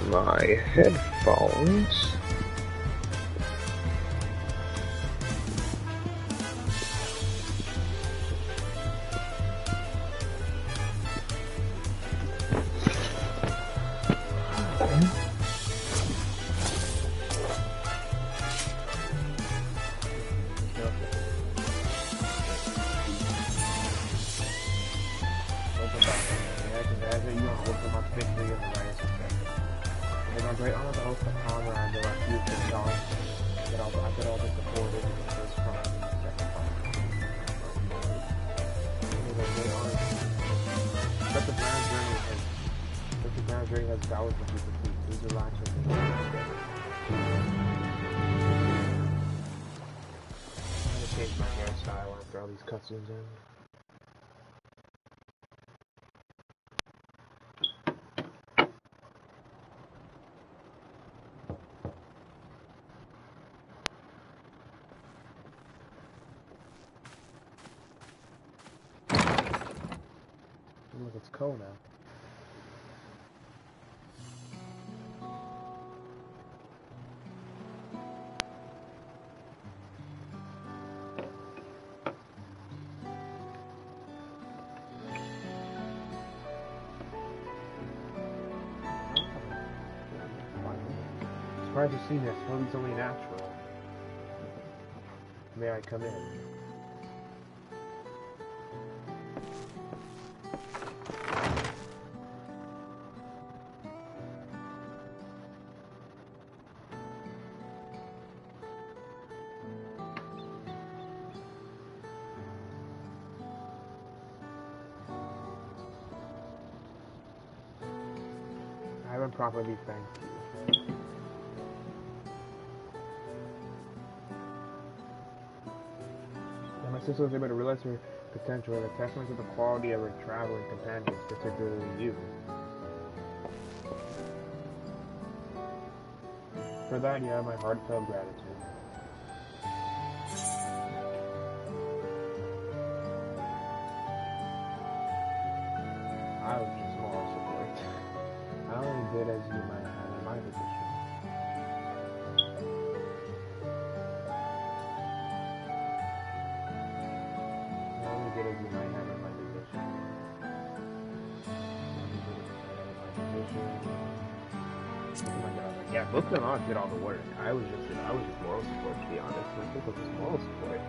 My headphones. Cutscenes in. Look, it's cold now. Surprised to see this. Swimming's only natural. May I come in? and properly thank you. And my sister was able to realize her potential and a testament to the quality of her traveling companions, particularly you. For that, you have my heartfelt gratitude. I was just moral support. I only did as you might have in my position. I only did as you might have in my position. Oh my god. Yeah, book them on did all the work. I was just moral support, to be honest. My book was moral support.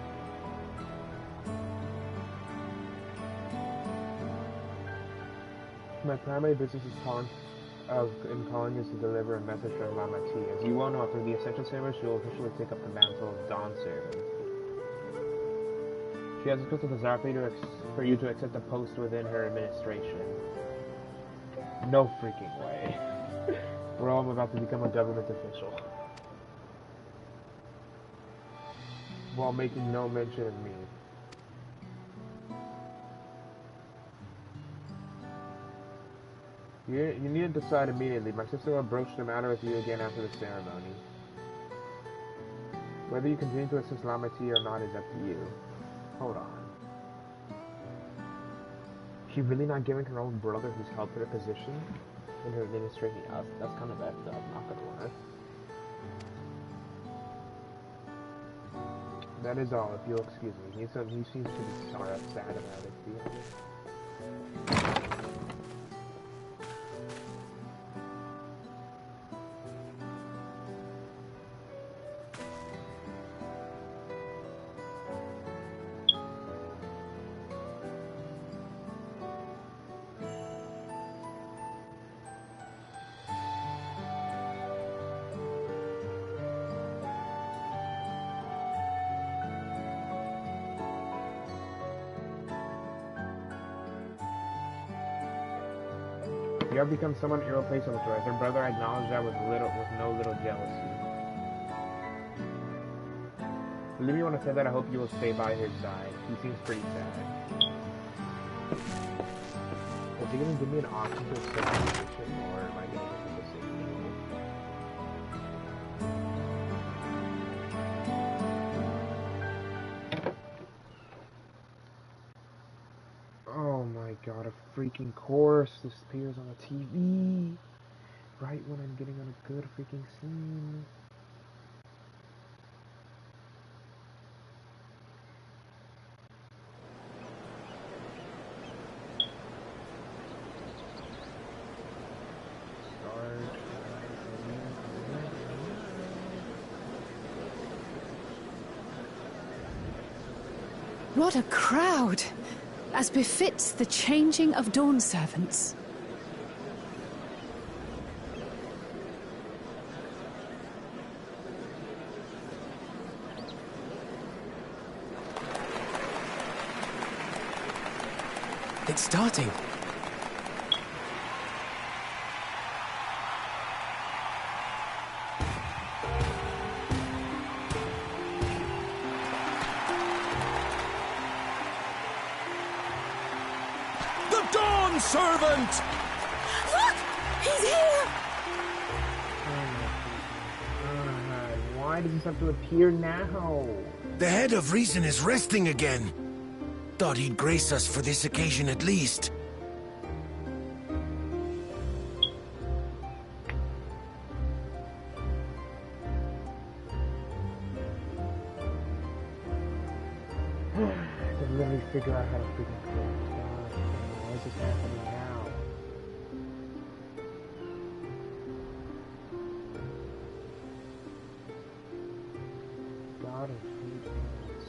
My primary business is in calling is to deliver a message from Lama T. As you well know, after the Ascension ceremony, she will officially take up the mantle of Dawnservants. She has expressed a desire for you to accept a post within her administration. No freaking way. We're all about to become a government official. While making no mention of me. You need to decide immediately. My sister will broach the matter with you again after the ceremony. Whether you continue to assist Lama T or not is up to you. Hold on. She really not giving her own brother who's helped her position in her administration? That's kind of effed up, not gonna lie. That is all, if you'll excuse me. He seems to be sad about it, to be honest. You have become someone irreplaceable to us. Her brother acknowledged that with no little jealousy. Believe me when I say that, I hope you will stay by his side. He seems pretty sad. Is he gonna give me an option to accept the position, or am I gonna make a decision? Oh my god, a freaking course this appears on the TV right when I'm getting on a good freaking scene. What a crowd! As befits the changing of Dawnservants. It's starting. Servant! Look! He's here! Why does this have to appear now? The head of reason is resting again. Thought he'd grace us for this occasion at least. I can literally figure out how to freaking kill this guy. Why is this happening now? God of huge hands.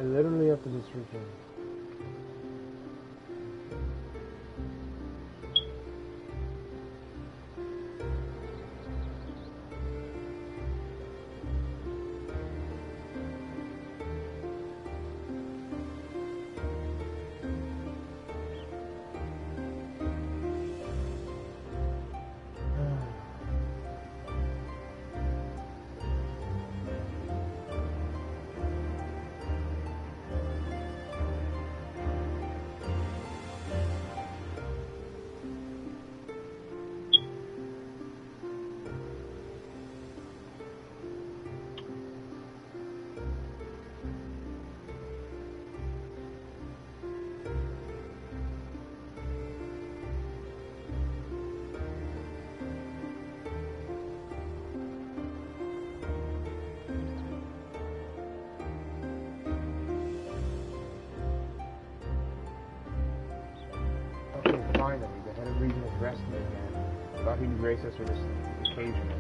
I literally have to this region. Finally, the head of region is resting again. Thought he'd grace us with this occasion.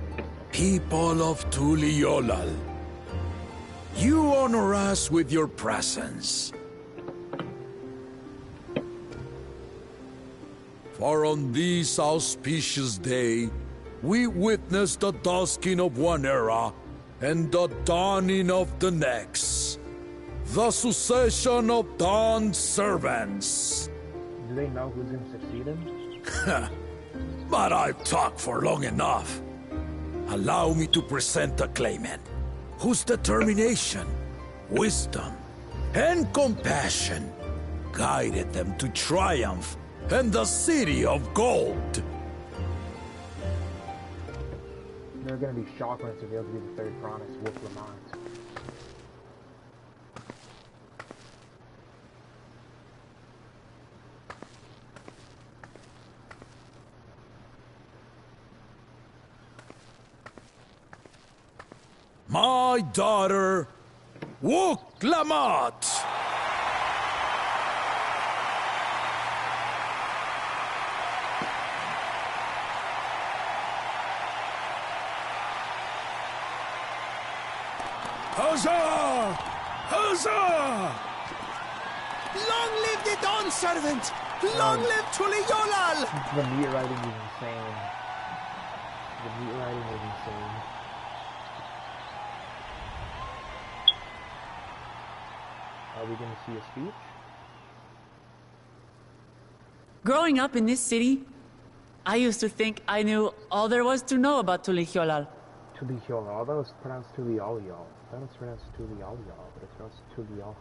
People of Tuliolal, you honor us with your presence. For on this auspicious day, we witness the dusking of one era and the dawning of the next. The succession of Dawnservants. Do they know who's going to succeed him? But I've talked for long enough. Allow me to present the claimant, whose determination, wisdom, and compassion guided them to triumph and the city of gold. They're going to be shocked when it's revealed to be the third promise, Wolf Lamont. My daughter, Wook Lamont! Huzzah! Huzzah! Long live the Dawnservant! Long live Tuliolal! The meat writing is insane. The meat writing is insane. Are we going to see a speech? Growing up in this city, I used to think I knew all there was to know about Tuliolal. Tuliolal. That was pronounced Tuliolal. That was pronounced Tuliolal, but it's pronounced Tuliol.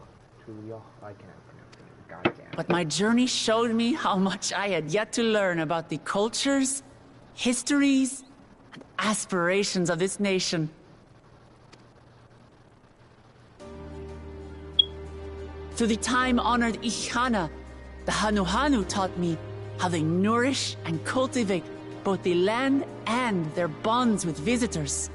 Tuliol. I can't pronounce it. God damn. But my journey showed me how much I had yet to learn about the cultures, histories, and aspirations of this nation. Through the time-honored Ihana, the Hanuhanu taught me how they nourish and cultivate both the land and their bonds with visitors.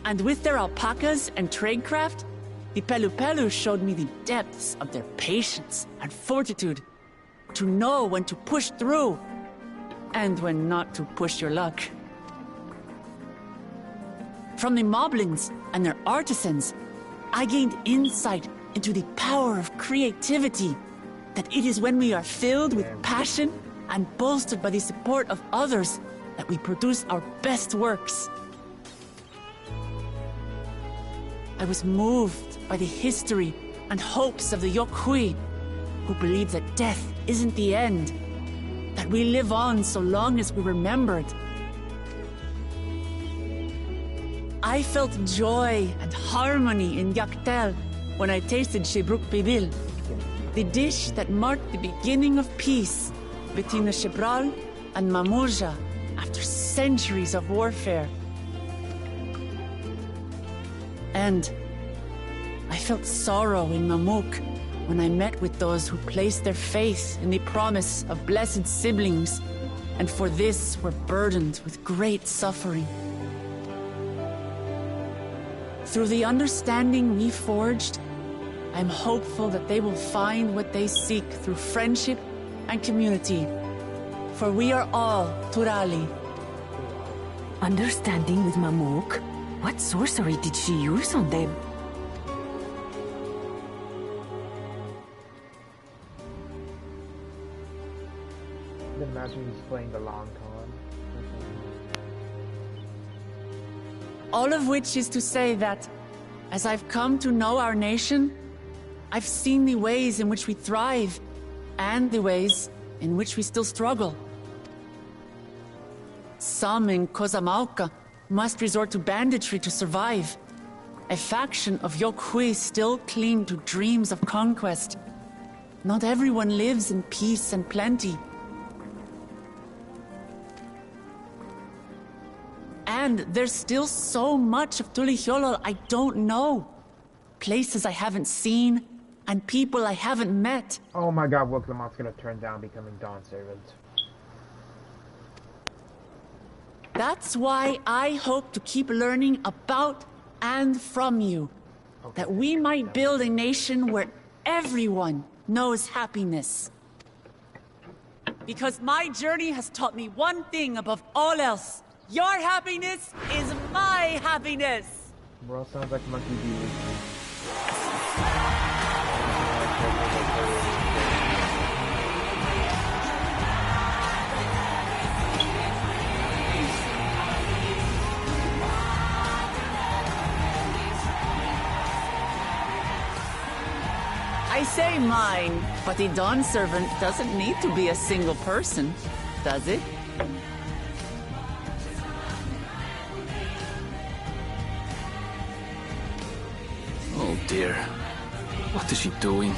And with their alpacas and tradecraft, the Pelupelu showed me the depths of their patience and fortitude, to know when to push through and when not to push your luck. From the moblins and their artisans, I gained insight into the power of creativity, that it is when we are filled with passion and bolstered by the support of others that we produce our best works. I was moved by the history and hopes of the Yokhui, who believe that death isn't the end, that we live on so long as we're remembered. I felt joy and harmony in Yaktel when I tasted Shebruk Bibil, the dish that marked the beginning of peace between the Shebral and Mamurja after centuries of warfare. And I felt sorrow in Mamuk when I met with those who placed their faith in the promise of blessed siblings, and for this were burdened with great suffering. Through the understanding we forged, I'm hopeful that they will find what they seek through friendship and community. For we are all Turali. Understanding with Mamuk? What sorcery did she use on them? when he's playing the long con. All of which is to say that, as I've come to know our nation, I've seen the ways in which we thrive, and the ways in which we still struggle. Some in Kozamauka must resort to banditry to survive. A faction of Yokhui still cling to dreams of conquest. Not everyone lives in peace and plenty. And there's still so much of Tulihyolol I don't know. Places I haven't seen, and people I haven't met. Oh my god, Wilklamot's gonna turn down becoming Dawnservant. That's why I hope to keep learning about and from you. Okay. That we might build a nation where everyone knows happiness. Because my journey has taught me one thing above all else. Your happiness is my happiness! Bro, sounds like Monkey D. I say mine, but the Dawnservant doesn't need to be a single person, does it? Oh dear. What is she doing? Me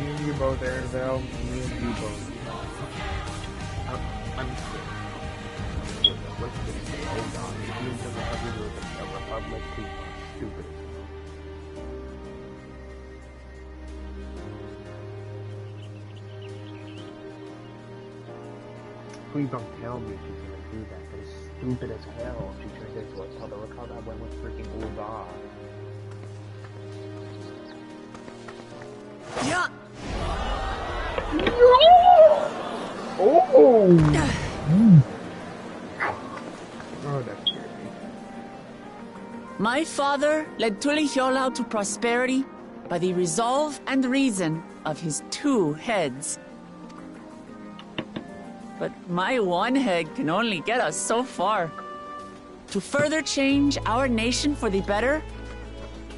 and you both, Aaronville. Me and you both. I'm scared. What's this say? Oh god. If you the Republic with a Republic, people are stupid. Please don't tell me she's gonna do that, but it's stupid as hell. She turns into a color. Look how that went with freaking Ul'dah. Yeah! Oh! Oh, that scared me. My father led Tulihyolol to prosperity by the resolve and reason of his two heads. But my one head can only get us so far. To further change our nation for the better,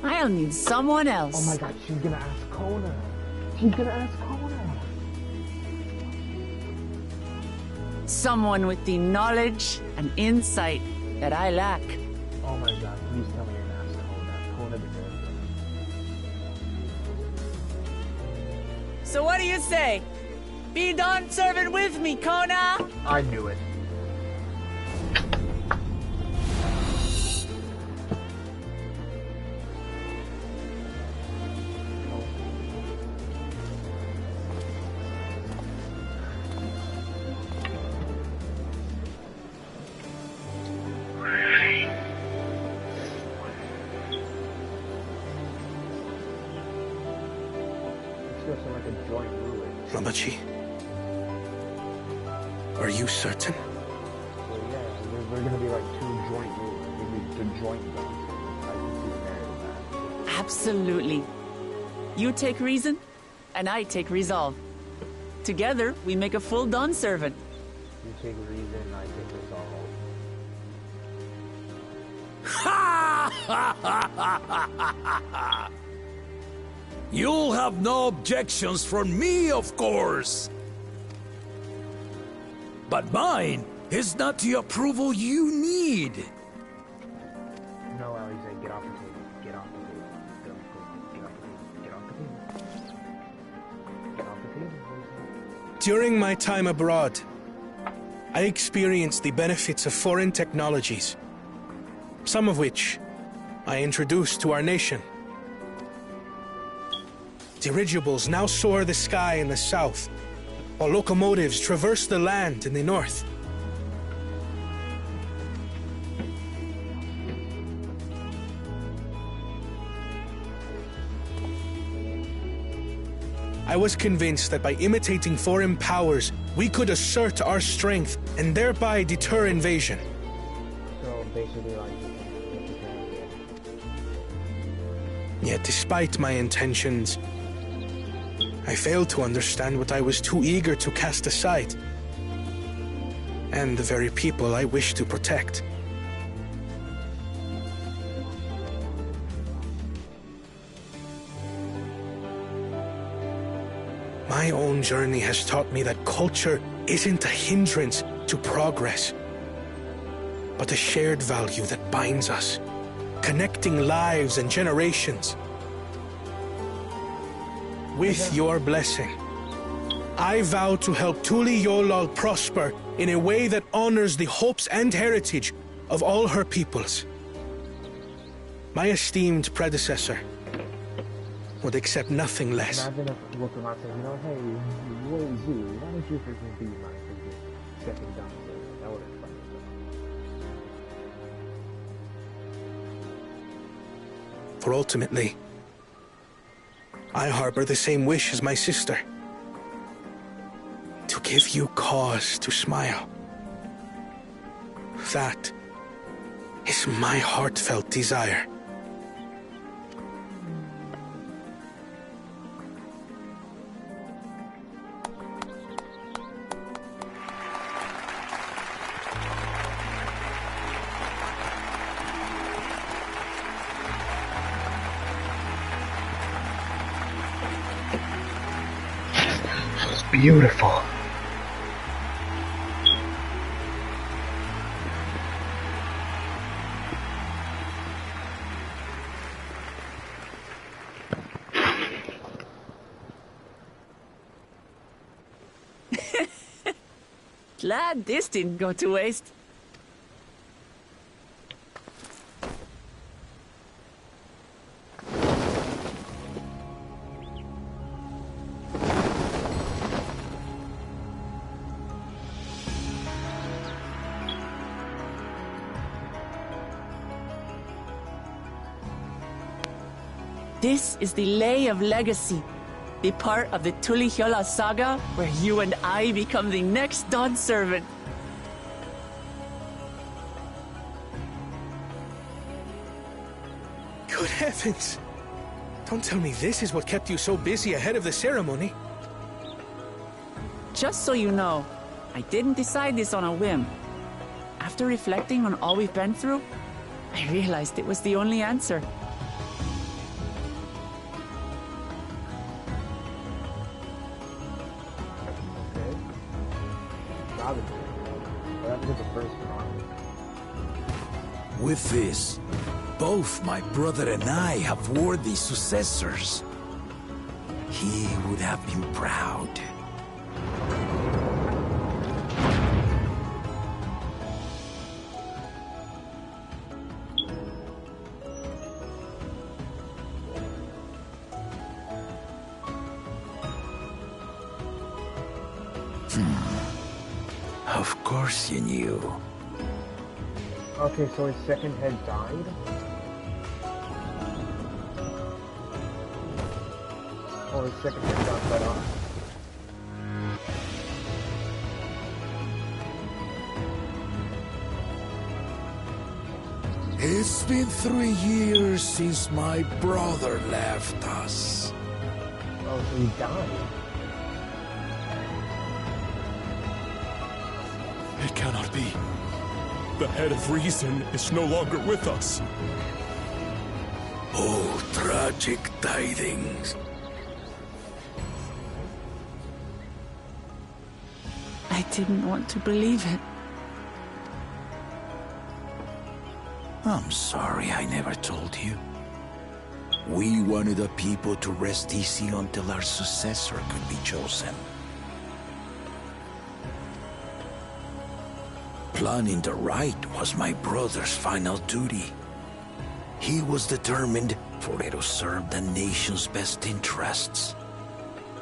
I'll need someone else. Oh my god, she's gonna ask Kona. She's gonna ask Kona. Someone with the knowledge and insight that I lack. Oh my god, please tell me you're gonna ask Kona. Kona deserves it. So what do you say? Be Dawnservant with me, Kona! I knew it. This feels like a joint ruin. Ramachi, are you certain? So yeah, we're gonna be like two joint rulers. We need to joint them. I can see the merit of that. Absolutely. You take reason, and I take resolve. Together, we make a full Dawnservant. You take reason, I take resolve. You'll have no objections from me, of course. But mine is not the approval you need. No, Alize, get off the table. Get off the table. Get off the table. Get off the table. Get off the table. During my time abroad, I experienced the benefits of foreign technologies, some of which I introduced to our nation. Dirigibles now soar the sky in the south, while locomotives traverse the land in the north. I was convinced that by imitating foreign powers, we could assert our strength and thereby deter invasion. So basically, like, Yet despite my intentions, I failed to understand what I was too eager to cast aside. and the very people I wish to protect. My own journey has taught me that culture isn't a hindrance to progress, but a shared value that binds us, connecting lives and generations. With your blessing, I vow to help Tuli Yolal prosper in a way that honors the hopes and heritage of all her peoples. My esteemed predecessor would accept nothing less. Imagine if Wilson Hart said, you know, hey, what is you? Why don't you freaking be my freaking stepping down there? That would have been fun. For ultimately, I harbor the same wish as my sister. To give you cause to smile. That is my heartfelt desire. Beautiful. Glad this didn't go to waste. This is the Lay of Legacy, the part of the Tuli Hyola saga where you and I become the next Dawnservant. Good heavens! Don't tell me this is what kept you so busy ahead of the ceremony. Just so you know, I didn't decide this on a whim. After reflecting on all we've been through, I realized it was the only answer. With this, both my brother and I have worthy successors. He would have been proud. Of course you knew. Okay, so his second head died? Or his second head got cut off? It's been 3 years since my brother left us. Oh, so he died. It cannot be. The head of reason is no longer with us. Oh, tragic tidings. I didn't want to believe it. I'm sorry I never told you. We wanted the people to rest easy until our successor could be chosen. Planning the Rite was my brother's final duty. He was determined for it to serve the nation's best interests,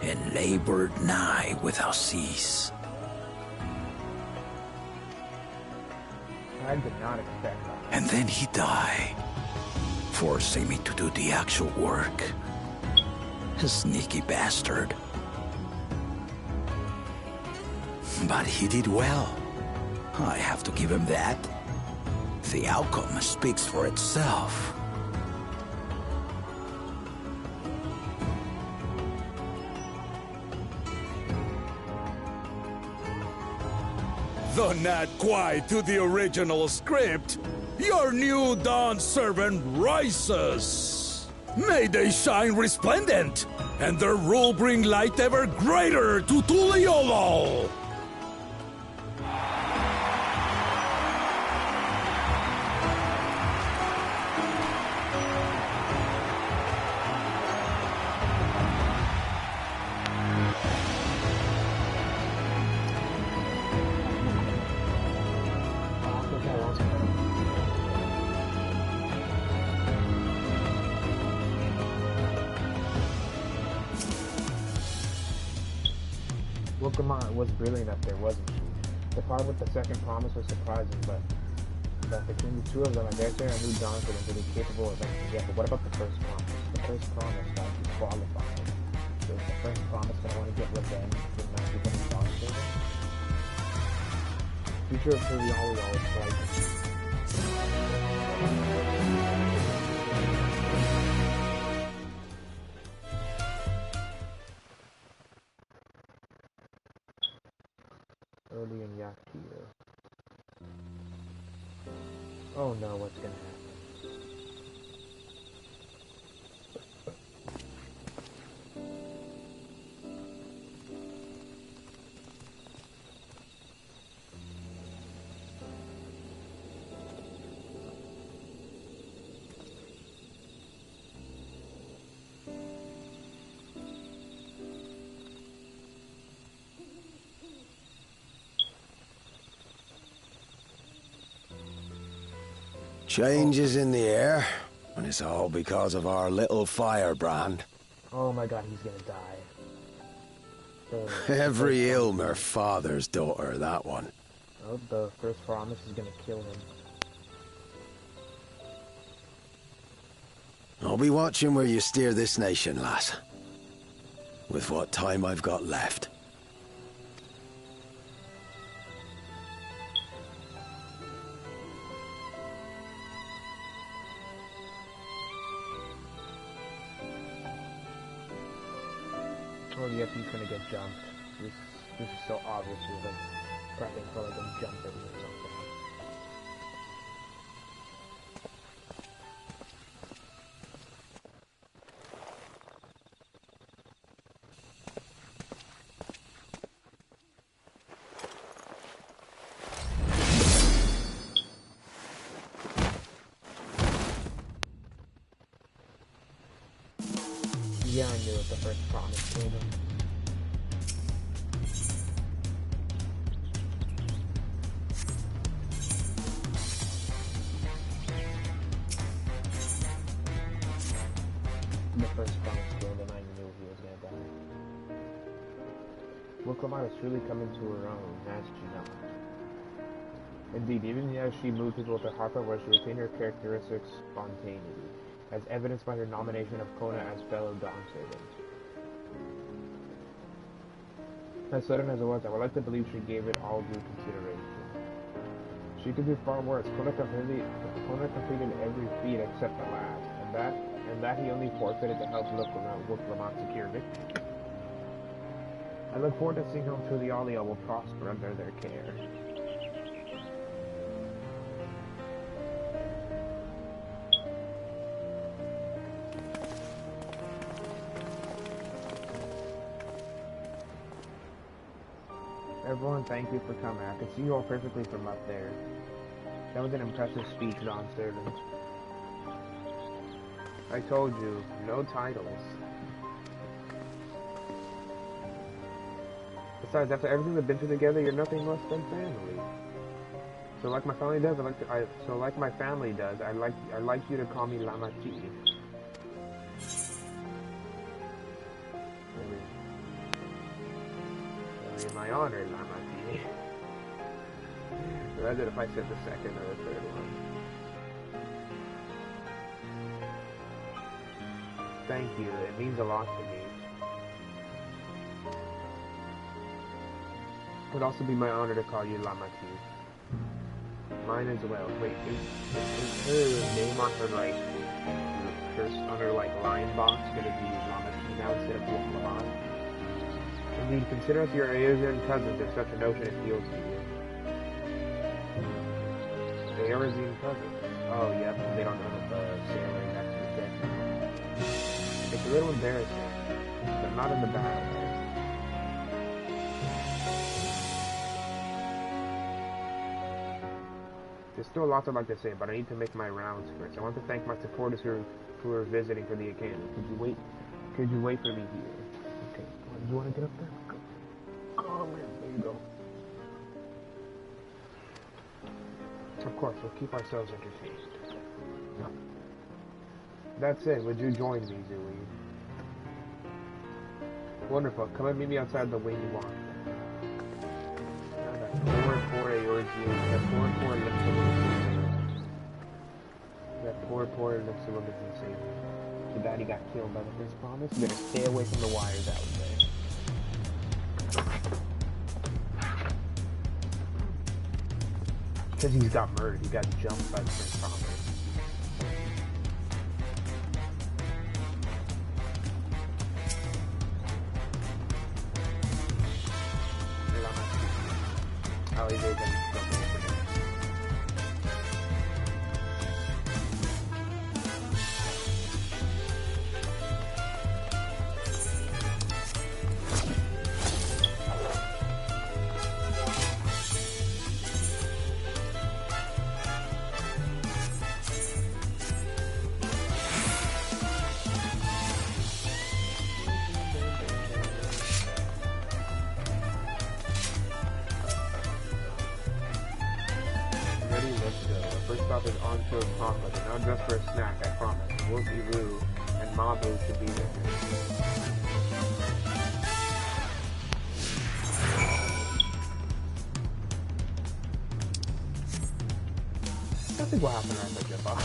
and labored nigh without cease. I did not expect that. And then he died, forcing me to do the actual work. A sneaky bastard. But he did well. I have to give him that. The outcome speaks for itself. Though not quite to the original script, your new Dawnservant rises. May they shine resplendent, and their rule bring light ever greater to Tuliolol. Wilkemont was brilliant up there, wasn't she? The part with the second promise was surprising, but between the two of them, I guess I knew Dawnservants would be capable of anything yet. But what about the first promise? The first promise got you qualified. So is the first promise that I want to get revenge for not becoming Dawnservant? Future of Tural is always frightening. Early in Yakir. Oh no, what's gonna happen? Changes in the air, and it's all because of our little firebrand. Oh my god, he's gonna die. Every Ilmer father's daughter, that one. Oh, the first promise is gonna kill him. I'll be watching where you steer this nation, lass. With what time I've got left. Oh yep, he's gonna get jumped. This is so obvious. He's like prepping for like a jumping or something. Yeah, I knew it. The first promise killed him. The first promise killed him. I knew he was gonna die. Wilkemont is truly coming to her own, has she not? Indeed, even as she moved people with her Harper, where she retained her characteristic spontaneity, as evidenced by her nomination of Kona as fellow Dawnservant. As sudden as it was, I would like to believe she gave it all due consideration. She could do far worse. Kona completed every feat except the last, and that he only forfeited to help Wilkemont secure victory. I look forward to seeing how Tuliolio will prosper under their care. Everyone, thank you for coming. I can see you all perfectly from up there. That was an impressive speech, Dawnservant. I told you, no titles. Besides, after everything we've been through together, you're nothing less than family. So like my family does, I like you to call me Lamati. In my honor, Lamati. Imagine if I said the second or the third one. Thank you, it means a lot to me. It would also be my honor to call you Lamati. Mine as well. Wait, is her name on her line box gonna be Lamati now instead of Lamati? Indeed, consider us your Asian cousins if such a notion appeals to you. Erzine cousins. Oh, yep, they don't know that the sailor is actually dead. It's a little embarrassing, but not in the bad way. There's still lots I'd like to say, but I need to make my rounds first. I want to thank my supporters who are visiting for the academy. Could you wait for me here? Okay. Oh, do you want to get up there? Go. Oh, man. There you go. Of course, we'll keep ourselves entertained. No. That's it. Would you join me, Zooey? Wonderful. Come and meet me outside the wing walk. That poor lips of women insane. Too bad he got killed by the first promise. You better stay away from the wires out there. Because he's got murdered. He got jumped by the first promise. Oh, he's able to jump over there. First stop is onshore conflict. Now dress for a snack, I promise. Wolfie Roo and Mabu should be there. Nothing will happen as I jump off.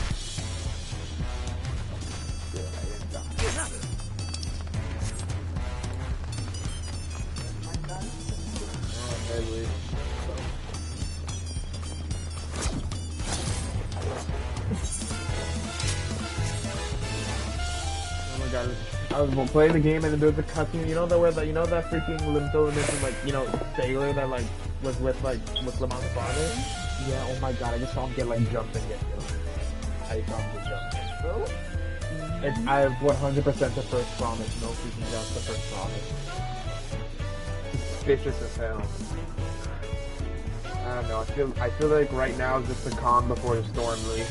Good, I didn't die. Oh, hey, I was playing the game and then there's a cutscene. You know that freaking Limto and like sailor that like was with Lamont's father. Yeah. Oh my god! I just saw him get jumped and get killed. I saw him get jumped. I have 100% the first promise. No freaking jump. The first promise. Suspicious as hell. I don't know. I feel like right now is just the calm before the storm, really.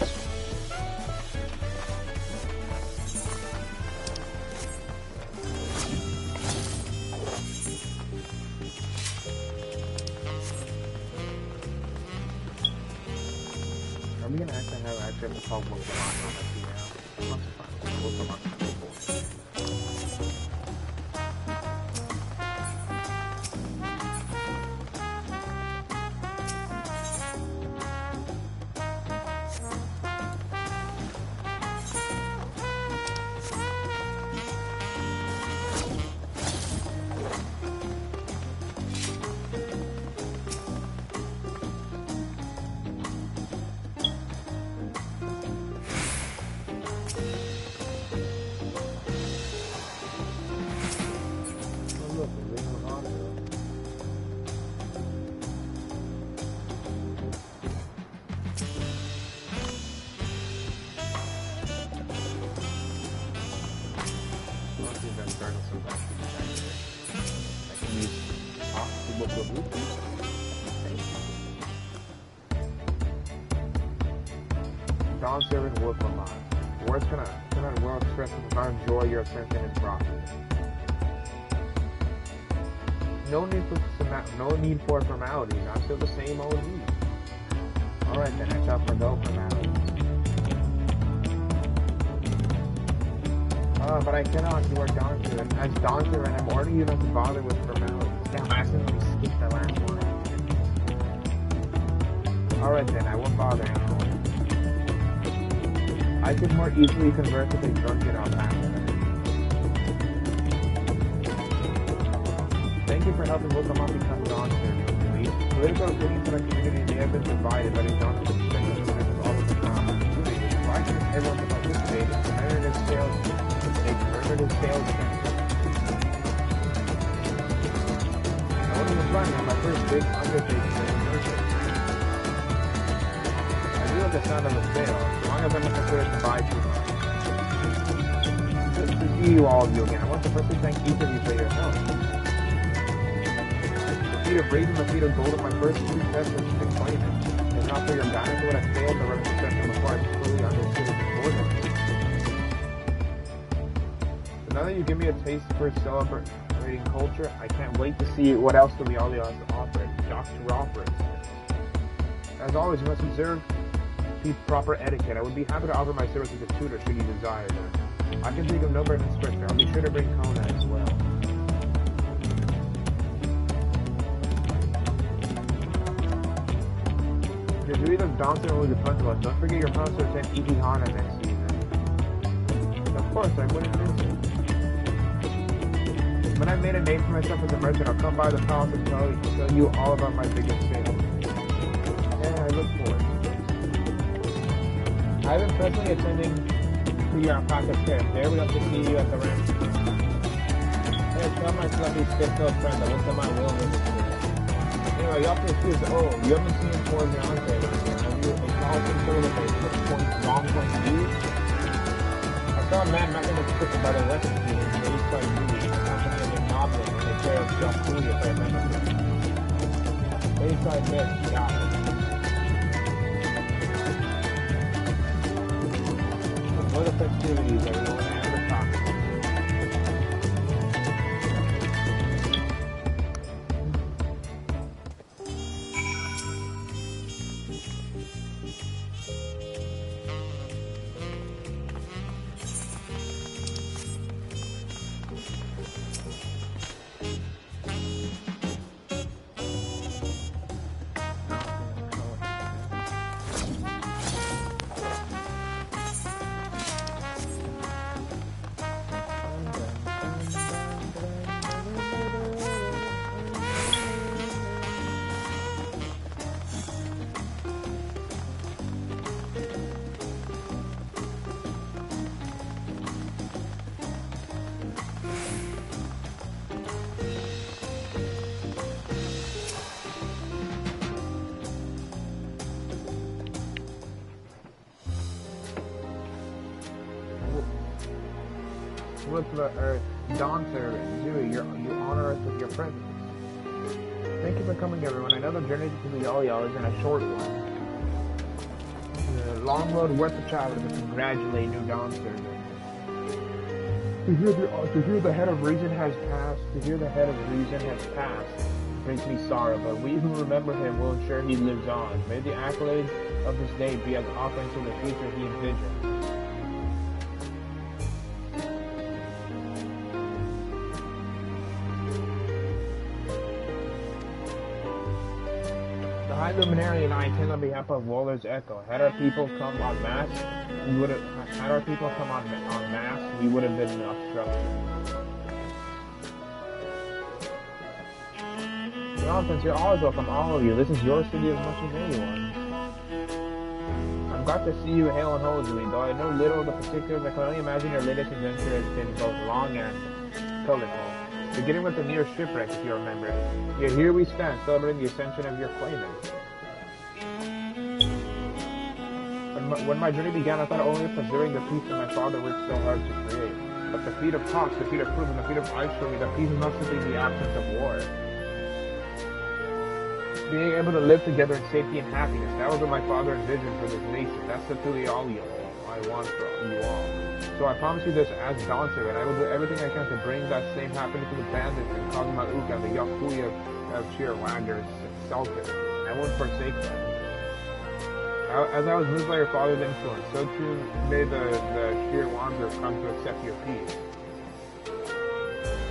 Are we gonna actually have to call Pokemon on my team now? Pokemon. Dawnservants work for mine. Words cannot well express the profound joy your attention and profit. No need for formalities. I'm still the same OG. Alright then, I shall forgo formalities. But I cannot. You are Dawnservant. As Dawnservant, I'm ordering you not to bother with formalities. Damn, I accidentally skipped the last one. Alright then, I won't bother anymore. I could more easily converse with a drunken alpaca. Thank you for helping Pokemon become Dawnservants. Political opinions in our community may have been divided, but it's not a perspective of all of the time. Why should everyone participate in competitive sales again? I wasn't running on my first big undertaking. I the sound of a sale, as long as I'm not considered to buy too much. Good to see you all of you again. I want to firstly thank each of you for your help. The feat of raising the feet of gold of my first 2 tests has been claiming. If not for your guidance, I would have failed to run the session before I fully understood its importance. So now that you give me a taste for celebrating culture, I can't wait to see what else the Liali has to offer. Tural, for instance. As always, you must observe the proper etiquette. I would be happy to offer my services as a tutor should you desire them. I can think of no better instructor. I'll be sure to bring Kona as well. The duty of Dawnservants will be principal. Don't forget your promise to attend Ikihana next season. Of course, I wouldn't miss it. When I've made a name for myself as a merchant, I'll come by the palace and tell you all about my biggest sale. Yeah, I look forward to it. I've been personally attending to your alpaca fair. There we hope to see you at the ranch. Hey, tell my fluffy stick-filled friend that looks at my will visit today. Anyway, y'all can excuse you haven't seen him towards your entree. Have you acknowledged him sort of with long point of view? I saw a man not going to stick by the weapon field, and he started moving. And a pair of Jakuya, if I remember correctly. Bayside Mist, got it. What the festivities, everyone, and the talk. With the Dawnservants, you honor us with your presence. Thank you for coming, everyone. I know the journey to the Yali isn't a short one. The long road worth the travel to congratulate new Dawnservants. To hear the head of reason has passed, brings me sorrow, but we who remember him will ensure he lives on. May the accolades of this day be as offerings to the future he envisioned. The High Luminary and I attend on behalf of Waller's Echo. Had our people come en masse, we would have been obstructed. Jonathan, you're always welcome, all of you. This is your city as much as anyone. I'm glad to see you hail and whole, Julie. Though I know little of the particulars, I can only imagine your latest adventure has been both long and colorful. Beginning with the near shipwreck, if you remember. Yet here we stand, celebrating the ascension of your claimant. When my journey began, I thought only of preserving the peace that my father worked so hard to create. But the feat of Tox, the feat of Proof, and the feat of Ice showed me that peace is not simply the absence of war. Being able to live together in safety and happiness, that was what my father envisioned for this nation. That's the Tural I want for you all. So I promise you this as Dawnservant, I will do everything I can to bring that same happiness to the bandits and Kagmauka and the Yakuya of Cheerwagger's Sultan. I won't forsake them. As I was moved by your father's influence, so too may the Cheerwagger come to accept your peace.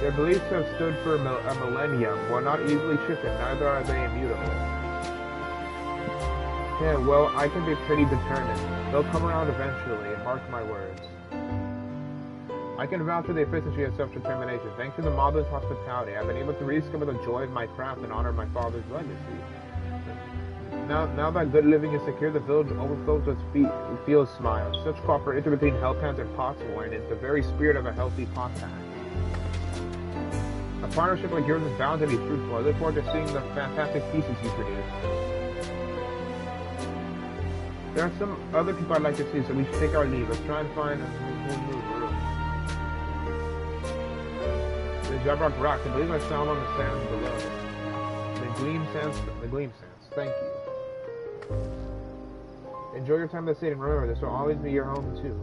Their beliefs have stood for a millennium. While not easily shifted, neither are they immutable. Yeah, well, I can be pretty determined. They'll come around eventually, mark my words. I can vouch for the efficiency of self-determination. Thanks to the Moblin's hospitality, I've been able to rediscover the joy of my craft and honor my father's legacy. Now that good living is secure, the village overflows with field smiles. Such cooperation between Hellpants and Potsworn is the very spirit of a healthy contact. A partnership like yours is bound to be fruitful. I look forward to seeing the fantastic pieces you produce. There are some other people I'd like to see, so we should take our leave. Let's try and find a room. The Jabrock Rocks. I believe I saw them on the sands below. The gleam sands. Thank you. Enjoy your time at the city, and remember, this will always be your home too.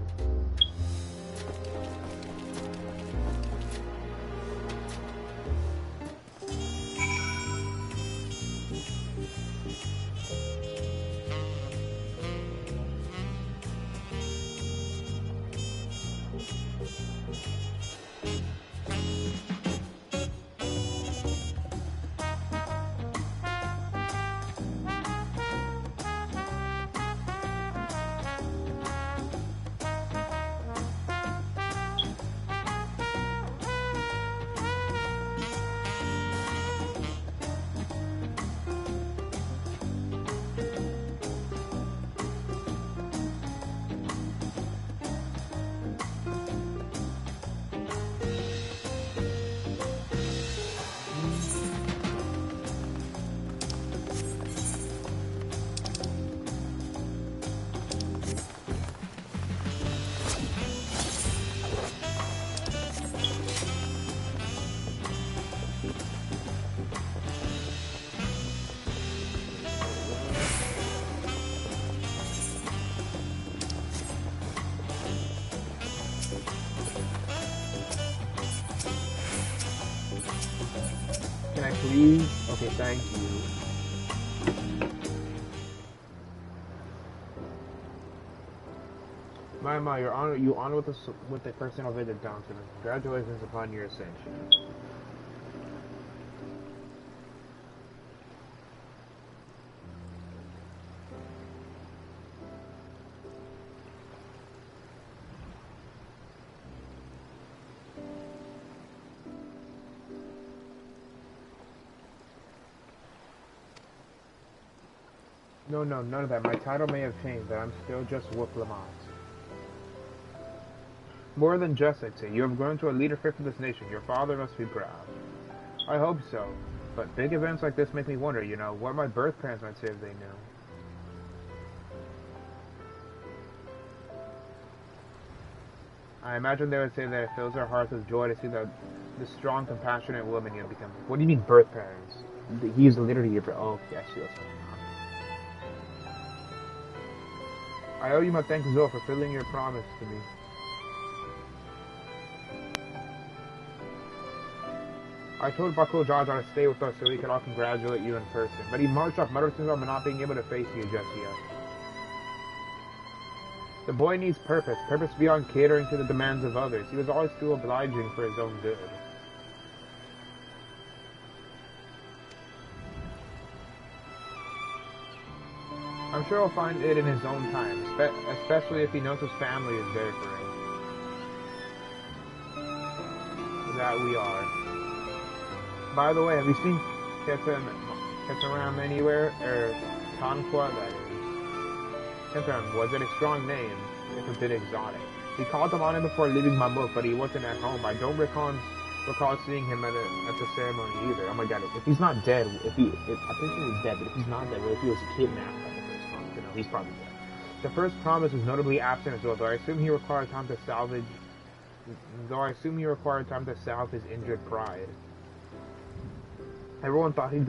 Please? Okay, thank you. My, you honor with a personal visit down to me. Congratulations upon your ascension. No, none of that. My title may have changed, but I'm still just Wolf Lamont. More than just, I'd say. You have grown to a leadership for this nation. Your father must be proud. I hope so. But big events like this make me wonder, you know, what my birth parents might say if they knew. I imagine they would say that it fills their hearts with joy to see the strong, compassionate woman you have become. What do you mean, birth parents? He's literally your birth. Oh, okay, I see what's going on. I owe you my thanks, Zoe, for fulfilling your promise to me. I told Bakul Jaja to stay with us so we could all congratulate you in person, but he marched off, muttering about not being able to face you just yet. The boy needs purpose beyond catering to the demands of others. He was always too obliging for his own good. I'm sure he'll find it in his own time, especially if he knows his family is there for him. That we are. By the way, have you seen Ketharam anywhere? Or Tanqua, that is. Ketharam, was it a strong name? It's a bit exotic. He called him on him before leaving Mamuk, but he wasn't at home. I don't recall seeing him at the ceremony either. Oh my god, if he's not dead, I think he was dead, but if he's not dead, what if he was kidnapped by the first month? You know, he's probably dead. The first promise was notably absent as well, though I assume he required time to salvage his injured pride. Everyone thought he'd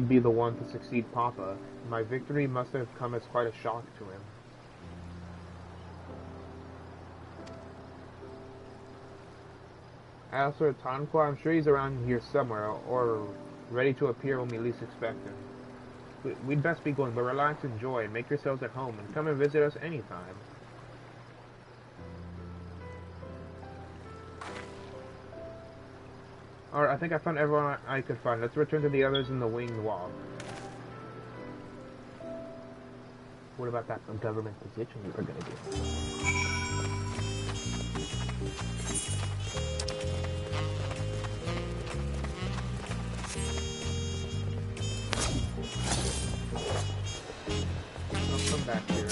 be the one to succeed Papa. My victory must have come as quite a shock to him. As for Tanqua, I'm sure he's around here somewhere, or ready to appear when we least expect him. We'd best be going, but relax, enjoy, and make yourselves at home, and come and visit us anytime. Alright, I think I found everyone I could find. Let's return to the others in the winged walk. What about that government position you were gonna do? I'll come back here.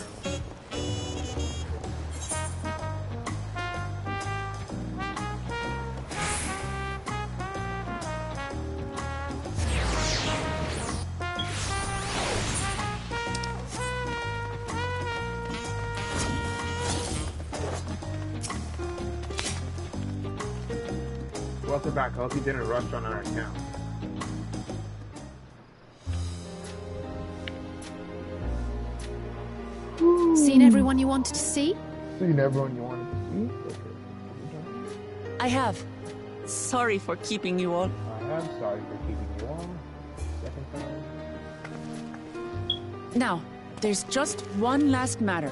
welcome back. I hope you didn't rush on our account. Seen everyone you wanted to see? Seen everyone you wanted to see? Okay. I have. Sorry for keeping you all. I am sorry for keeping you on. Second time. Now, there's just one last matter.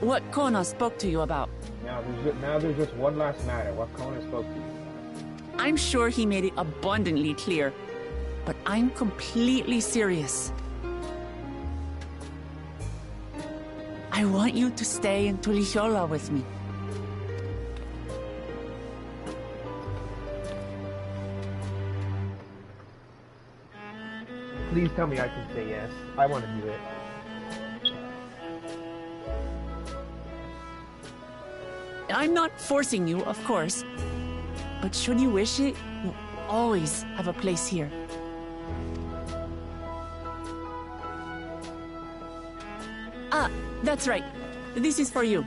What Kona spoke to you about. Now there's just one last matter. What Kona spoke to you about. I'm sure he made it abundantly clear, but I'm completely serious. I want you to stay in Tuliyola with me. Please tell me I can say yes. I want to do it. I'm not forcing you, of course. But should you wish it, you'll always have a place here. Ah, that's right. This is for you.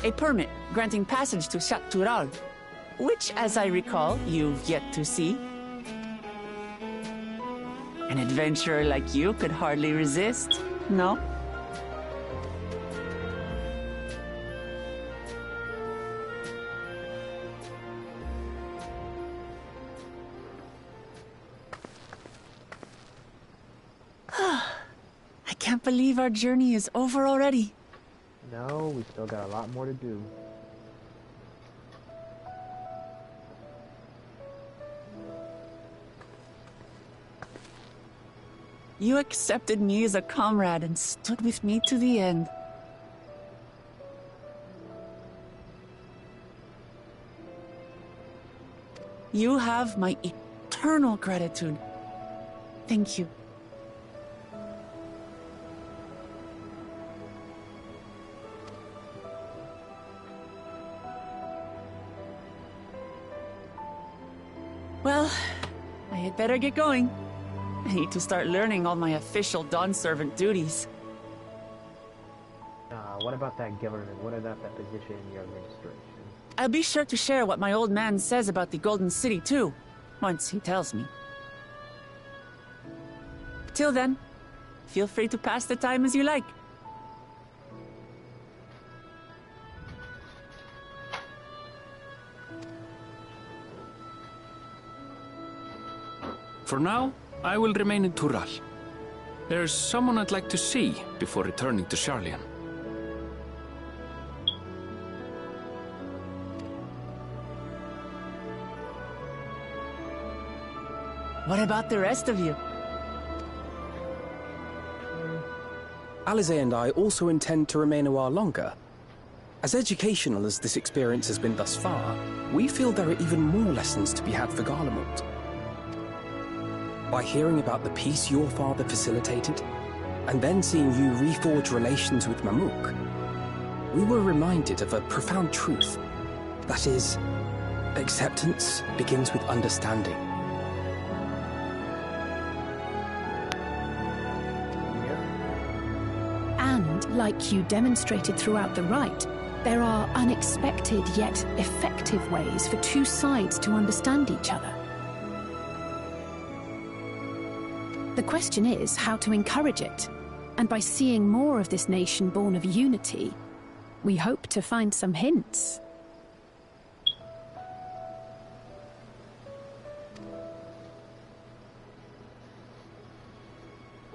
A permit granting passage to Tural, which, as I recall, you've yet to see. An adventurer like you could hardly resist, no? I can't believe our journey is over already. No, we still got a lot more to do. You accepted me as a comrade and stood with me to the end. You have my eternal gratitude. Thank you. Well, I had better get going. I need to start learning all my official Dawnservant duties. What about that government? What about that position in your administration? I'll be sure to share what my old man says about the Golden City, too, once he tells me. Till then, feel free to pass the time as you like. For now, I will remain in Tural. There's someone I'd like to see before returning to Sharlayan. What about the rest of you? Alize and I also intend to remain a while longer. As educational as this experience has been thus far, we feel there are even more lessons to be had for Garlemald. By hearing about the peace your father facilitated, and then seeing you reforge relations with Mamuk, we were reminded of a profound truth. That is, acceptance begins with understanding. And, like you demonstrated throughout the Rite, there are unexpected yet effective ways for two sides to understand each other. The question is how to encourage it, and by seeing more of this nation born of unity, we hope to find some hints.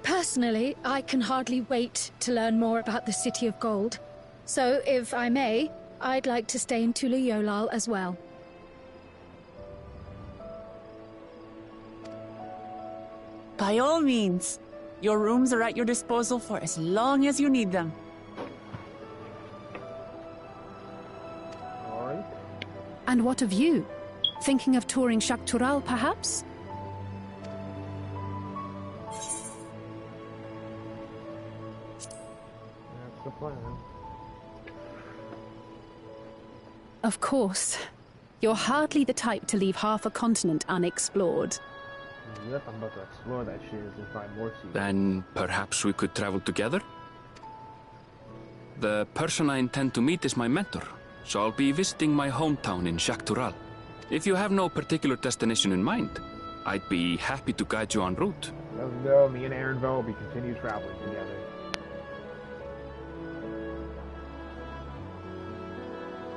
Personally, I can hardly wait to learn more about the City of Gold. So, if I may, I'd like to stay in Tuliyola as well. By all means. Your rooms are at your disposal for as long as you need them. Alright. And what of you? Thinking of touring Tural, perhaps? That's the plan. Of course. You're hardly the type to leave half a continent unexplored. Yep, I'm about to explore that shit and find more secrets. Then perhaps we could travel together? The person I intend to meet is my mentor, so I'll be visiting my hometown in Tural. If you have no particular destination in mind, I'd be happy to guide you en route. Let's go. Me and Aaronville will be continue traveling together.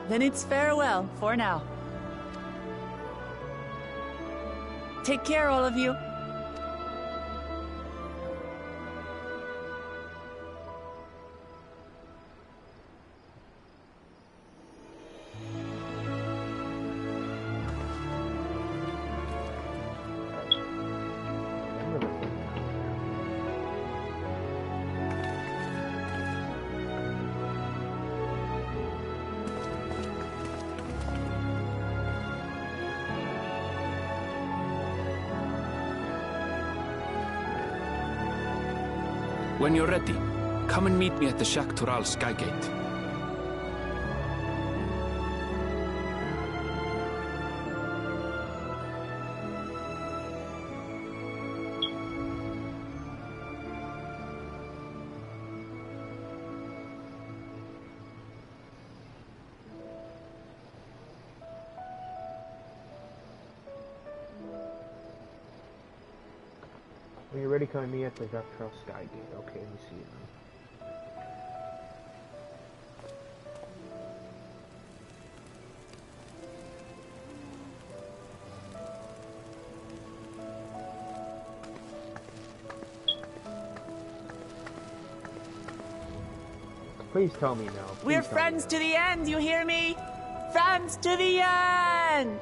Then it's farewell for now. Take care, all of you. When you're ready, come and meet me at the Tural Skygate. When you're ready, come and meet at the Tural Skygate. Okay, let me see it now. Please tell me no. We're friends to the end, you hear me? Friends to the end!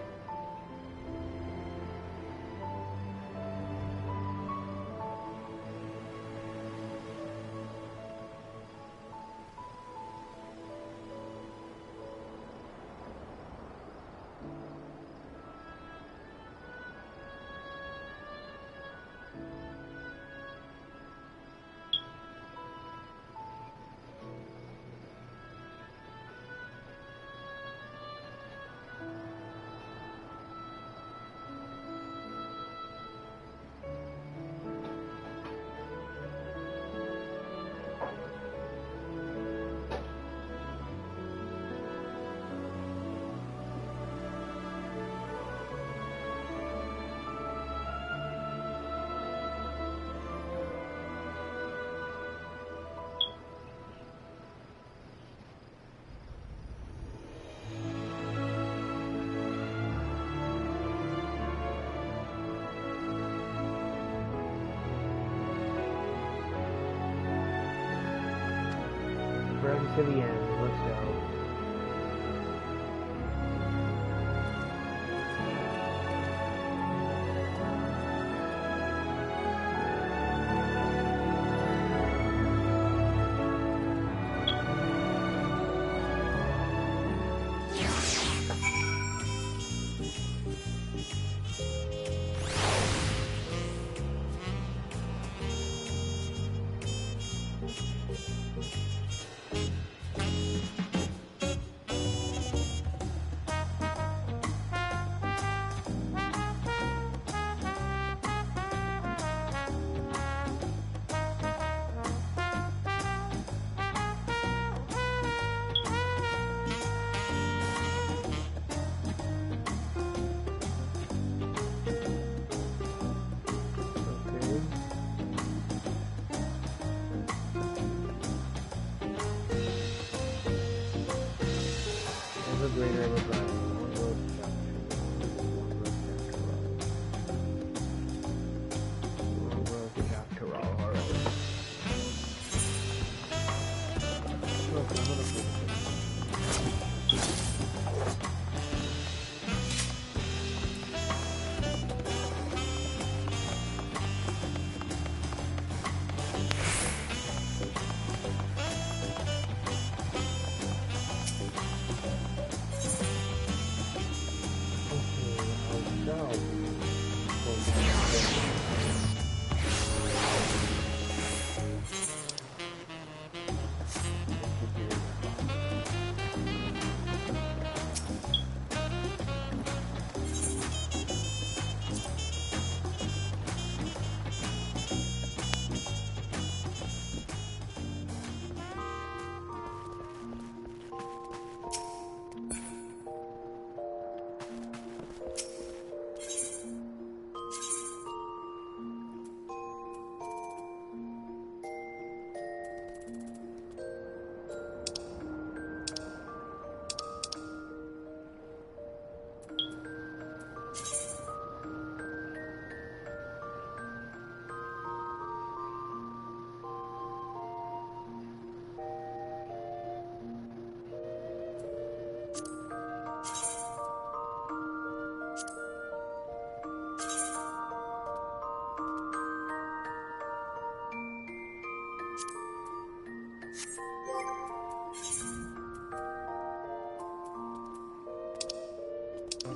Friends to the end. Let's go.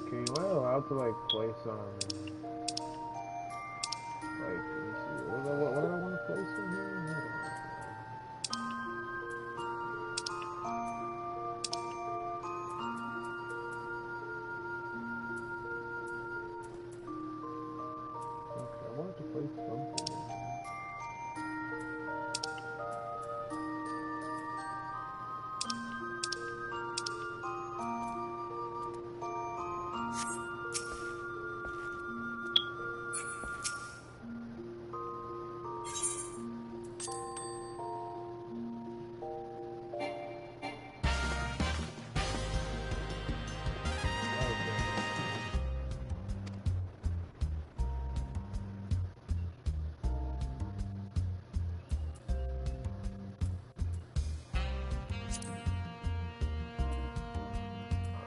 Okay, well, I'll have to like play some. Like, let me see. What do I want to play some here? Okay, I wanted to play something.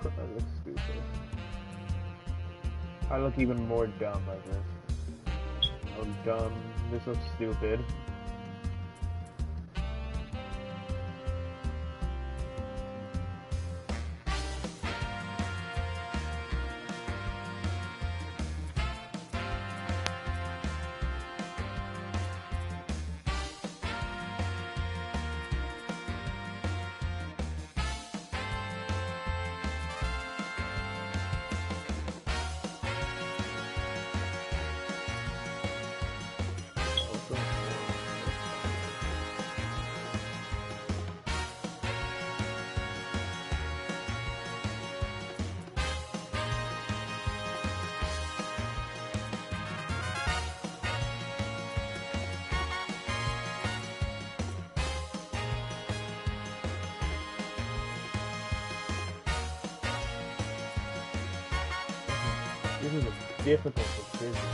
I look stupid. I look even more dumb like this. I'm dumb. This looks stupid. This is a difficult decision.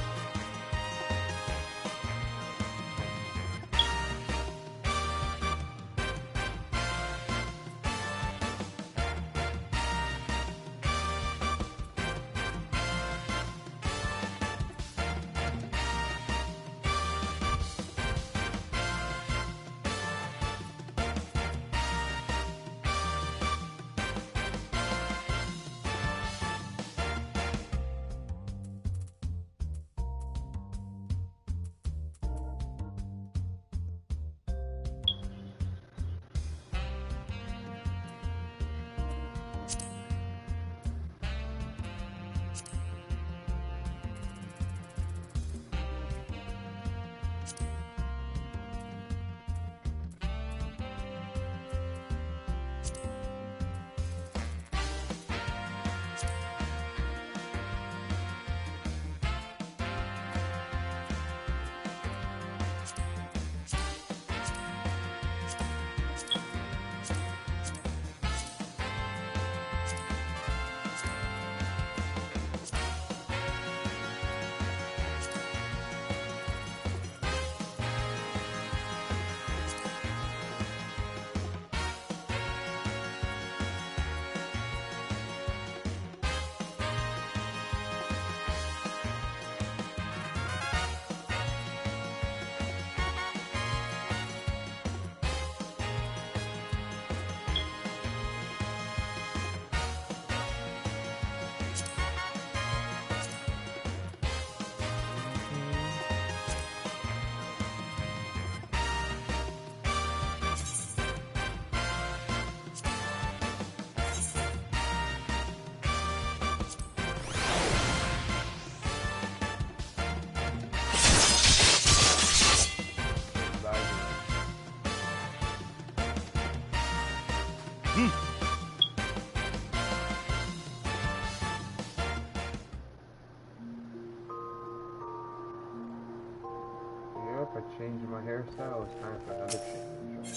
If I change my hairstyle, it's time for another change.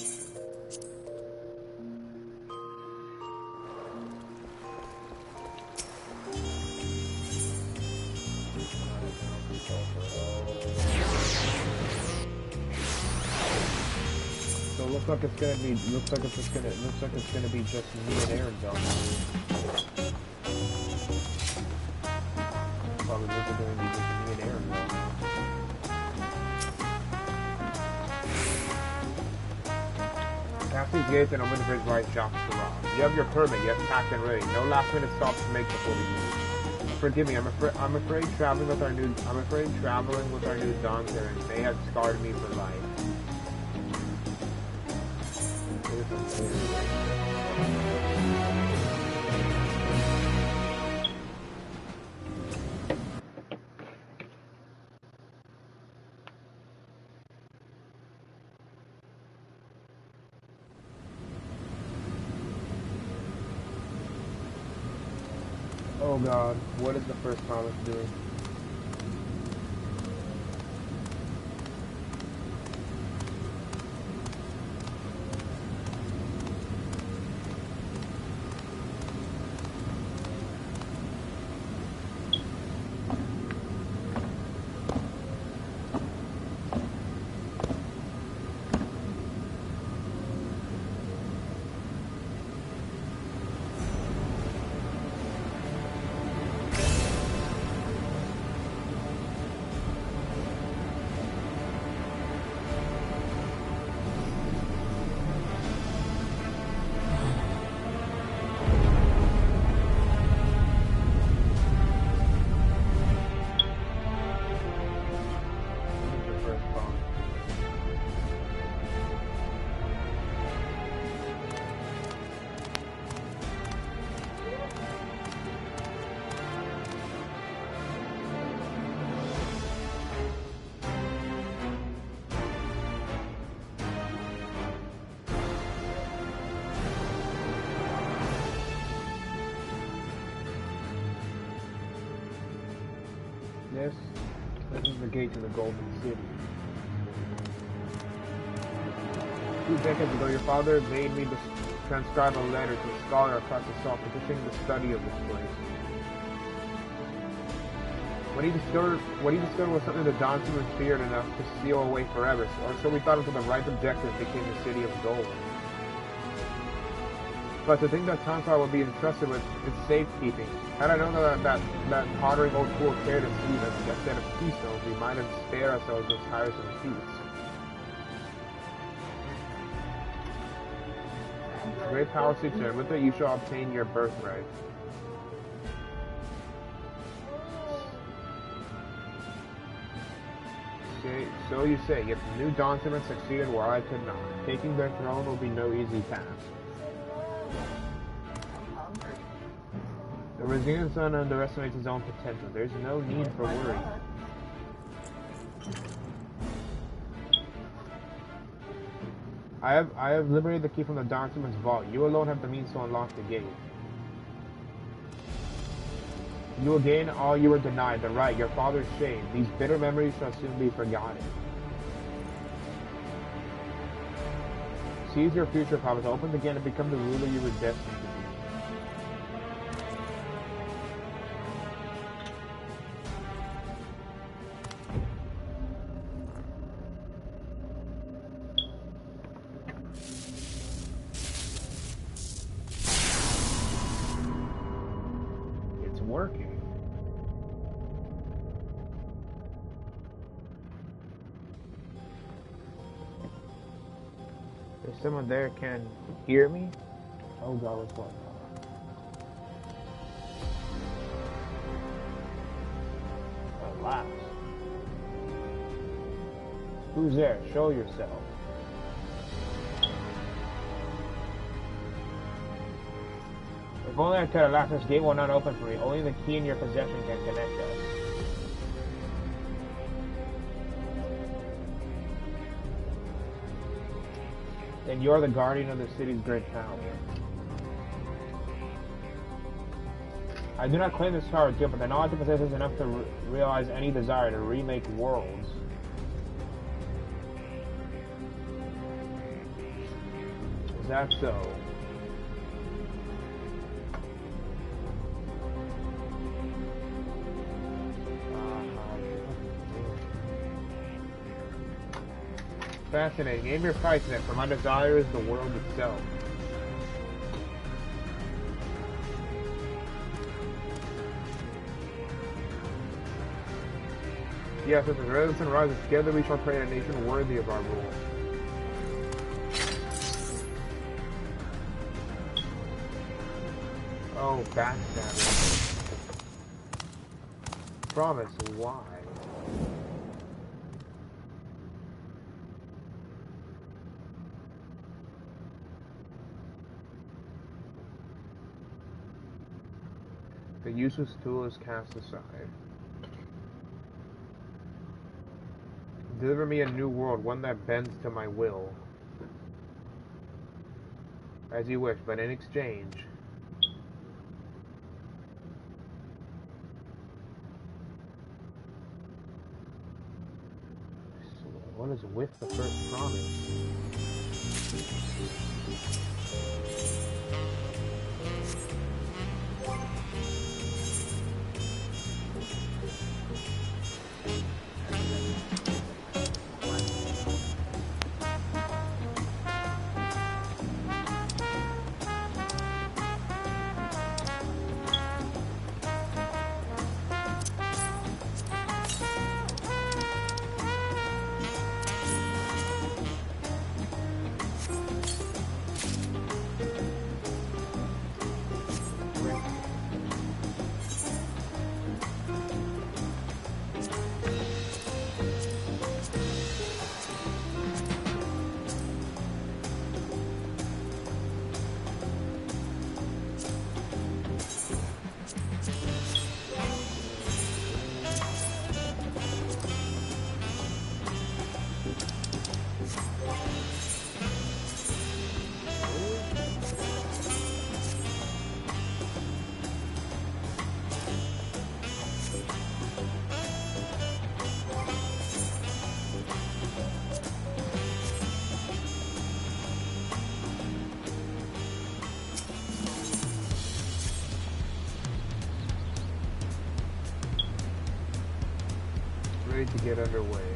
So it looks like it's gonna be. Looks like it's gonna be just me and Aaron going. Probably looks like gonna be just me and Aaron going. Past these gates and over the bridge right, Jacques Tural. You have your permit, you have packed and ready. No last minute stops to make before we move. forgive me. I'm afraid traveling with our new Dawnservants may have scarred me for life. Oh God, what is the first promise doing? This is the gate to the Golden City. 2 decades ago, your father made me transcribe a letter to a scholar across the Salt petitioning the study of this place. What he discovered was something the Dawnservants feared enough to seal away forever, or so we thought until the Rite objective became the City of Gold. But to think that Tural would be entrusted with its safekeeping, had I known that pottering old fool cared to see us instead of keystones, we might have spared ourselves those tiresome feats. Great power seeks you, and with it you shall obtain your birthright. So you say, yet the new Dawnservants succeeded where I could not. Taking their throne will be no easy task. The Resilient Son underestimates his own potential. There's no need for worry. I have liberated the key from the Dawnservants' vault. You alone have the means to unlock the gate. You will gain all you were denied, the right, your father's shame. These bitter memories shall soon be forgotten. Seize your future promise, open the gate and become the ruler you were destined to be. Working. If someone there can hear me, oh God, what's going on? Alas. Who's there? Show yourself. If only I could have locked this gate will not open for me. Only the key in your possession can connect us. Then you're the guardian of the city's great power. I do not claim this power to, but the knowledge I possess is enough to realize any desire to remake worlds. Is that so? Fascinating. Aim your sights in it, for my desire is the world itself. Yes, as the resistance rises, together we shall create a nation worthy of our rule. Oh, backstabbing. promise. Why? The useless tool is cast aside. Deliver me a new world, one that bends to my will. As you wish, but in exchange... What is with the first promise? To get underway.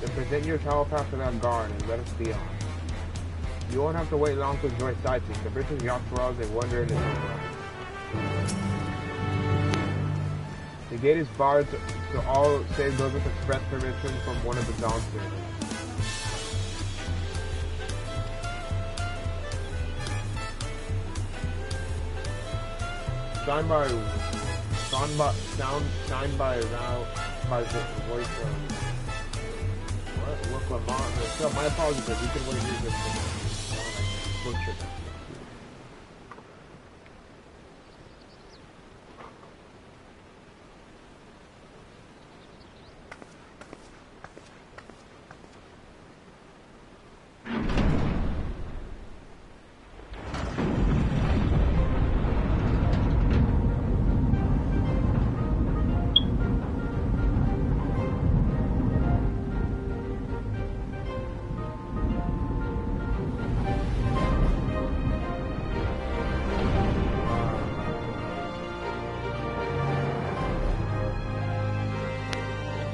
Then present your telepath to that guard and let us be on. You won't have to wait long to enjoy sightseeing. The bridge of Tural is a wonder in its own right. The gate is barred to all save those with express permission from one of the Dawnservants. Signed by the voice of what? Lamont. So my apologies if you can wait here just butchered.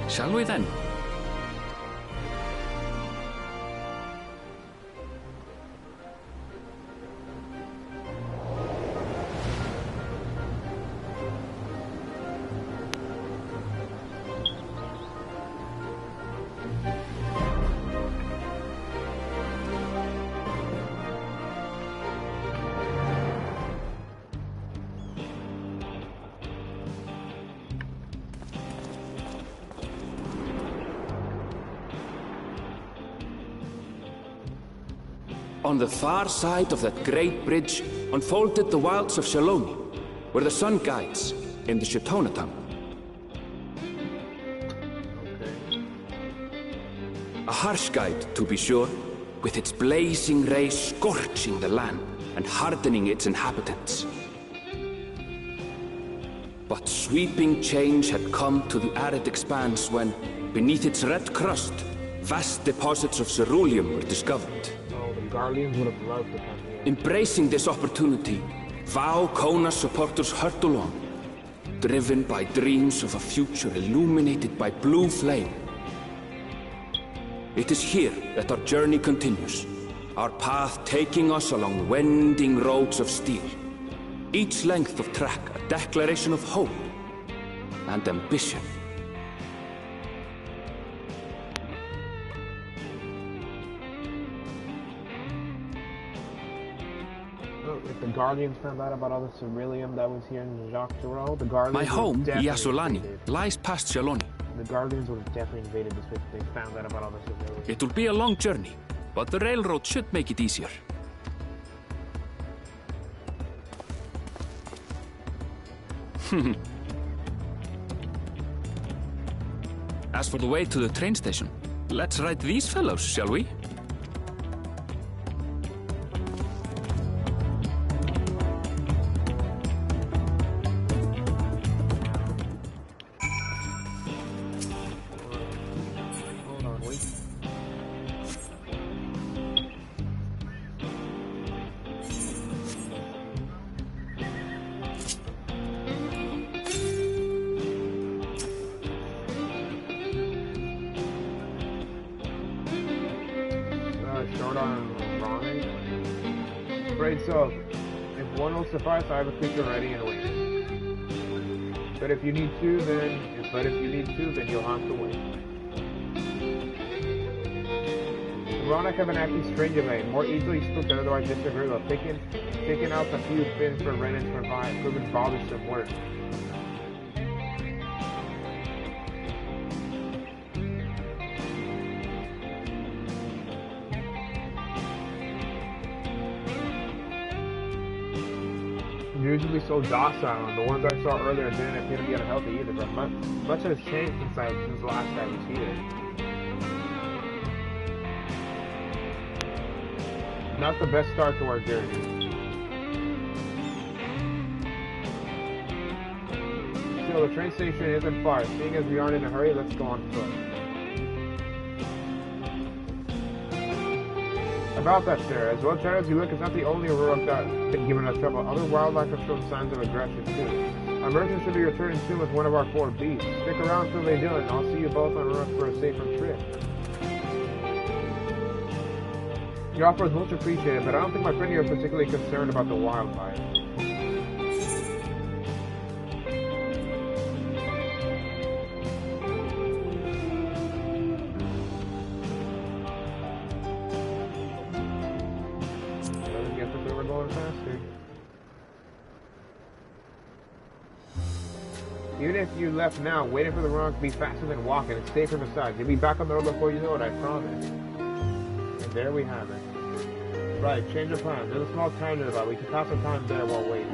Shall we then? On the far side of that great bridge unfolded the wilds of Shaloni, where the sun guides in the Shitonaton. A harsh guide, to be sure, with its blazing rays scorching the land and hardening its inhabitants. But sweeping change had come to the arid expanse when, beneath its red crust, vast deposits of ceruleum were discovered. Guardians would have loved to come here. Embracing this opportunity, Vau Kona's supporters hurtle on, driven by dreams of a future illuminated by blue flame. It is here that our journey continues, our path taking us along winding roads of steel. Each length of track a declaration of hope and ambition. Guardians found out about all the ceruleum that was here in Jacques Tural, the Guardians My home, Yasolani, invaded. lies past Shaloni. The Guardians would have definitely invaded this if they found out about all the ceruleum. It will be a long journey, but the railroad should make it easier. As for the way to the train station, let's ride these fellows, shall we? Hold on, wait. Short on Rite. Great, so if one will suffice, I have a creature ready and waiting. But if you need two, then you'll have to wait. Ronic have been acting strange of late, more easily spooked than otherwise disagreeable. Picking out the few fins for Renan's proven bothersome work. Usually so docile, and the ones I saw earlier didn't appear to be unhealthy either, but much has changed since last I was here. Not the best start to our journey. Still, the train station isn't far. Seeing as we aren't in a hurry, let's go on foot. About that, sir, as well as you look, it's not the only Uruk that's been giving us trouble. Other wildlife have shown signs of aggression, too. Our merchants should be returning soon with one of our 4 beasts. Stick around till they do, and I'll see you both on Uruk for a safer trip. Your offer is much appreciated, but I don't think my friend here is particularly concerned about the wildlife. Even if you left now, waiting for the run to be faster than walking and safer besides. You'll be back on the road before you know it, I promise. And there we have it. Right, change of plans. There's a small town nearby. We can pass some time there while waiting.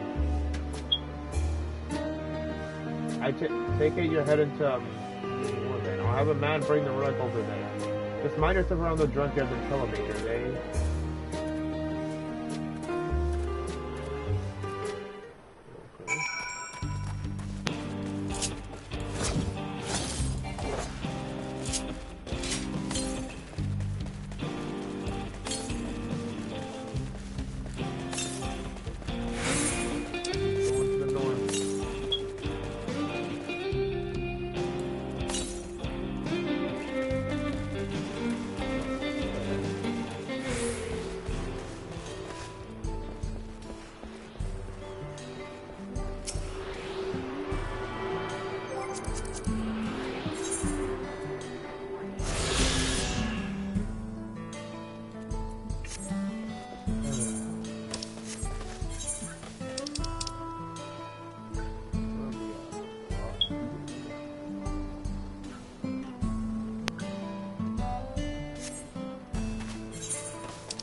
I take it you're heading to Warden. I'll have a man bring the relic over there. Just mind yourself around the drunkards and troublemakers, eh?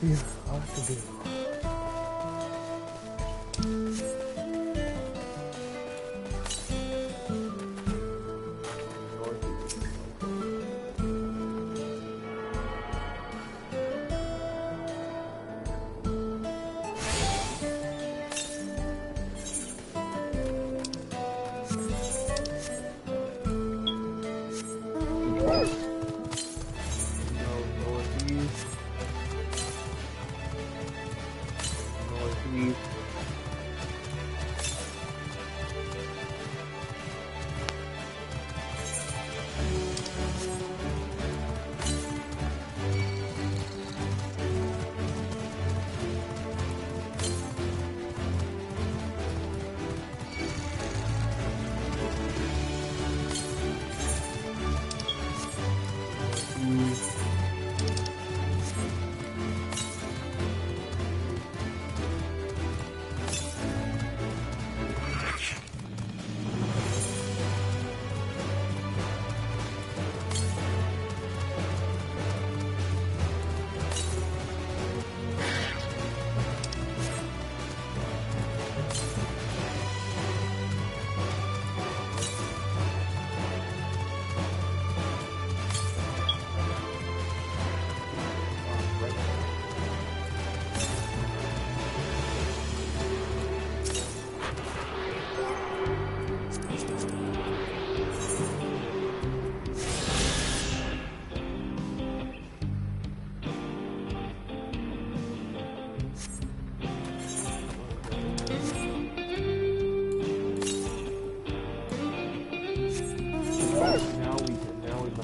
Yeah, I'll have to do.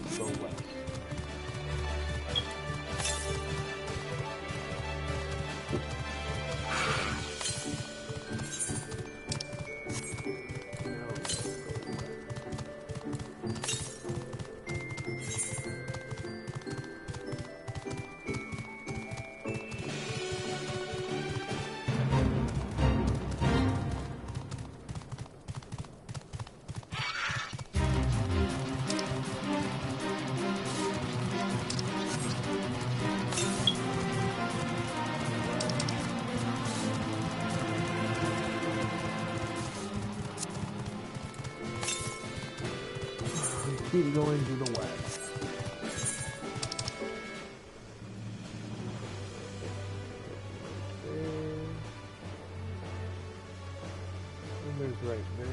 let's go west. Keep going to the west. And there's right there.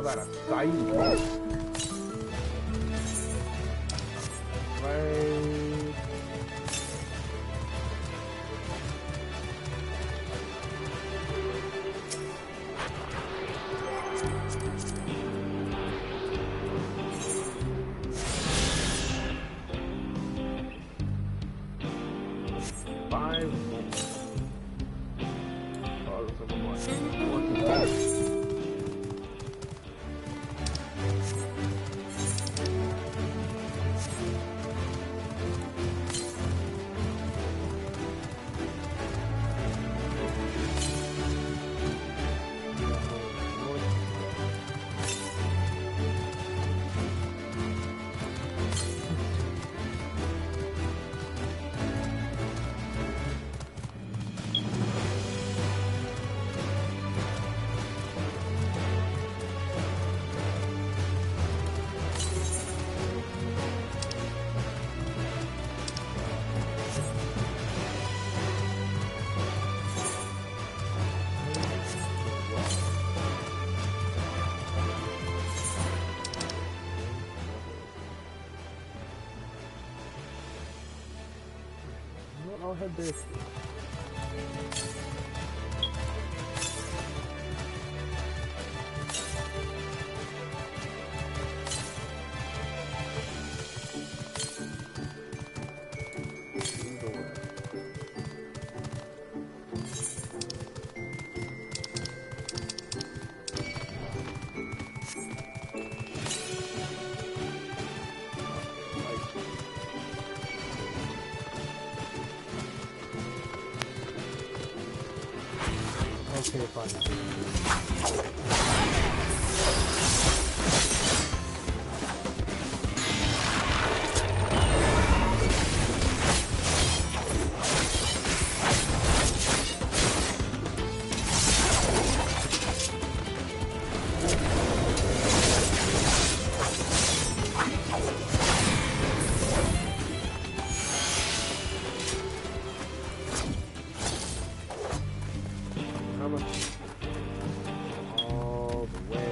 That a side quest. Right. 5 more. Oh, there's a more. I'll head there. Okay, fine. All the way.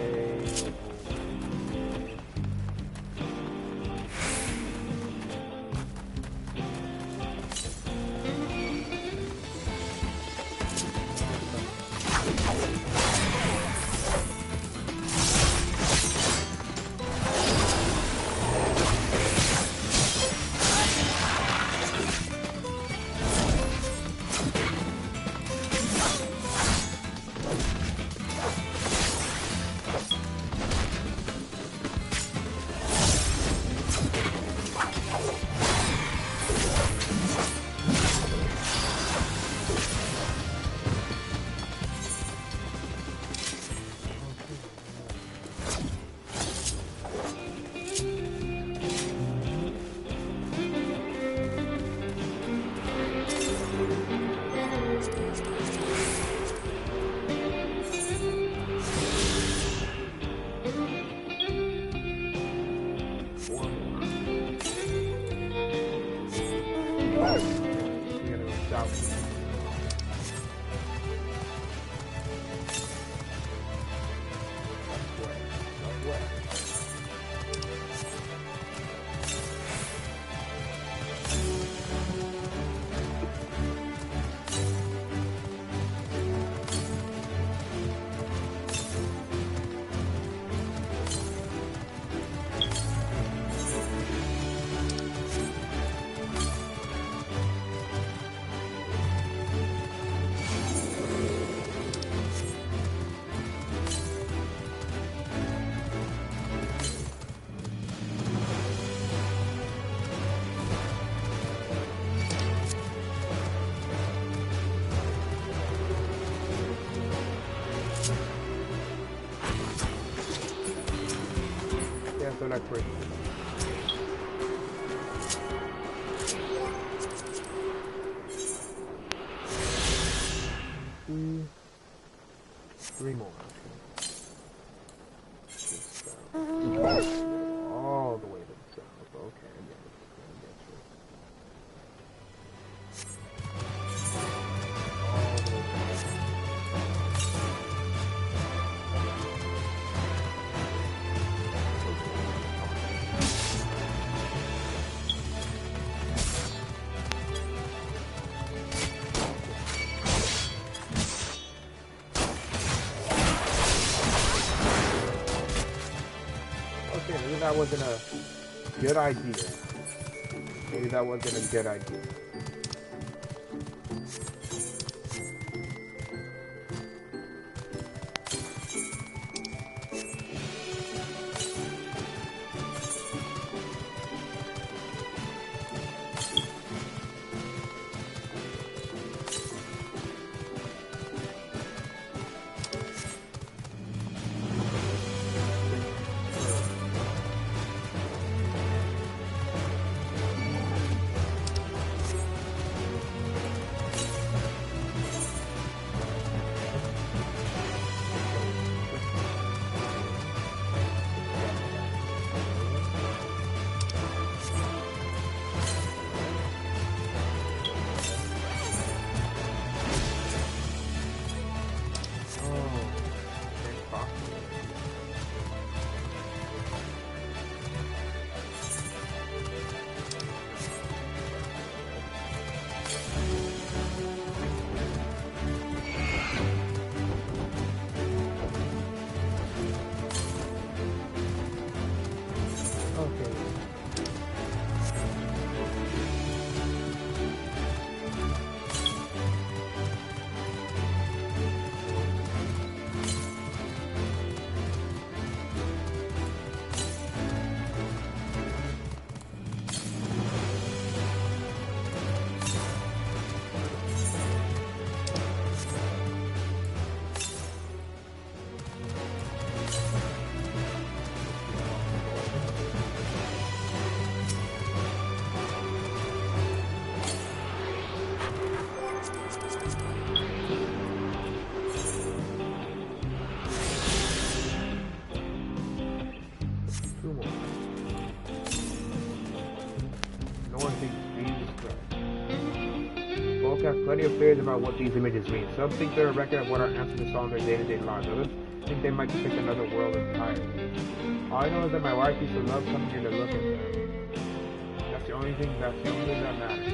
So not free. Three more. All the way to the south. Okay, I get you. All the way down. Maybe that wasn't a good idea. Maybe that wasn't a good idea. Folk have plenty of theories about what these images mean. Some think they're a record of what our ancestors saw in their day-to-day lives. Others think they might depict another world entirely. All I know is that my wife used to love coming here to look at them. That's the only thing that matters.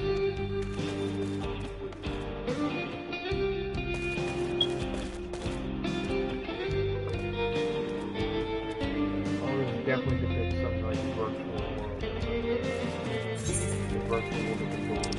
Oh, this definitely depicts something like virtual world. The virtual world of the gold.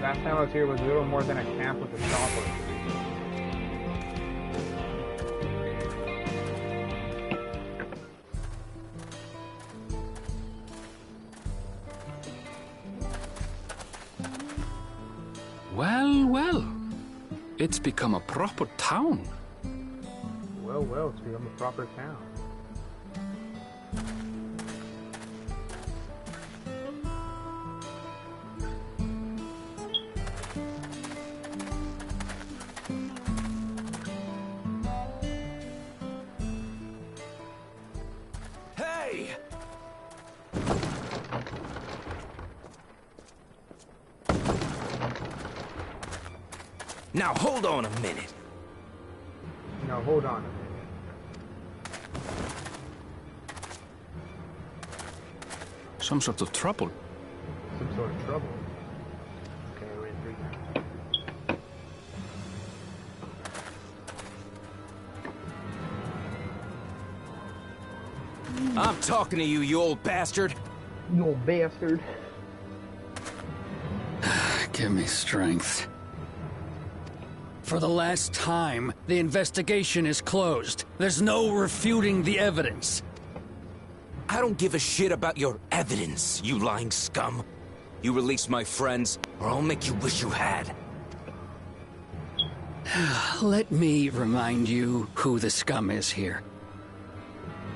Last time I was here was a little more than a camp with a chopper. Well, well. It's become a proper town. Well, well, it's become a proper town. Now hold on a minute. Now hold on a minute. Some sort of trouble. Some sort of trouble. Okay, we're in 3 now. I'm talking to you, you old bastard. You old bastard. Give me strength. For the last time, the investigation is closed. There's no refuting the evidence. I don't give a shit about your evidence, you lying scum. You release my friends, or I'll make you wish you had. Let me remind you who the scum is here.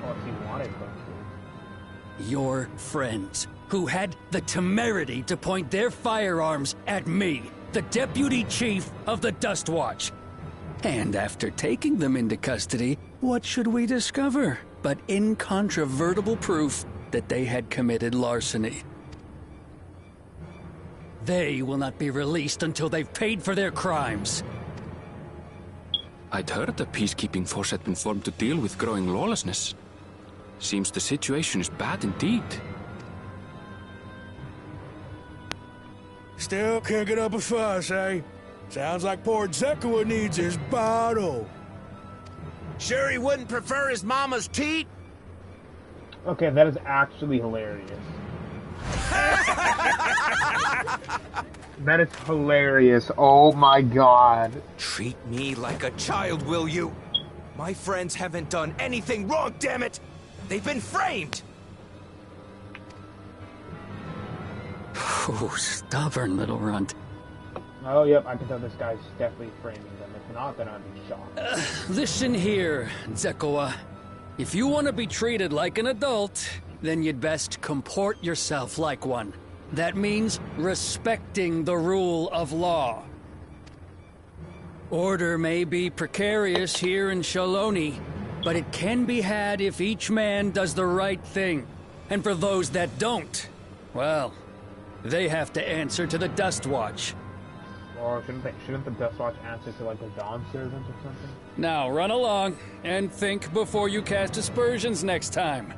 Well, if you wanted to. Your friends, who had the temerity to point their firearms at me, the Deputy Chief of the Dust Watch. And after taking them into custody, what should we discover but incontrovertible proof that they had committed larceny? They will not be released until they've paid for their crimes. I'd heard the peacekeeping force had been formed to deal with growing lawlessness. Seems the situation is bad indeed. Still can't get up a fuss, eh? Sounds like poor Zekua needs his bottle. Sure he wouldn't prefer his mama's teat? Okay, that is actually hilarious. That is hilarious. Oh my god. Treat me like a child, will you? My friends haven't done anything wrong, damn it! They've been framed! Oh, stubborn little runt. Oh, yep, I can tell this guy's definitely framing them. If not, then I'd be shocked. Listen here, Zekua. If you want to be treated like an adult, then you'd best comport yourself like one. That means respecting the rule of law. Order may be precarious here in Shaloni, but it can be had if each man does the right thing. And for those that don't, well, they have to answer to the Dust Watch. Or shouldn't the Dust Watch answer to like the Dawnservants or something? Now run along and think before you cast aspersions next time.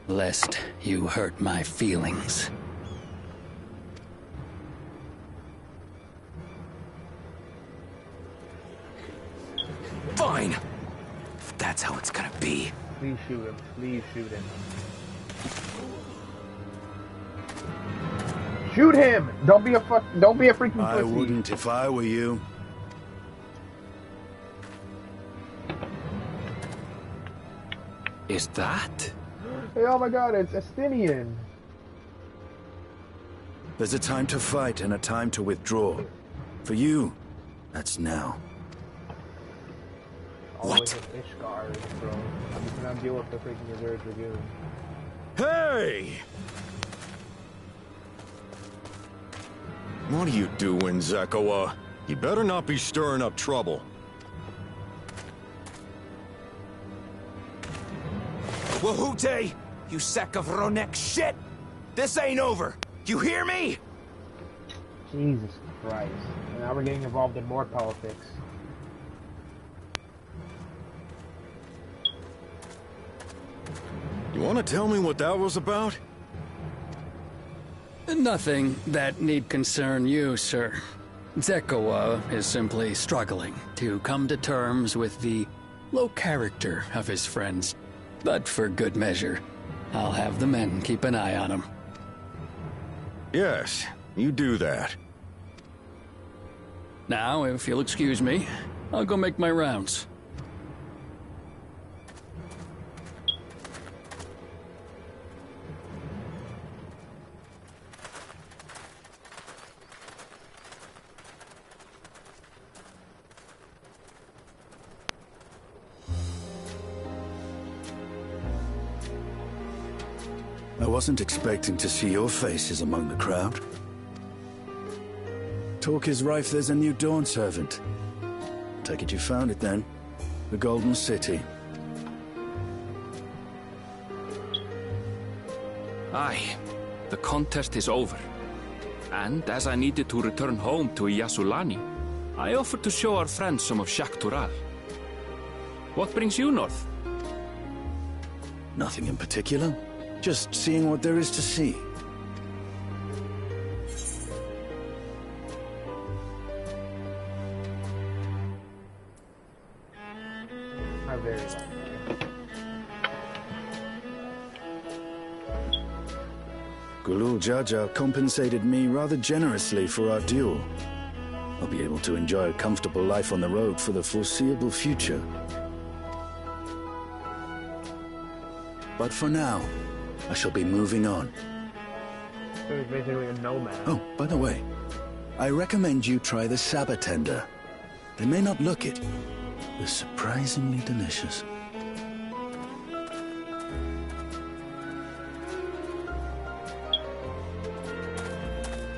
Lest you hurt my feelings. Fine! If that's how it's gonna be. Please shoot him. Please shoot him. Shoot him! Don't be a freaking pussy. I wouldn't if I were you. Is that? Hey, oh my god, it's Estinian. There's a time to fight and a time to withdraw. For you, that's now. What? Ishgard, bro. You cannot deal with the freaking Reserve Dragoon. Hey! What are you doing, Zekoa? You better not be stirring up trouble. Wahute! You sack of Ronek shit! This ain't over! You hear me? Jesus Christ. And now we're getting involved in more politics. You want to tell me what that was about? Nothing that need concern you, sir. Zekoa is simply struggling to come to terms with the low character of his friends. But for good measure, I'll have the men keep an eye on him. Yes, you do that. Now, if you'll excuse me, I'll go make my rounds. I wasn't expecting to see your faces among the crowd. Talk is rife there's a new Dawnservant. Take it you found it then. The Golden City. Aye, the contest is over. And as I needed to return home to Yasulani, I offered to show our friends some of Tural. What brings you north? Nothing in particular. Just seeing what there is to see. How very Gulul Jaja compensated me rather generously for our duel. I'll be able to enjoy a comfortable life on the road for the foreseeable future. But for now, I shall be moving on. So he's basically a nomad. Oh, by the way, I recommend you try the Sabatender. They may not look it. They're surprisingly delicious.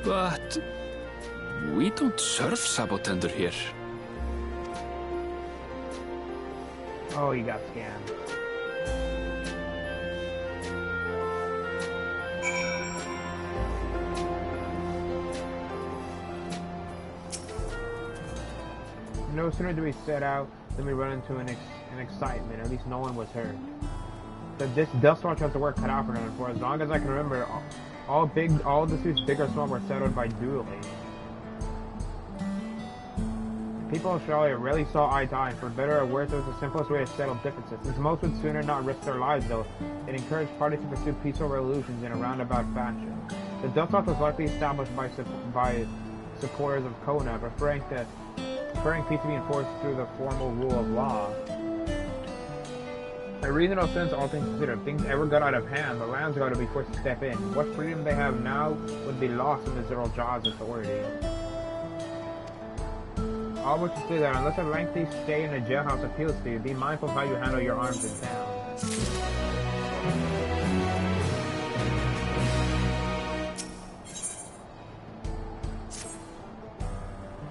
But we don't serve Sabotender here. Oh, you got scammed. No sooner do we set out than we run into an excitement. At least no one was hurt. But this Dustwatch has the work cut out for them. For as long as I can remember, all the suits, big or small, were settled by dueling. People of Australia rarely saw eye to eye, and for better or worse, it was the simplest way to settle differences. Since most would sooner not risk their lives, though, it encouraged parties to pursue peaceful resolutions in a roundabout fashion. The Dustwatch was likely established by supporters of Kona, preferring peace to be enforced through the formal rule of law. A reasonable sense, all things considered. If things ever got out of hand, the land's got to be forced to step in. What freedom they have now would be lost in the Zero Jaw's authority. All but to say that unless a lengthy stay in a jailhouse appeals to you, be mindful of how you handle your arms in town.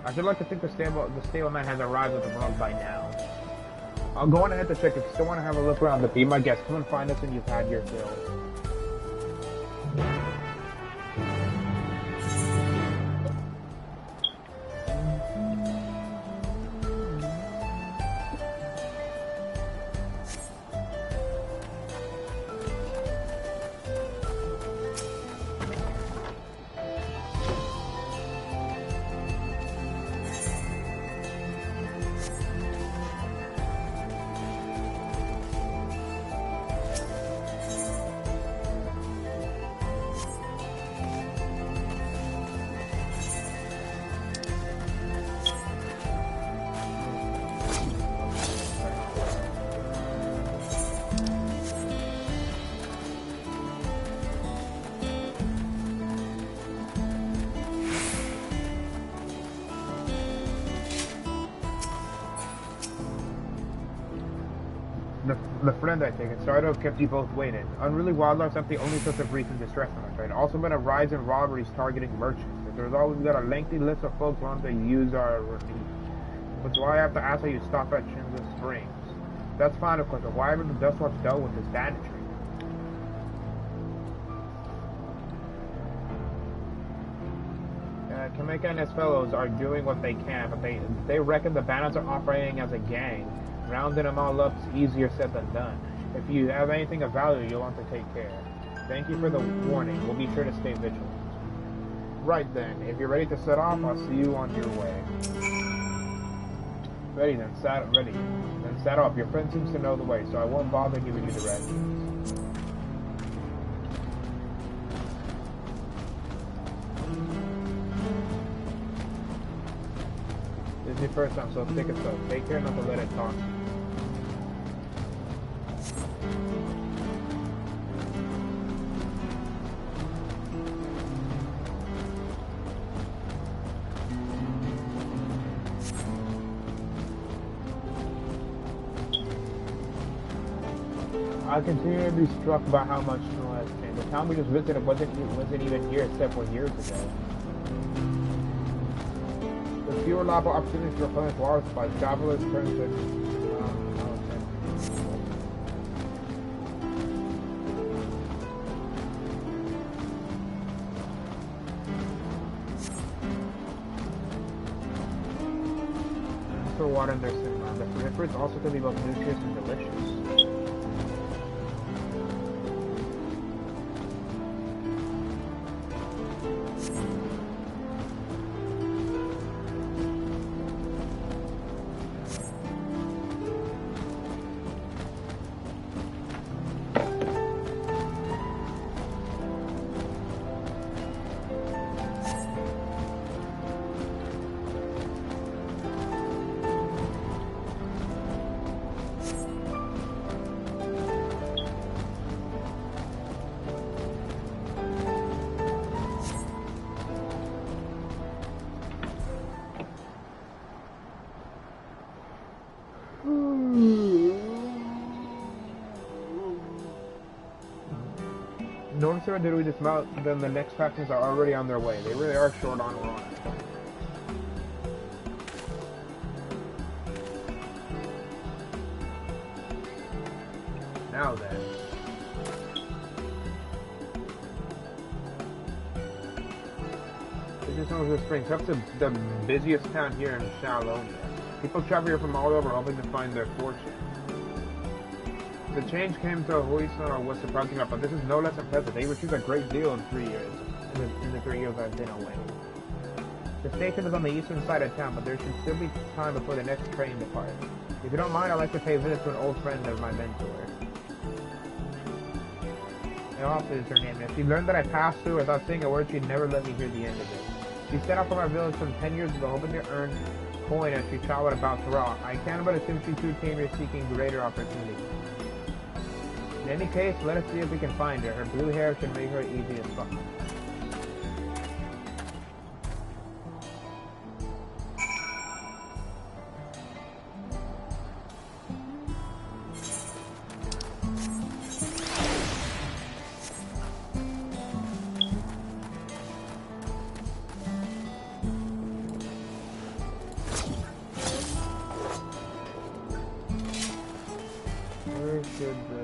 I should like to think the stableman has arrived at the world by now. I'll go on ahead to check. If you still want to have a look around, but be my guest. Come and find us when you've had your fill. The friend I think, and sorry to have kept you both waiting. Unruly wildlife's not the only source of recent distress on our trade. Also been a rise in robberies targeting merchants. There's always got a lengthy list of folks wanting to use our relief. Which is why I have to ask how you stop at Chinza Springs. That's fine, of course, but why haven't the Dustwatch dealt with this banditry? Kameka and his fellows are doing what they can, but they reckon the bandits are operating as a gang. Rounding them all up is easier said than done. If you have anything of value, you'll want to take care. Thank you for the warning. We'll be sure to stay vigilant. Right then, if you're ready to set off, I'll see you on your way. Ready. Then set off. Your friend seems to know the way, so I won't bother giving you directions. This is your first time, so take it slow. Take care not to let it talk. I continue to be struck by how much snow has changed. The town we just visited wasn't even here except for years ago. With fewer lava opportunities to replenish water supplies, travelers turn to for water in their cinema. The peripheries also can be both nutritious and delicious. No sooner did we dismount than the next passengers are already on their way. They really are short on run. Now then. This is Succsession Springs. Up to the busiest town here in Shalonia. People travel here from all over hoping to find their fortune. The change came to Huisan was surprising enough, but this is no less impressive. They retrieved a great deal in 3 years. In the 3 years I've been away. The station is on the eastern side of town, but there should still be time before the next train departs. If you don't mind, I'd like to pay a visit to an old friend of my mentor. Elf is her name. If she learned that I passed through without saying a word, she'd never let me hear the end of it. She set out from our village some 10 years ago, hoping to earn coin as she traveled about Tural. I can't but assume she too came here seeking greater opportunities. In any case, let us see if we can find her. Her blue hair should make her easy as fuck. Where should the...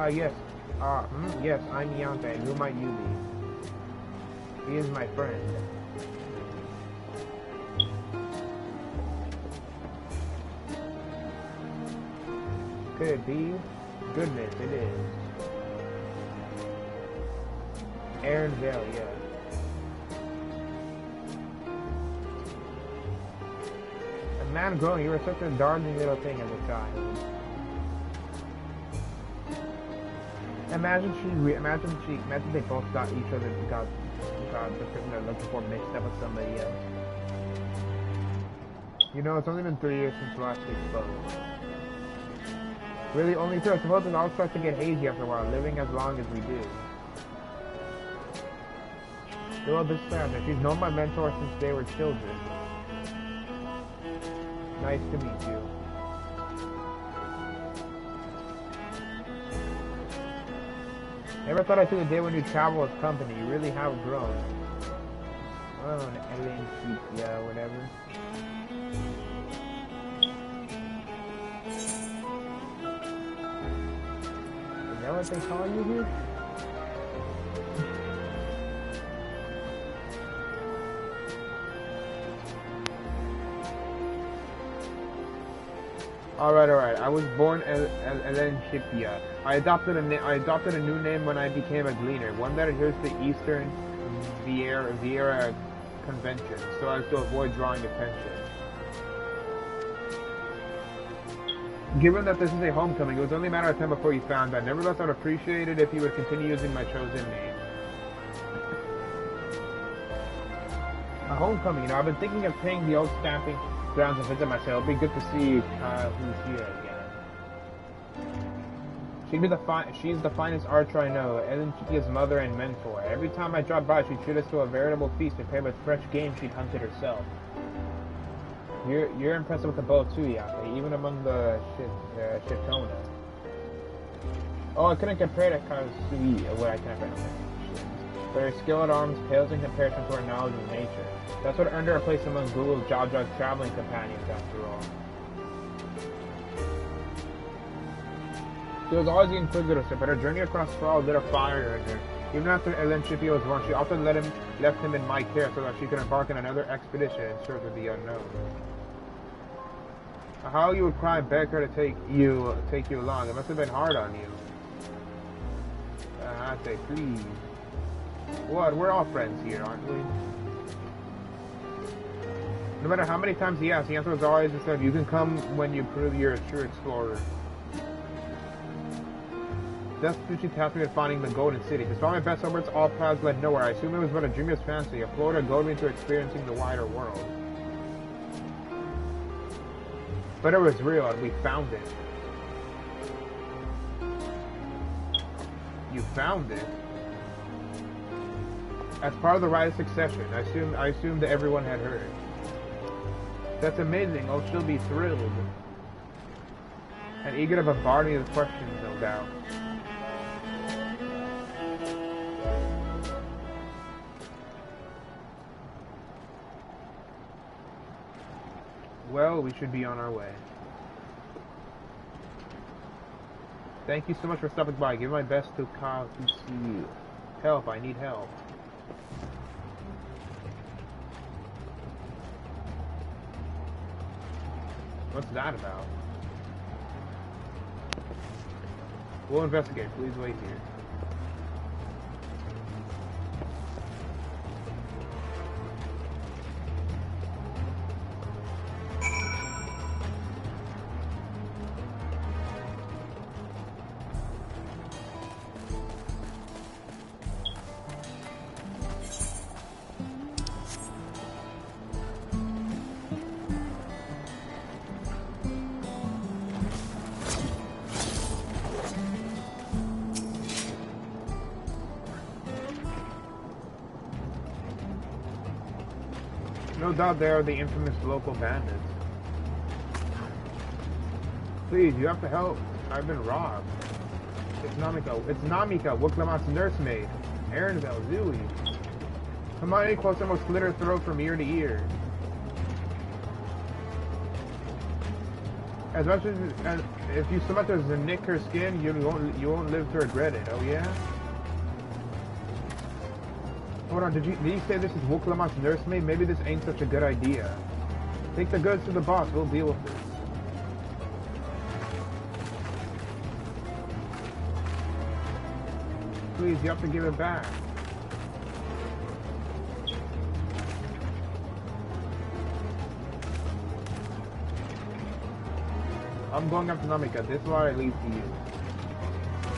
yes. Yes, I'm Yante. Who might you be? He is my friend. Could it be? Goodness, it is. Aaron Vale, yeah. A man grown, you were such a darling little thing as a child. Imagine they both got each other, got the person they're looking for mixed up with somebody else. You know, it's only been 3 years since last we spoke. Really, only two. I suppose it all starts to get hazy after a while, living as long as we do. Well, this family. She's known my mentor since they were children. Nice to meet you. Never thought I'd see the day when you travel with company. You really have grown. Oh, an alien sheep, yeah, whatever. Is that what they call you here? Alright. I was born Elenchipia. I adopted a new name when I became a gleaner, one that adheres to Eastern Vieira convention, so as to avoid drawing attention. Given that this is a homecoming, it was only a matter of time before you found that. Nevertheless, I'd appreciate it if you would continue using my chosen name. A homecoming, you know, I've been thinking of paying the old stamping grounds and visit myself. It'll be good to see Lucia again. She's the finest archer I know, Elenchipia's mother and mentor. Every time I dropped by, she'd treat us to a veritable feast and paired with fresh game she'd hunted herself. You're impressive with the bow too, Yafe, even among the Shitona. Oh, I couldn't compare to Kazui, what I can't remember. But her skill at arms pales in comparison to her knowledge of nature. That's what earned her a place among Gulu's Jaja's traveling companions, after all. She was always the inquisitor, but her journey across Tural lit a fire in her. Even after Elenchipia was born, she often left him in my care so that she could embark on another expedition in search of the unknown. How you would cry and beg her to take you along. It must have been hard on you. I say, please. What? We're all friends here, aren't we? No matter how many times he asked, the answer was always the same. You can come when you prove you're a true explorer. Vespucci tasked me with finding the Golden City. Despite my best efforts, all paths led nowhere. I assume it was but a dreamer's fancy. A Florida goaded me to experiencing the wider world. But it was real, and we found it. You found it? As part of the Rite of Succession, I assumed that everyone had heard. That's amazing. Oh, she'll be thrilled. And eager to bombard me with questions, no doubt. Well, we should be on our way. Thank you so much for stopping by. Give my best to Kyle to see you. Help, I need help. What's that about? We'll investigate. Please wait here. No doubt they are the infamous local bandits. Please, you have to help. I've been robbed. It's Namika, Wuklamat's nursemaid. Aaronville, Zooey. Hermione quotes almost slit her throat from ear to ear. As much as if you so much as nick her skin, you won't live to regret it. Oh yeah. Hold on, did you say this is Wuklamat's nursemaid? Maybe this ain't such a good idea. Take the goods to the boss, we'll deal with this. Please, you have to give it back. I'm going after Namika, this is why I leave to you.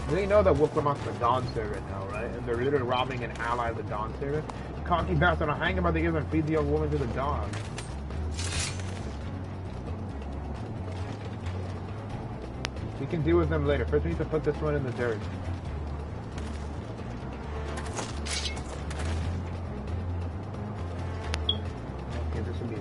They know that Wuklamat's the Dawnservant now, right? And they're literally robbing an ally of the Dawnservant. Cocky bastard, I'll hang him by the ears and feed the young woman to the dog. Be can deal with them later. First, we need to put this one in the dirt. Okay, this will be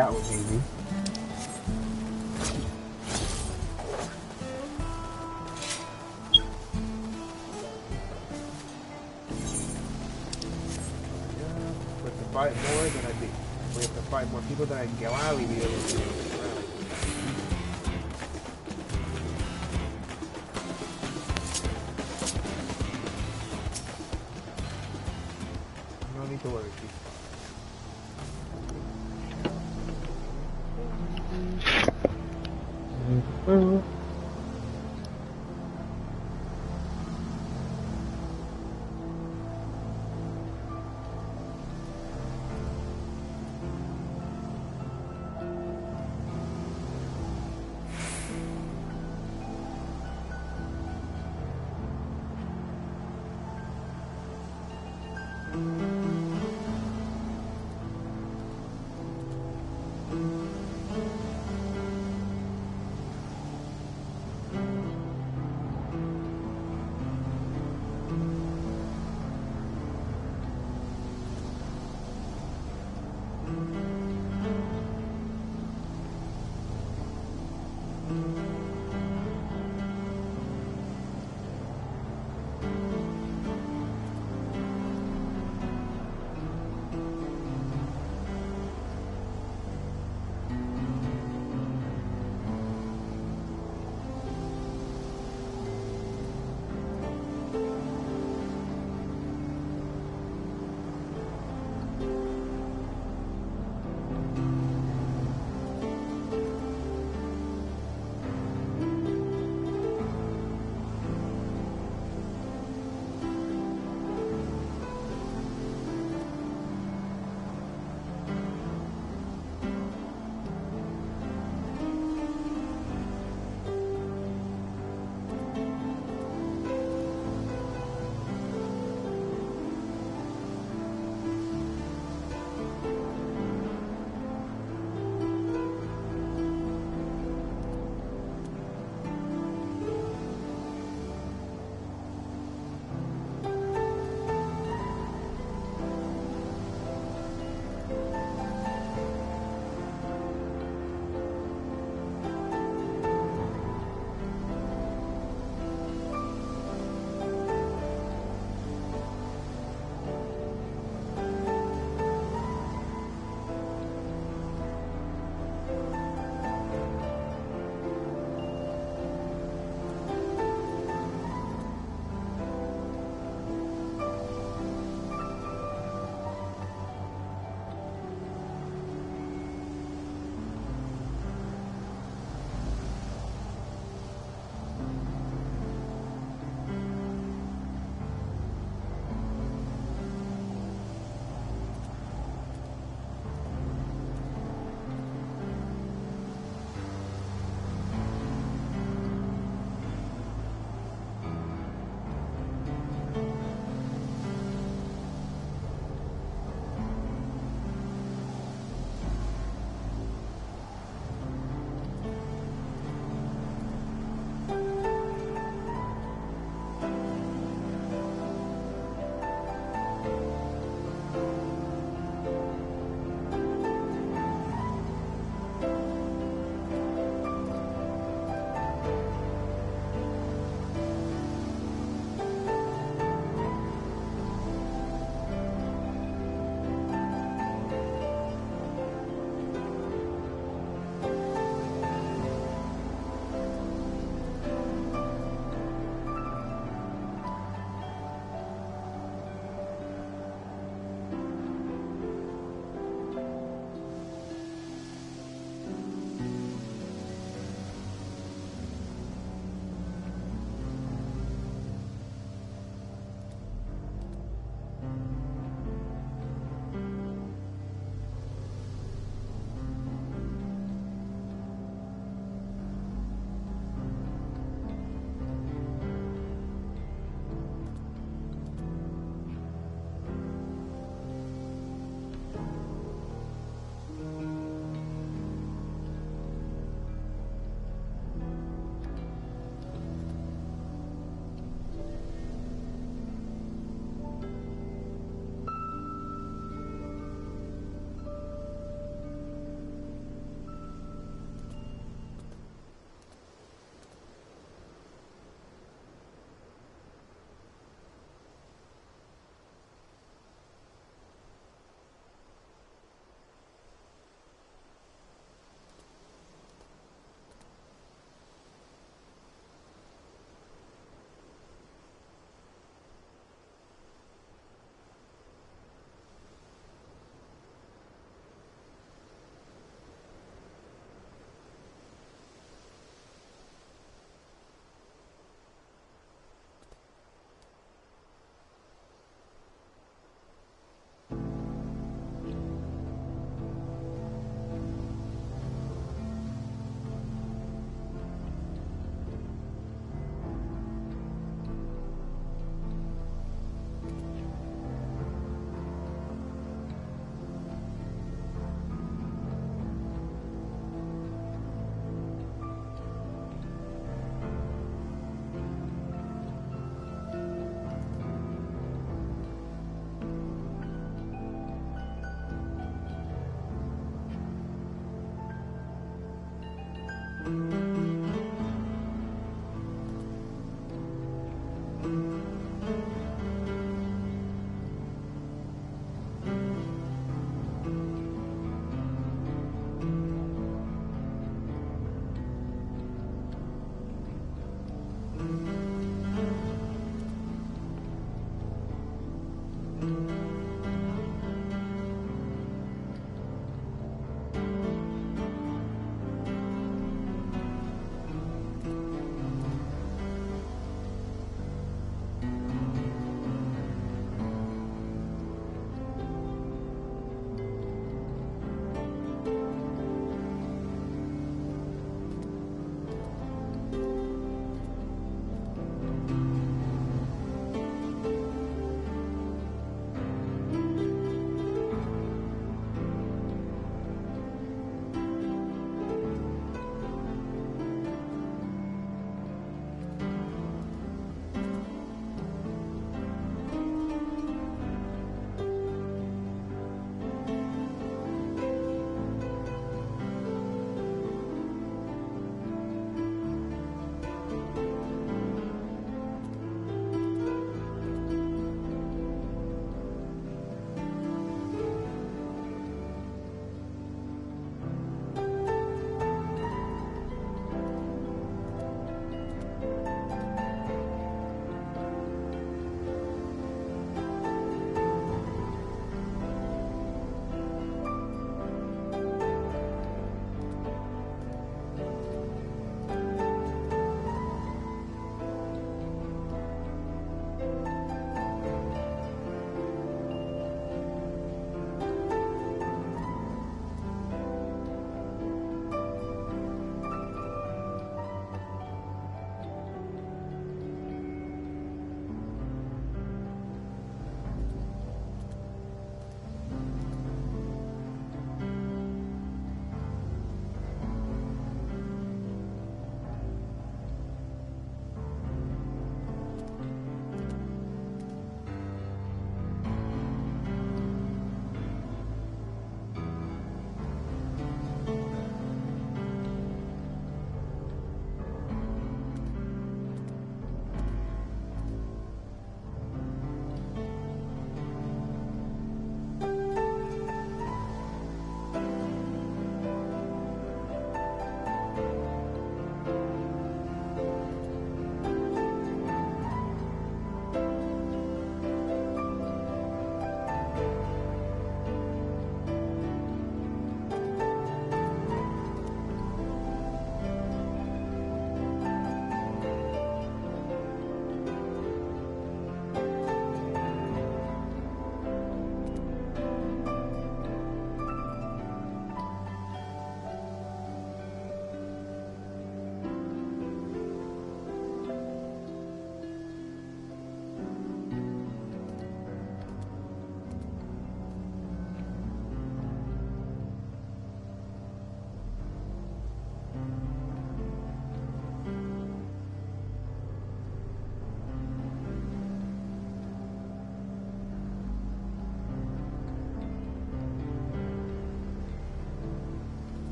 that was easy. We have to fight more than I did. We have to fight more people than I gladly be able to do. No need to worry, people.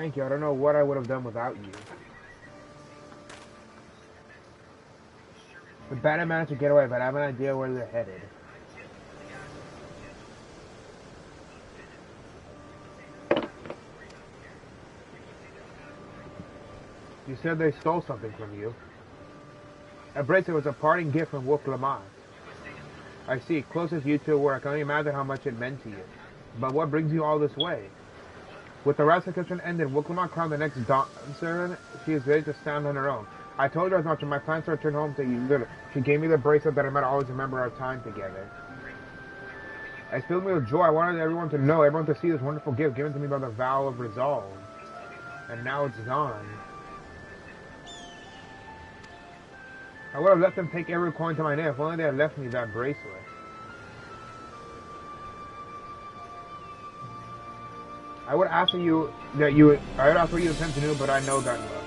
Thank you. I don't know what I would have done without you. The bandit managed to get away, but I have an idea where they're headed. You said they stole something from you. A bracelet was a parting gift from Wolf Lamont. I see. Closest you two were. I can only imagine how much it meant to you. But what brings you all this way? With the Rite Succession ended, Wolf Lamont crowned the next Dawnservant. She is ready to stand on her own. I told her as much of my plans to return home to you. She gave me the bracelet that I might always remember our time together. It filled me with joy. I wanted everyone to know, everyone to see this wonderful gift given to me by the vow of resolve. And now it's gone. I would have let them take every coin to my name if only they had left me that bracelet. I would ask you that I would ask what you attempt to do, but I know that love.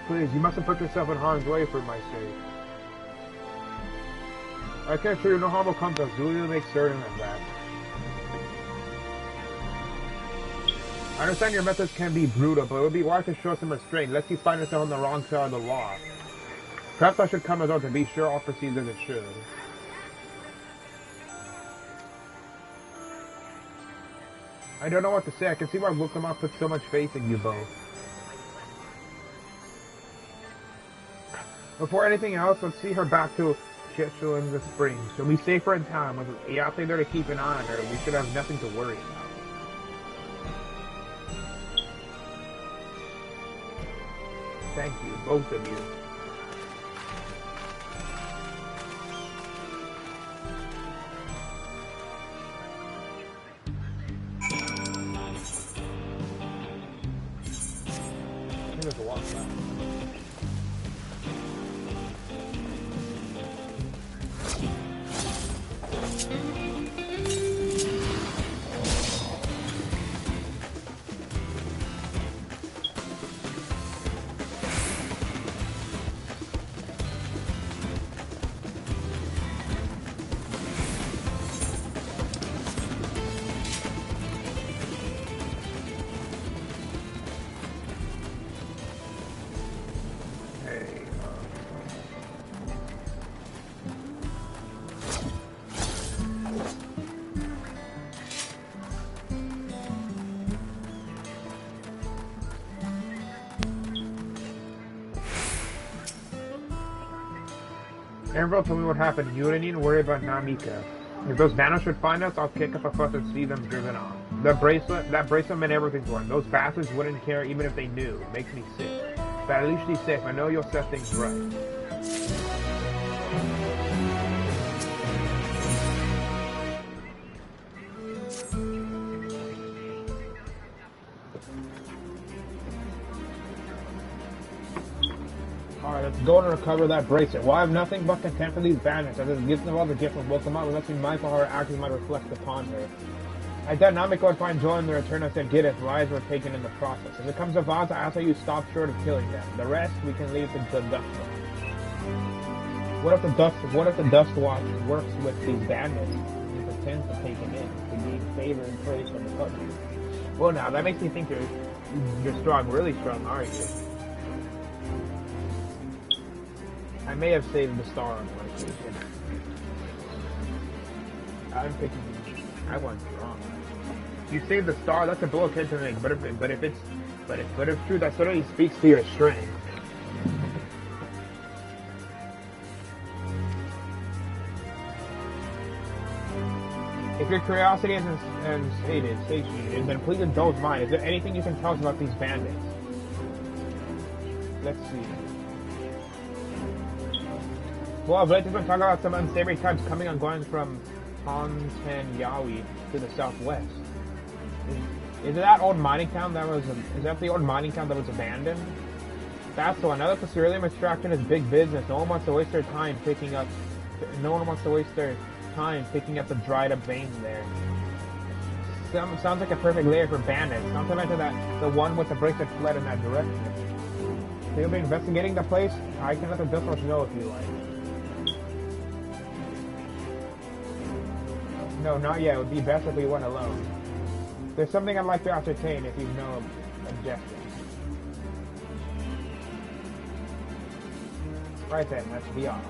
Please, you mustn't put yourself in harm's way for my sake. I can assure you no harm will come to us. Do you make certain of that? I understand your methods can be brutal, but it would be wise to show some restraint, lest you find yourself on the wrong side of the law. Perhaps I should come as well to be sure all proceeds as it should. I don't know what to say. I can see why Wukama put so much faith in you both. Before anything else, let's see her back to Succsession in the spring. She'll be safer in town. With Yate there to keep an eye on her, we should have nothing to worry about. Thank you, both of you. I think there's a lot of that. Emerald told me what happened. You wouldn't need to worry about Namika. If those vandals should find us, I'll kick up a fuss and see them driven off. That bracelet meant everything to her. Those bastards wouldn't care even if they knew. It makes me sick. But at least she's safe. I know you'll set things right. Alright, let's go and recover that bracelet. Well, I have nothing but contempt for these bandits, as it gives them all the gift of Wukama, but lets me mindful how her actions might reflect upon her. I doubt Namiko would find joy in the return I said get if lives were taken in the process. If it comes to violence, I ask that you stop short of killing them. The rest, we can leave to the Dust Watch. What if the Dust Watch works with these bandits and pretends to take them in to gain favor and praise from the country? Well, now, that makes me think you're strong, really strong, aren't you? I may have saved the star on one occasion. I'm picking. I went wrong. You saved the star. That's a blow akin to make. But if true, that certainly speaks to your strength. If your curiosity is satiated, then please indulge mine. Is there anything you can tell us about these bandits? Let's see. Well, I've been talking about some unsavory types coming and going from Yawi to the southwest. Is that old mining town that was? Is that the old mining town that was abandoned? That's the one. Now that the Cerulean extraction is big business, no one wants to waste their time picking up. No one wants to waste their time picking up the dried up veins there. sounds like a perfect layer for bandits. Not to mention that the one with the bracelet fled in that direction. So you'll be investigating the place. I can let the Dustwatch know if you like. No, not yet. It would be best if we went alone. There's something I'd like to ascertain if you've no objections. Right then, let's be off.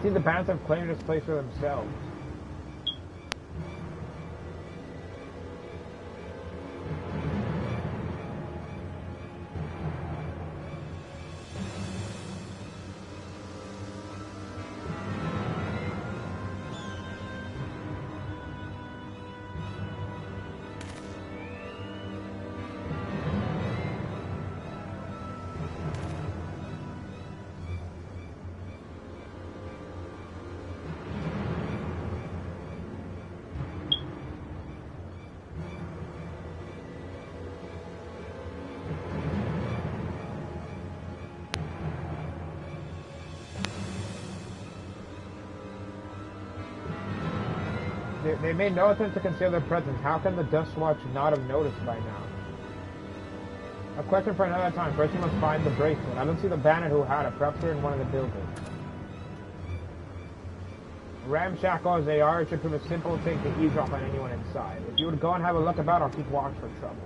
See, the bandits have claimed this place for themselves. They made no attempt to conceal their presence. How can the Dustwatch not have noticed by now? A question for another time. First we must find the bracelet. I don't see the bandit who had it. Perhaps they're in one of the buildings. Ramshackle as they are, it should prove a simple thing to eavesdrop on anyone inside. If you would go and have a look about, I'll keep watch for trouble.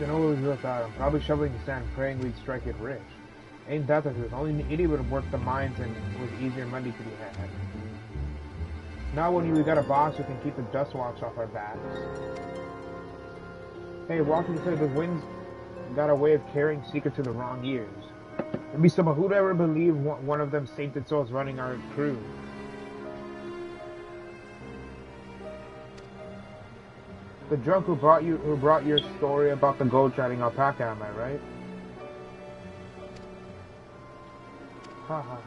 You know what was real thought? I'm probably shoveling the sand, praying we'd strike it rich. Ain't that the truth? Only an idiot would have worked the mines and with easier money to be had. Now when we got a boss who can keep the dust watch off our backs. Hey, Walking said the wind's got a way of carrying secrets to the wrong ears. There'd be someone who'd ever believe one of them sainted souls running our crew. The drunk who brought your story about the gold-shining alpaca, am I right? Ha ha ha.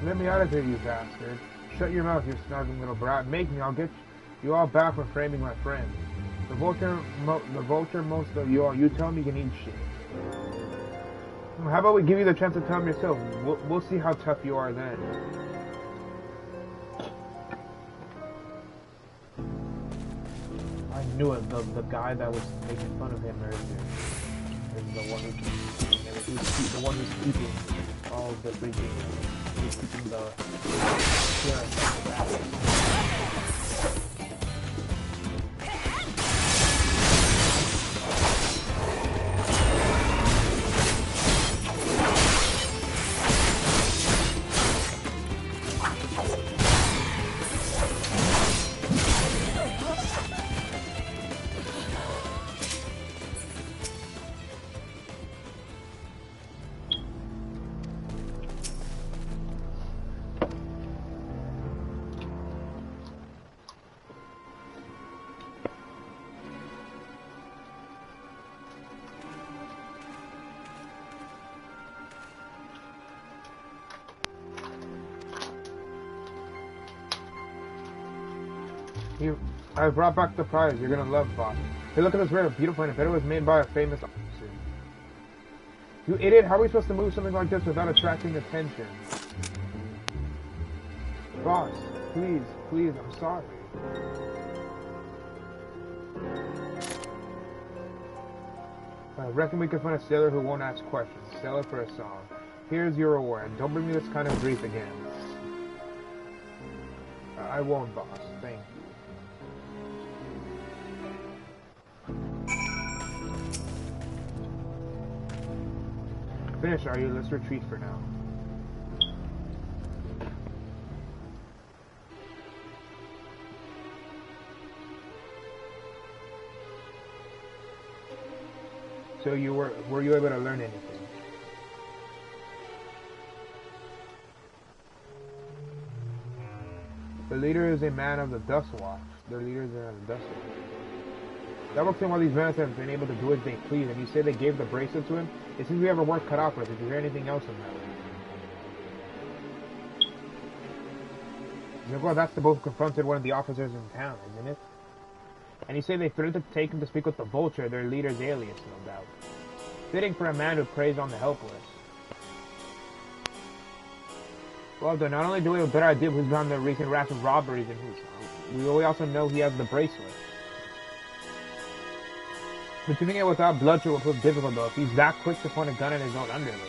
Let me out of here, you bastard. Shut your mouth, you snogging little brat. Make me, I'll get you all back for framing my friend. The vulture most of you all, you tell me you can eat shit. How about we give you the chance to tell him yourself? We'll see how tough you are then. I knew it. The guy that was making fun of him earlier is the one who's keeping all the freaking. He's keeping the clearance of the battle. I brought back the prize. You're gonna love, boss. Hey, look at this rare, beautiful, and I bet it was made by a famous officer. You idiot! How are we supposed to move something like this without attracting attention? Boss, please, I'm sorry. I reckon we can find a sailor who won't ask questions. Sell it for a song. Here's your reward. Don't bring me this kind of grief again. I won't, boss. Thank you. Finished, are you? Let's retreat for now. So were you able to learn anything? The leader is a man of the Dust Watch. Their leader is a man of the Dust Watch. That works in while these men have been able to do as they please, and you say they gave the bracelet to him? It seems we have our work cut out for us. Did you hear anything else in that? Well, that's the both confronted one of the officers in town, isn't it? And you say they threatened to take him to speak with the Vulture, their leader's alias, no doubt. Fitting for a man who preys on the helpless. Well, though, not only do we have a better idea of who's behind the recent rash of robberies and who's... We also know he has the bracelet. Retrieving it without bloodshed will prove difficult, though, if he's that quick to point a gun at his own underlings.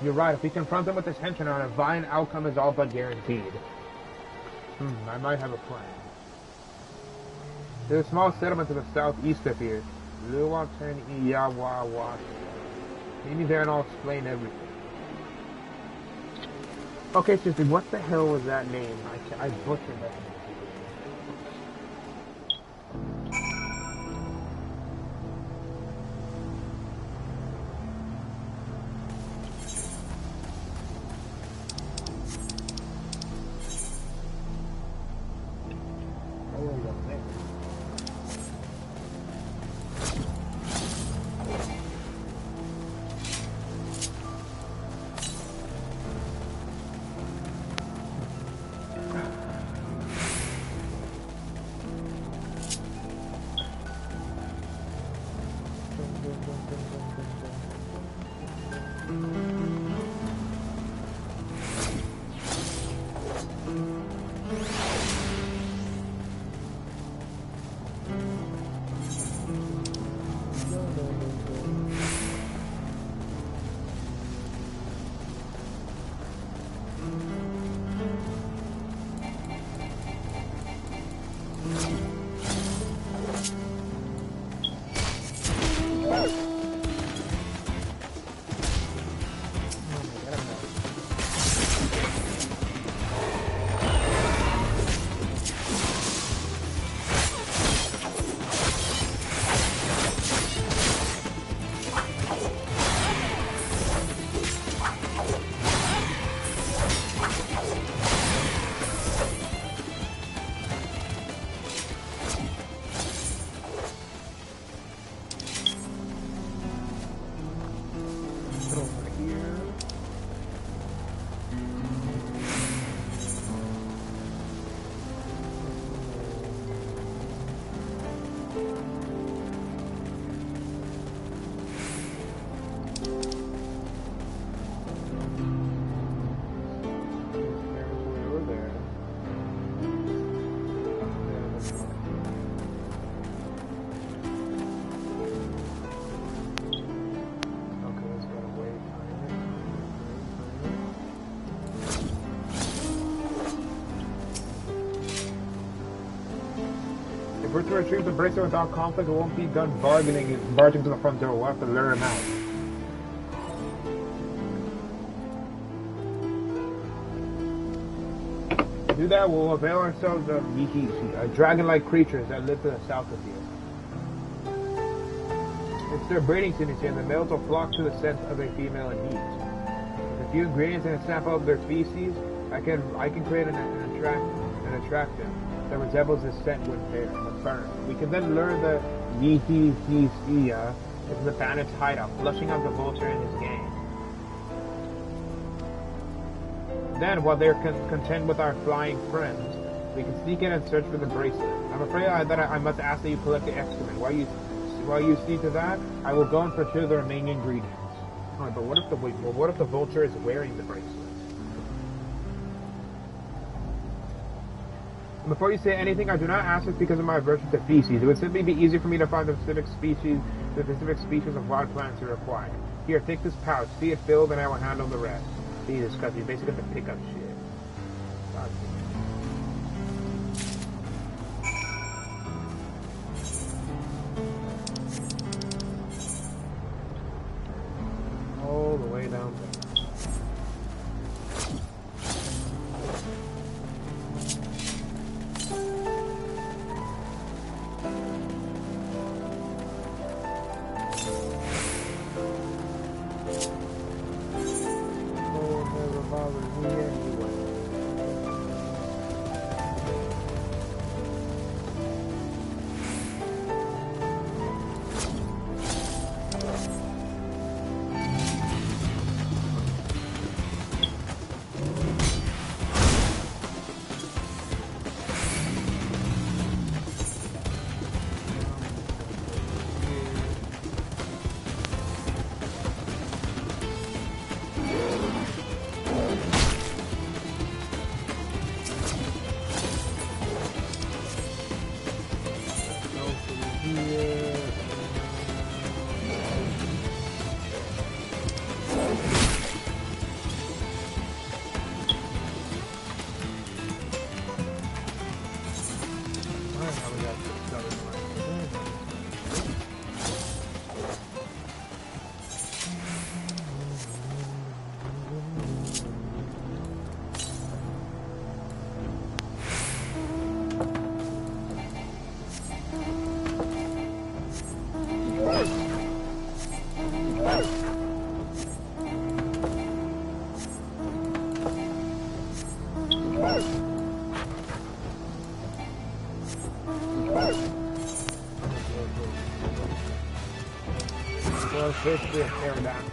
You're right, if we confront him with his henchman, our divine outcome is all but guaranteed. I might have a plan. There's a small settlement to the southeast of here. Luwatan Iyawawa. Meet me there and I'll explain everything. Okay, seriously, what the hell was that name? I butchered that name. If we're to retrieve the bracelet without conflict, it won't be done barging to the front door. We'll have to lure him out. To do that, we'll avail ourselves of Yihishi, dragon-like creatures that live to the south of here. It's their breeding season here, and the males will flock to the scent of a female in heat. With a few ingredients and a sample of their feces, I can create an attractant that resembles the scent when burned. We can then lure the Yihishi into the bandit's hideout, flushing out the Vulture and his gang. Then, while they're content with our flying friends, we can sneak in and search for the bracelet. I'm afraid that I must ask that you collect the excrement. While you see to that, I will go and procure the remaining ingredients. Oh, but what if the what if the vulture is wearing the bracelet? Before you say anything, I do not ask this because of my aversion to feces. It would simply be easier for me to find the specific species of wild plants you require. Here, take this pouch. See it filled, and I will handle the rest. Jesus Christ, you basically have to pick up shit. God. All the way down there. So it's basically a pterodactyl.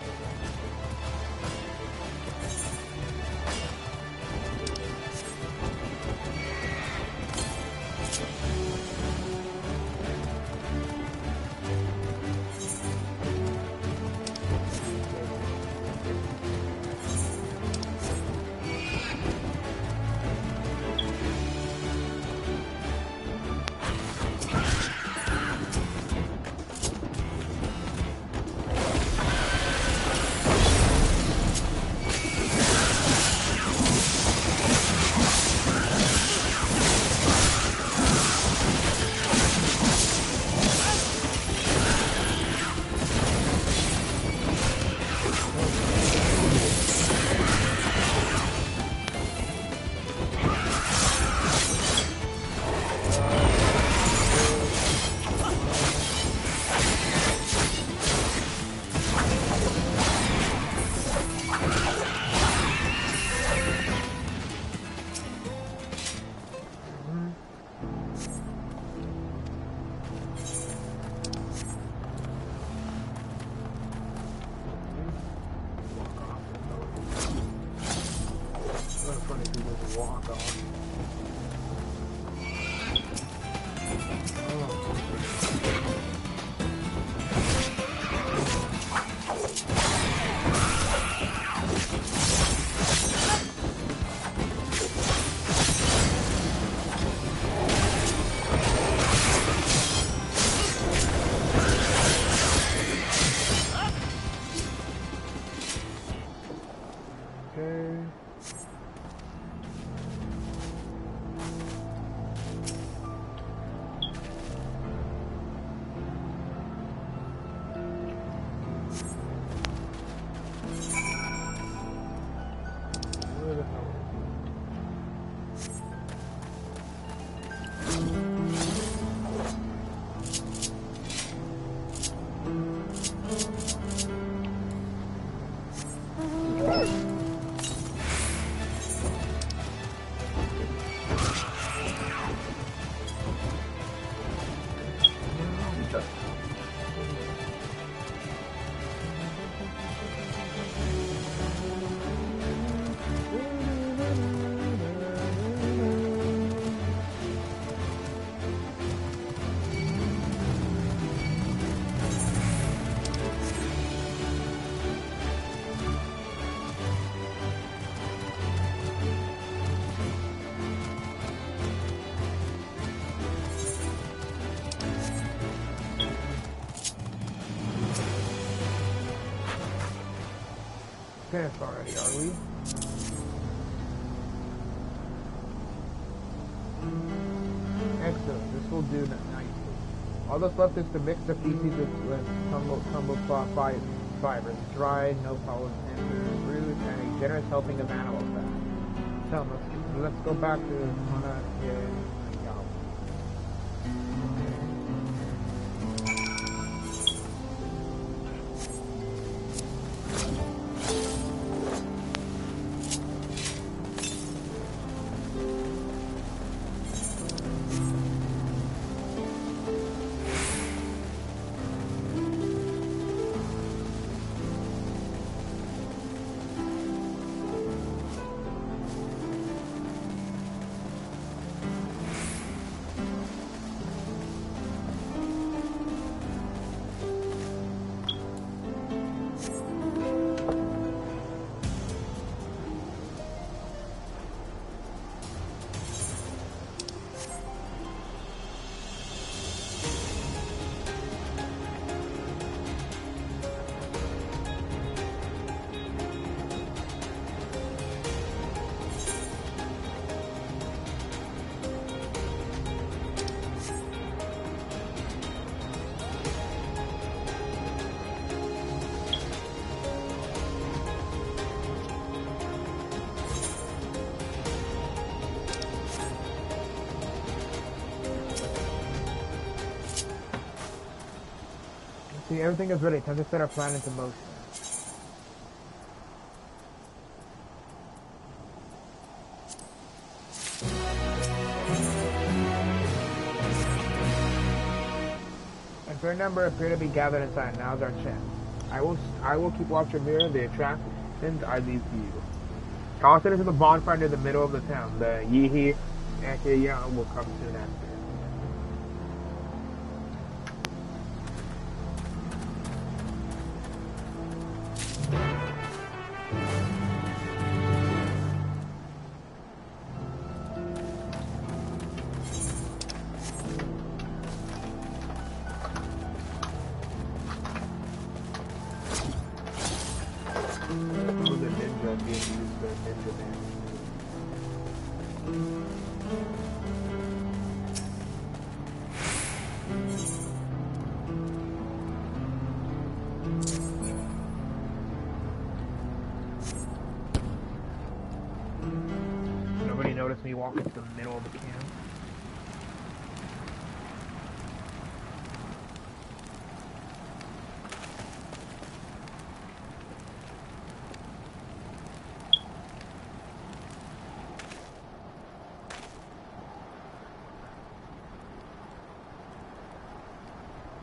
finished already, are we? Excellent. This will do nicely. All that's left is to mix the feces with tumbled fibers, dried, no pollen, and roots, and a generous helping of animal fat. So let's go back to Hana and Yao. See, everything is ready. Time to set our plan into motion. A fair number appear to be gathered inside. Now's our chance. I will keep watch and mirror the attractions I leave to you. Toss it into the bonfire near the middle of the town. The Yihi and Yang will come soon after. Nobody noticed me walking to the middle of the camp.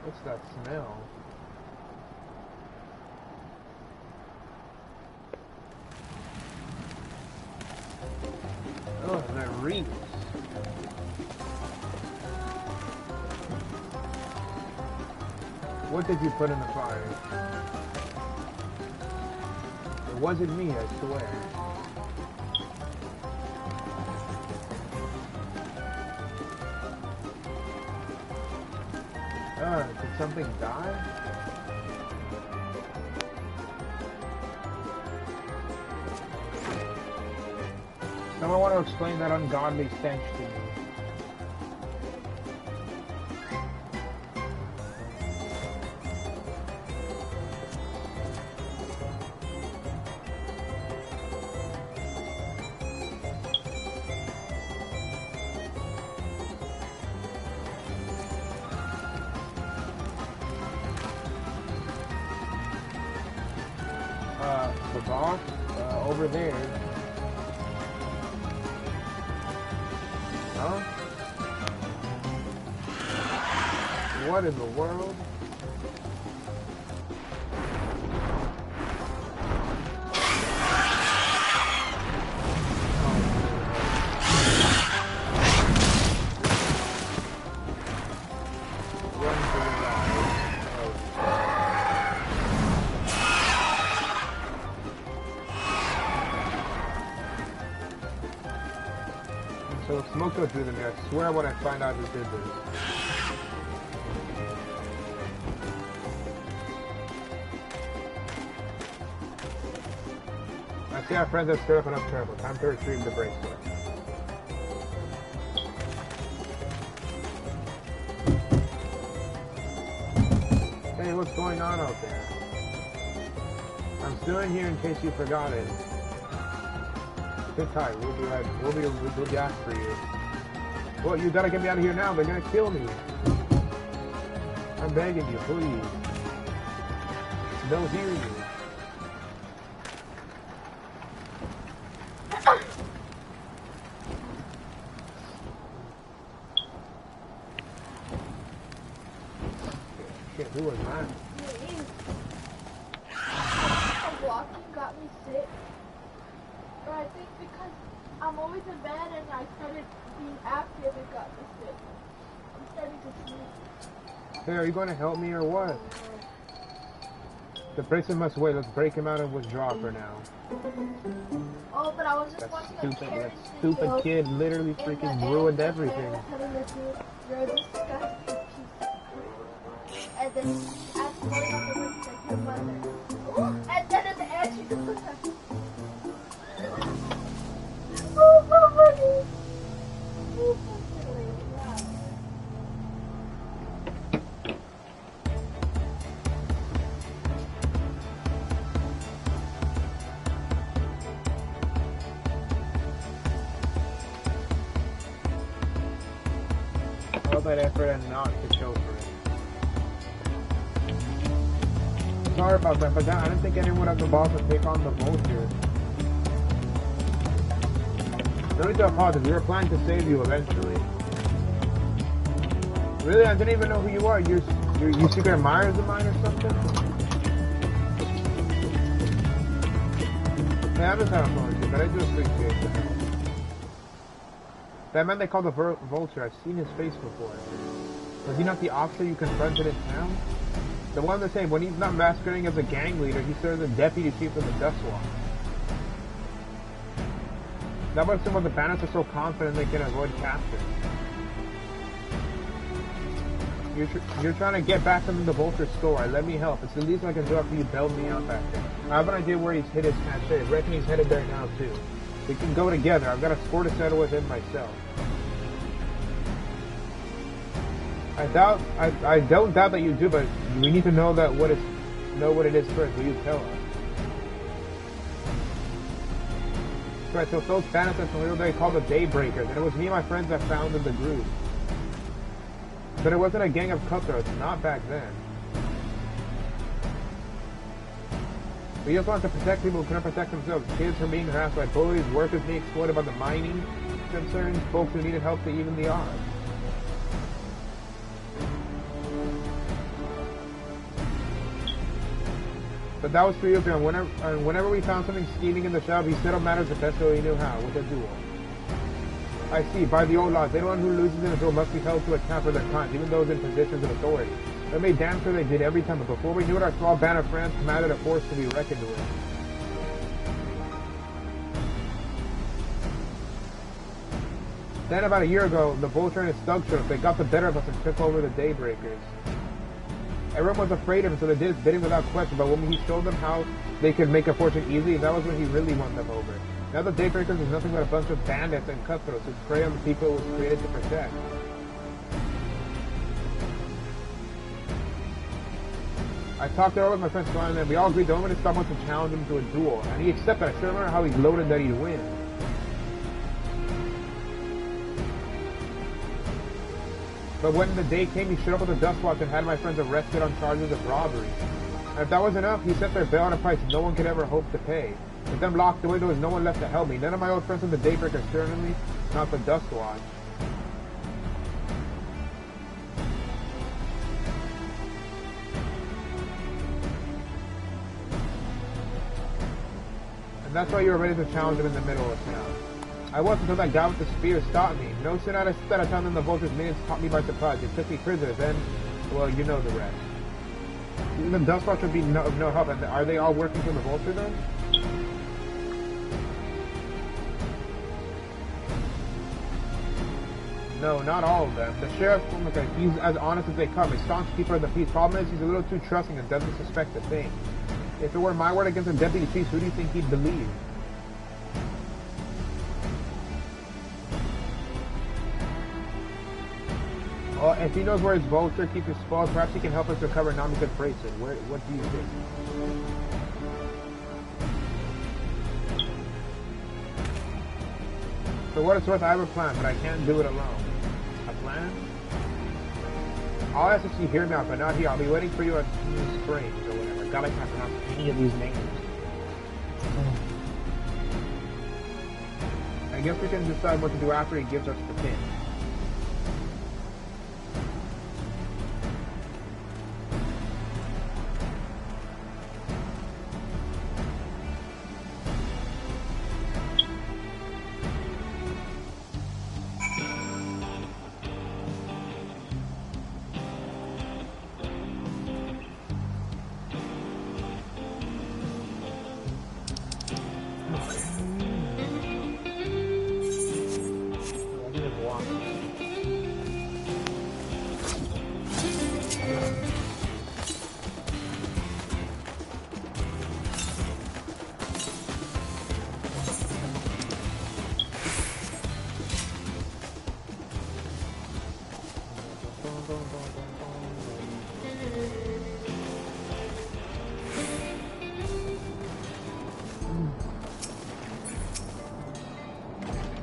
What's that smell? Oh, that reeks. What did you put in the fire? It wasn't me, I swear. Did something die? Someone want to explain that ungodly stench to me. The boss? Over there. Huh? What in the world? So smoke goes through them here. I swear when I find out who did this. see our friends have stirred up enough trouble. Time to retrieve the bracelet. Hey, what's going on out there? I'm still in here in case you forgot it. Sit tight, we'll be after you. Well, you gotta get me out of here now, they're gonna kill me. I'm begging you, please. They'll hear you. Shit, who was that? Walking got me sick. But I think because I'm always in bed and I started being active, it got me sick. I'm starting to sleep. Hey, are you going to help me or what? The bracelet must wait. Let's break him out and withdraw for now. Oh, but I was just watching That stupid kid literally freaking ruined everything. You're a disgusting piece of shit. And then she asked what about the witch like your mother. And then at the end she just looks at me. Oh, so funny. Oh, all that effort and not to show for it. Sorry about that, but I didn't think anyone at the boss would take on the vulture. No need to apologize, we were planning to save you eventually. Really? I didn't even know who you are. You secret admirers of mine or something? Hey, I haven't had a phone but I do appreciate that. That man they call the vulture, I've seen his face before. Was he not the officer you confronted in town? The one that's saying when he's not masquerading as a gang leader, he serves as deputy chief of the Dust Watch. That was some of the bandits are so confident they can avoid capture. You're trying to get back into the vulture's store. Let me help. It's the least I can do after you bailed me out back there. I have an idea where he's hid his cache. I reckon he's headed there now too. We can go together. I've got a score to settle with him myself. I don't doubt that you do, but we need to know what it is first. Will you tell us? Right, so those bandits at the little they called the Daybreakers, and it was me and my friends that founded the group. But it wasn't a gang of cutthroats, not back then. We just wanted to protect people who couldn't protect themselves. Kids from being harassed by bullies, workers being exploited by the mining concerns, folks who needed help to even the odds. But that was for you, and whenever we found something scheming in the shop, he settled matters the best way he knew how, with a duel. I see, by the old laws, anyone who loses in a duel must be held to account for their crimes, even those in positions of authority. They made damn sure they did every time, but before we knew it, our small band of friends commanded a force to be reckoned with. Then about a year ago, the Vulture and his thugs showed up. They got the better of us and took over the Daybreakers. Everyone was afraid of him, so they did his bidding without question, but when he showed them how they could make a fortune easily, that was when he really won them over. Now the Daybreakers is nothing but a bunch of bandits and cutthroats who prey on the people it was created to protect. I talked it over with my friend Swan, and we all agreed the moment to someone to challenge him to a duel, and he accepted. I still remember how he gloated that he'd win. But when the day came, he showed up with a Dust Watch and had my friends arrested on charges of robbery. And if that was enough, he set their bail at a price no one could ever hope to pay. With them locked away, there was no one left to help me. None of my old friends from the Daybreakers, certainly not the Dust Watch. And that's why you were ready to challenge him in the middle of town. I was until that guy with the spear stopped me. No sooner had I set a time than the Vulture's minions caught me by surprise. They took me prisoner, then, well, you know the rest. Even the Dust Watch would be of no help, and are they all working for the Vulture then? No, not all of them. The sheriff, he's as honest as they come. A staunch keeper of the peace. Problem is, he's a little too trusting and doesn't suspect a thing. If it were my word against a deputy chief, who do you think he'd believe? Well, if he knows where his vulture keeps his spoils, perhaps he can help us recover Namika's bracelet. What do you think? For what it's worth, I have a plan, but I can't do it alone. A plan? I'll ask if you hear me out, but not here. I'll be waiting for you at New Springs or whatever. God, I can't pronounce any of these names. I guess we can decide what to do after he gives us the pin.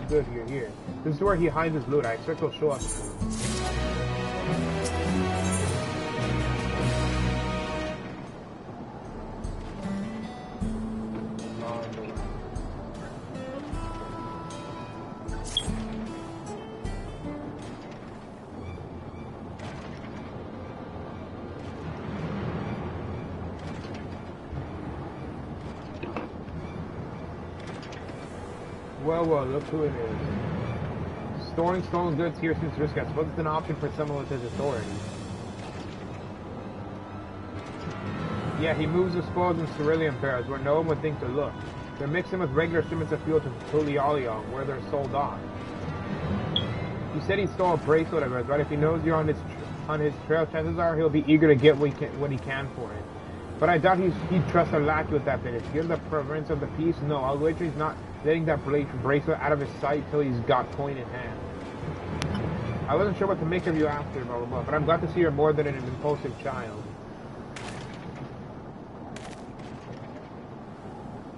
Good, you're here. This is where he hides his loot. I expect he'll show up soon. Well, look who it is. Storing stolen goods here seems risky. I suppose it's an option for someone with his authority. Yeah, he moves his spoils in cerulean barrels where no one would think to look. They're mixing with regular shipments of fuel to Tural, where they're sold off. He said he stole a bracelet of hers, but if he knows you're on his trail, chances are he'll be eager to get what he can for it. But I doubt he'd trust a lackey with that business. Give the Prince of the Peace? No, I'll wager he's not letting that bracelet out of his sight till he's got coin in hand. I wasn't sure what to make of you after, blah, blah, blah, but I'm glad to see you're more than an impulsive child.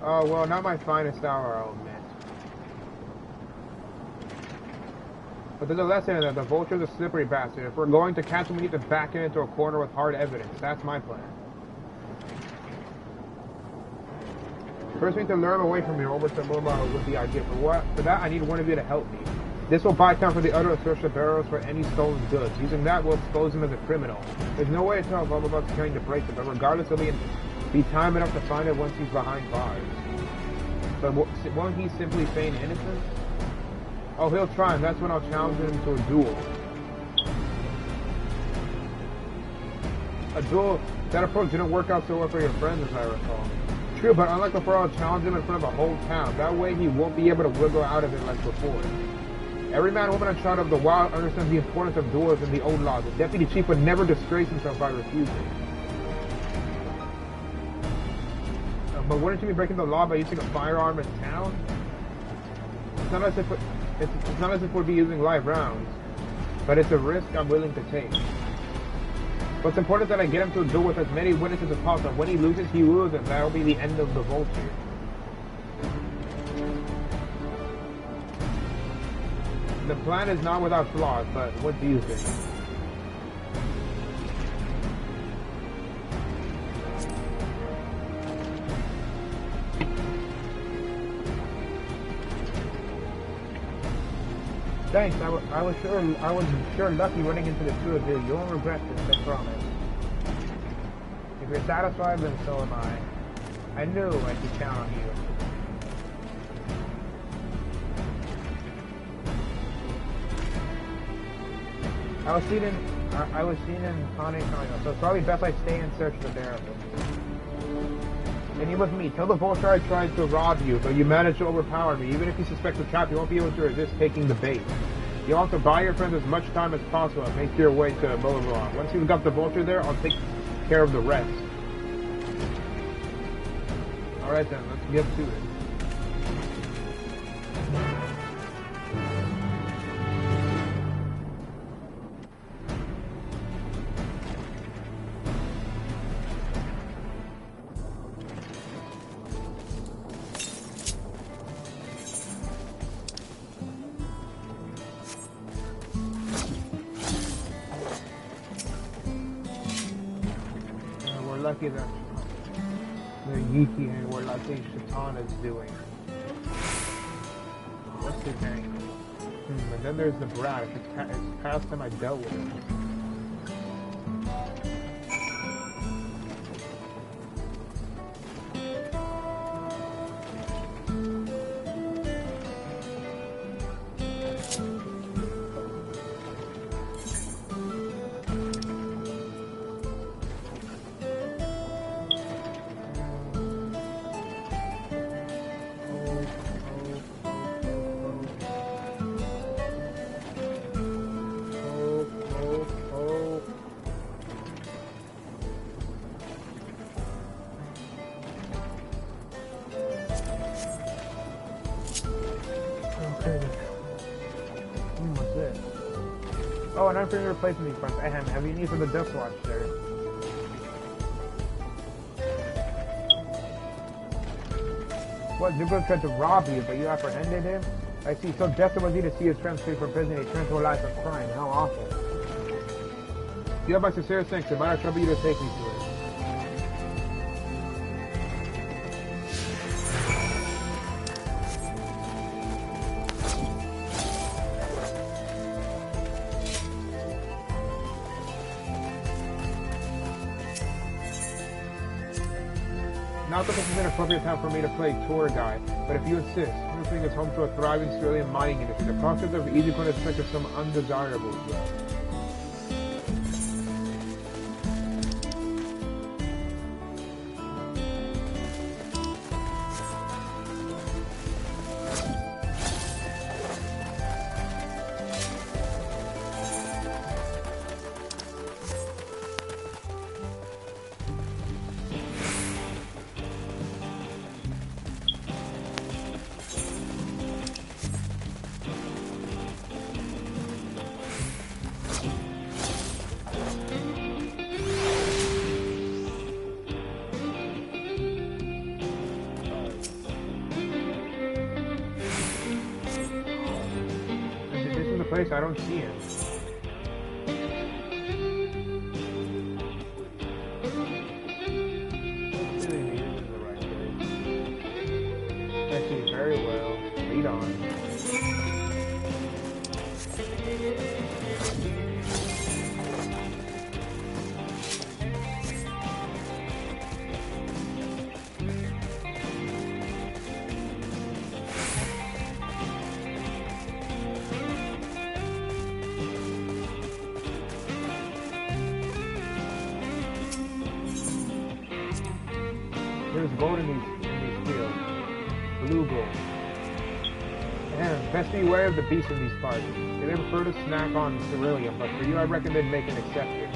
Oh, well, not my finest hour, I'll admit. But there's a lesson in that. The vulture's a slippery bastard. If we're going to catch him, we need to back him into a corner with hard evidence. That's my plan. First, we need to lure him away from here over to Mumbai with the idea. For that, I need one of you to help me. This will buy time for the other to search the barrels for any stolen goods. Using that, we'll expose him as a criminal. There's no way to tell if I'm about to carrying the bracelet, but regardless, it'll be time enough to find it once he's behind bars. But won't he simply feign innocence? Oh, he'll try, and that's when I'll challenge him to a duel. A duel? That approach didn't work out so well for your friends, as I recall. True, but unlike before, I'll challenge him in front of a whole town. That way he won't be able to wiggle out of it like before. Every man, woman, and child of the wild understands the importance of duels in the old law. The deputy chief would never disgrace himself by refusing. But wouldn't you be breaking the law by using a firearm in town? It's not as if we'd be using live rounds, but it's a risk I'm willing to take. What's important is that I get him to a duel with as many witnesses as possible. When he loses, he loses. That'll be the end of the vulture. The plan is not without flaws, but what do you think? Thanks, I was sure lucky running into the two of you. You won't regret this, I promise. If you're satisfied, then so am I. I knew I could count on you. I was seen in Pane China, so it's probably best I stay and search the barrel. And you with me. Tell the vulture I tried to rob you, but you managed to overpower me. Even if you suspect the trap, you won't be able to resist taking the bait. You'll have to buy your friends as much time as possible and make your way to Boulevard. Once you've got the vulture there, I'll take care of the rest. Alright then, let's get to it. lucky that the Yuki and what I think Shatana's doing. What's his name? And then there's the Brat. It's past time I dealt with him. Oh, and I'm finna replacing these fronts. Ahem, have you need for the Death Watch there? What, Zuko tried to rob you, but you apprehended him? I see, so Jester was here to see his friends free from prison, he turned to a life of crime. How awful. You have my sincere thanks, it might have trouble you to take me to it. Not that this is an appropriate time for me to play tour guide, but if you insist, this thing is home to a thriving Australian mining industry. The prospect of easy going to expect some undesirables as well. I don't see him. I see very well. Lead on. There's gold in these fields. Blue gold. And best be aware of the beasts in these parts. They may prefer to snack on beryllium, but for you I recommend making an exception.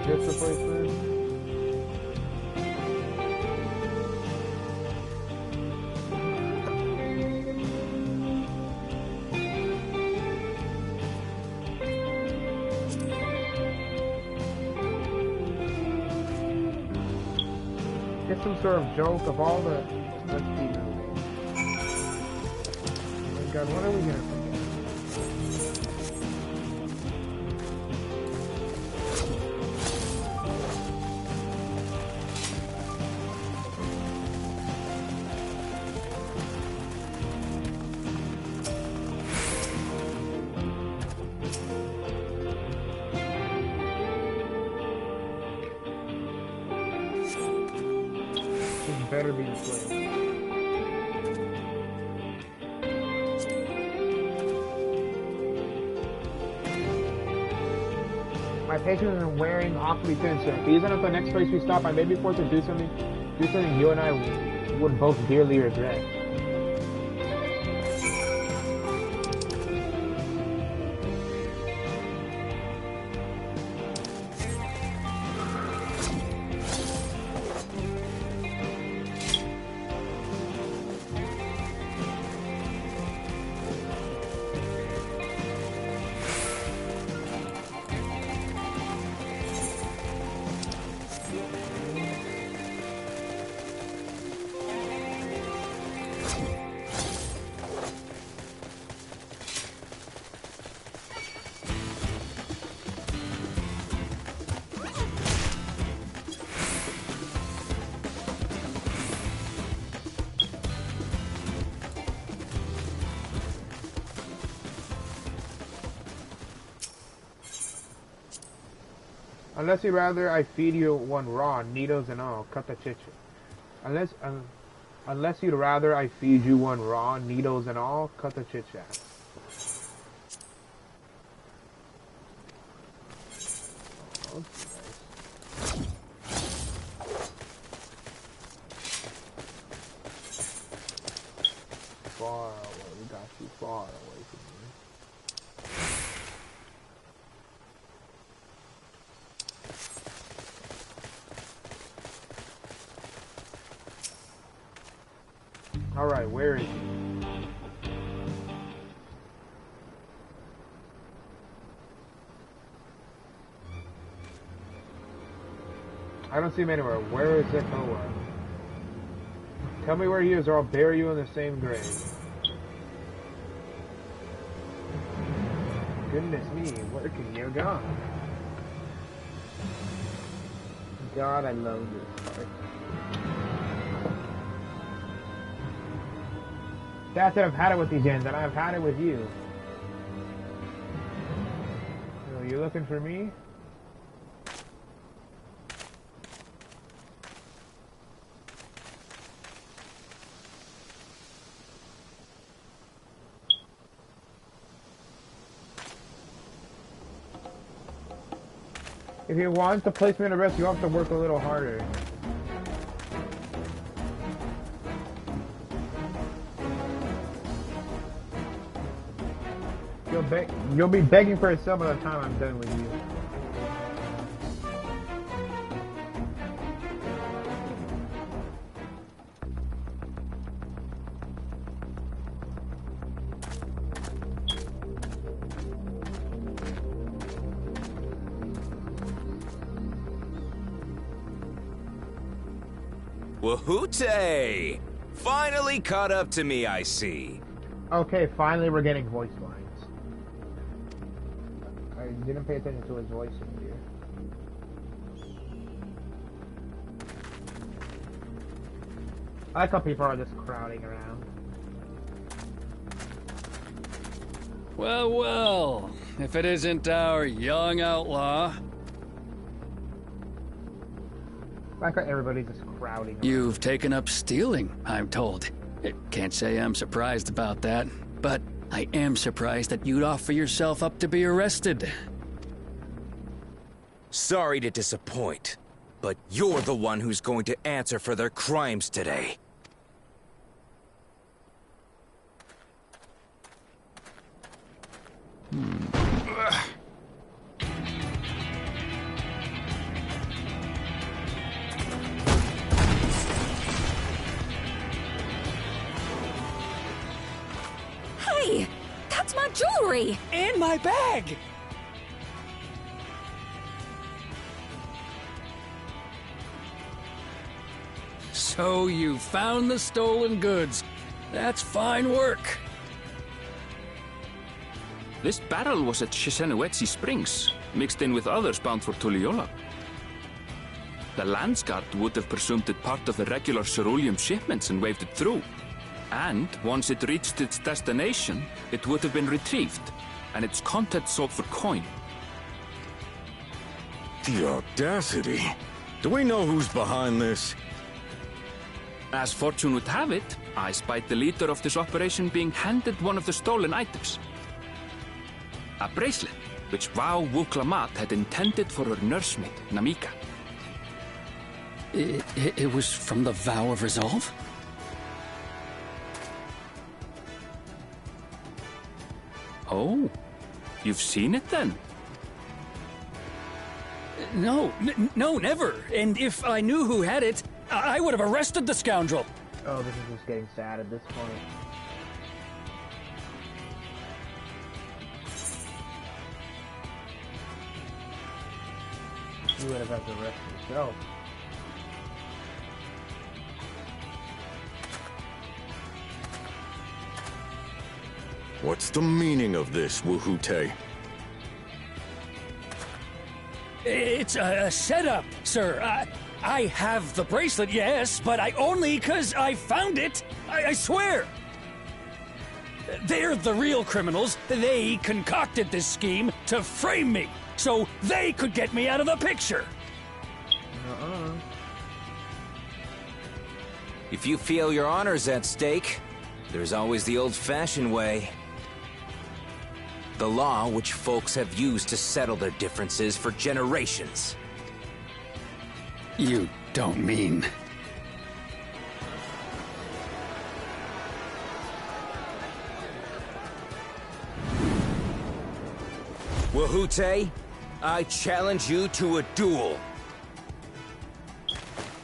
Just replacement. Get some sort of joke of all the. Let's see. Oh my God, what are we gonna forget? Better be the play. My patience is wearing awfully thin, sir. If he isn't at the next place we stop, I may be forced to do something you and I would both dearly regret. Unless you'd rather I feed you one raw, needles and all, cut the chicha. Unless you'd rather I feed you one raw, needles and all, cut the chit-chat. Oh, far away, we got you far away from me. Alright, where is he? I don't see him anywhere. Where is it? Nowhere. Tell me where he is or I'll bury you in the same grave. Goodness me, where can you go? God, I love this part. That's it, I've had it with these gens, and I've had it with you. So you looking for me? If you want to place me in a rest, you have to work a little harder. You'll be begging for a sub by the time I'm done with you. Wahoote! Finally caught up to me, I see. Okay, finally we're getting voice lines. I didn't pay attention to his voice in here. I like how people are just crowding around. Well, well, if it isn't our young outlaw. I like how everybody's just crowding around. You've taken up stealing, I'm told. Can't say I'm surprised about that, but I am surprised that you'd offer yourself up to be arrested. Sorry to disappoint, but you're the one who's going to answer for their crimes today. Hey! That's my jewelry! And my bag! So you found the stolen goods. That's fine work. This barrel was at Succsession Springs, mixed in with others bound for Tural. The Landsguard would have presumed it part of the regular ceruleum shipments and waved it through. And once it reached its destination, it would have been retrieved, and its contents sold for coin. The audacity. Do we know who's behind this? As fortune would have it, I spied the leader of this operation being handed one of the stolen items. A bracelet, which Vau Wuklamat had intended for her nursemaid, Namika. It was from the Vow of Resolve? Oh, you've seen it then? No, never. And if I knew who had it, I would have arrested the scoundrel. Oh, this is just getting sad at this point. You would have had to arrest yourself. What's the meaning of this, Wahoote? It's a setup, sir. I have the bracelet, yes, but I only because I found it. I swear. They're the real criminals. They concocted this scheme to frame me. so they could get me out of the picture. If you feel your honor's at stake, there's always the old-fashioned way. The law which folks have used to settle their differences for generations. You don't mean... Wahute, I challenge you to a duel.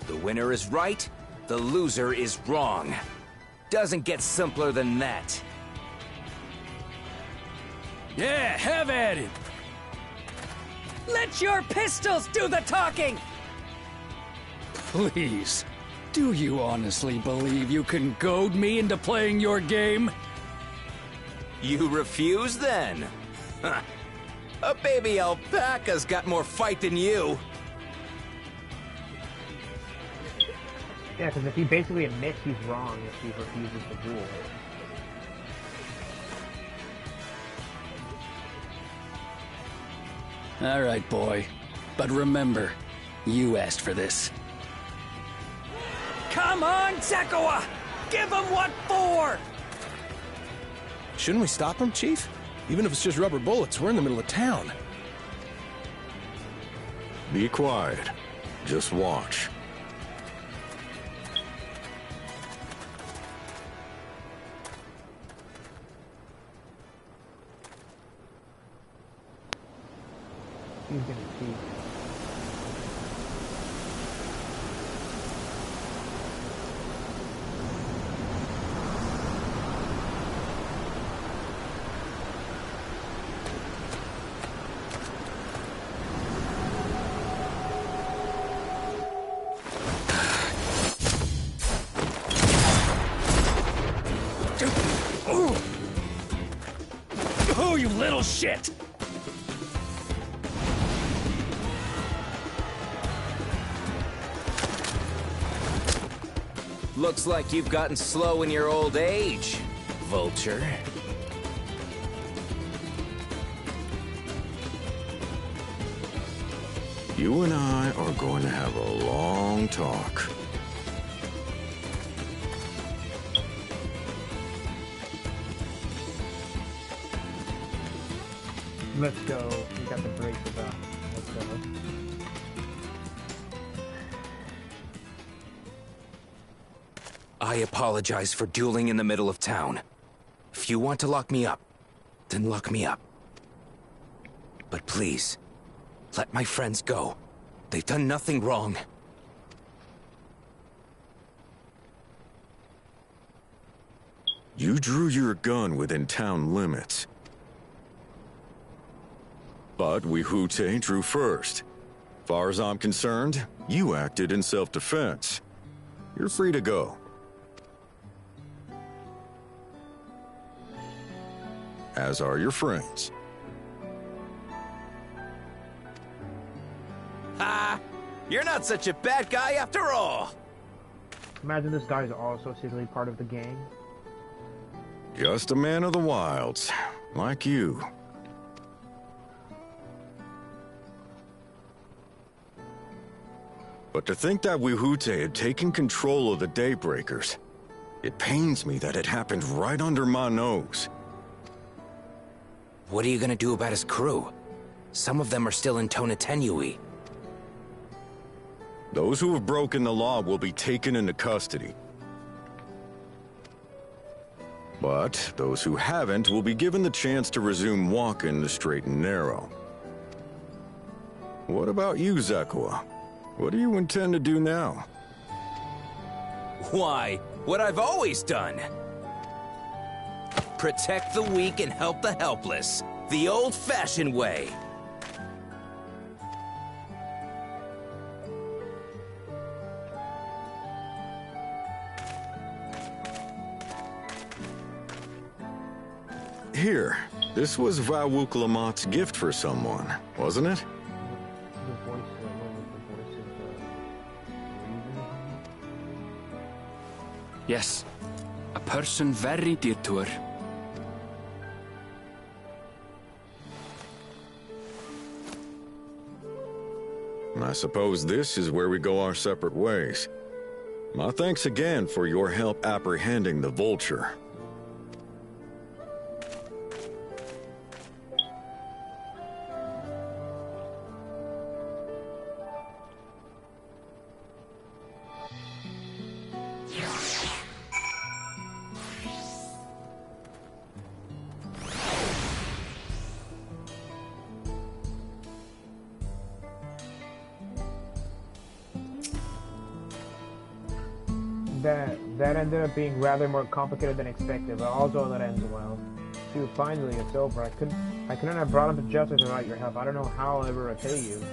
The winner is right, the loser is wrong. Doesn't get simpler than that. Yeah, have at it! Let your pistols do the talking! Please, do you honestly believe you can goad me into playing your game? You refuse, then? A baby alpaca's got more fight than you. Yeah, because if he basically admits he's wrong if he refuses to duel. All right, boy. But remember, you asked for this. Come on, Zakawa! Give him what for! Shouldn't we stop him, Chief? Even if it's just rubber bullets, we're in the middle of town. Be quiet. Just watch. He's gonna cheat. Oh, you little shit! Looks like you've gotten slow in your old age, Vulture. You and I are going to have a long talk. Let's go. We got the braces up. Let's go. I apologize for dueling in the middle of town. If you want to lock me up, then lock me up. But please, let my friends go. They've done nothing wrong. You drew your gun within town limits. But Wahute drew first. Far as I'm concerned, you acted in self-defense. You're free to go. As are your friends. Ha! You're not such a bad guy after all! Imagine this guy is also secretly part of the gang. Just a man of the wilds, like you. But to think that Wahute had taken control of the Daybreakers, it pains me that it happened right under my nose. What are you gonna do about his crew? Some of them are still in Tonatenui. Those who have broken the law will be taken into custody. But those who haven't will be given the chance to resume walking the straight and narrow. What about you, Zakawa? What do you intend to do now? Why, what I've always done. Protect the weak and help the helpless. The old-fashioned way. Here, this was Vawuklamat's gift for someone, wasn't it? Yes, a person very dear to her. I suppose this is where we go our separate ways. My thanks again for your help apprehending the vulture. That ended up being rather more complicated than expected, but also that ends well. Phew, finally it's over. I couldn't have brought him to justice without your help. I don't know how I'll ever repay you.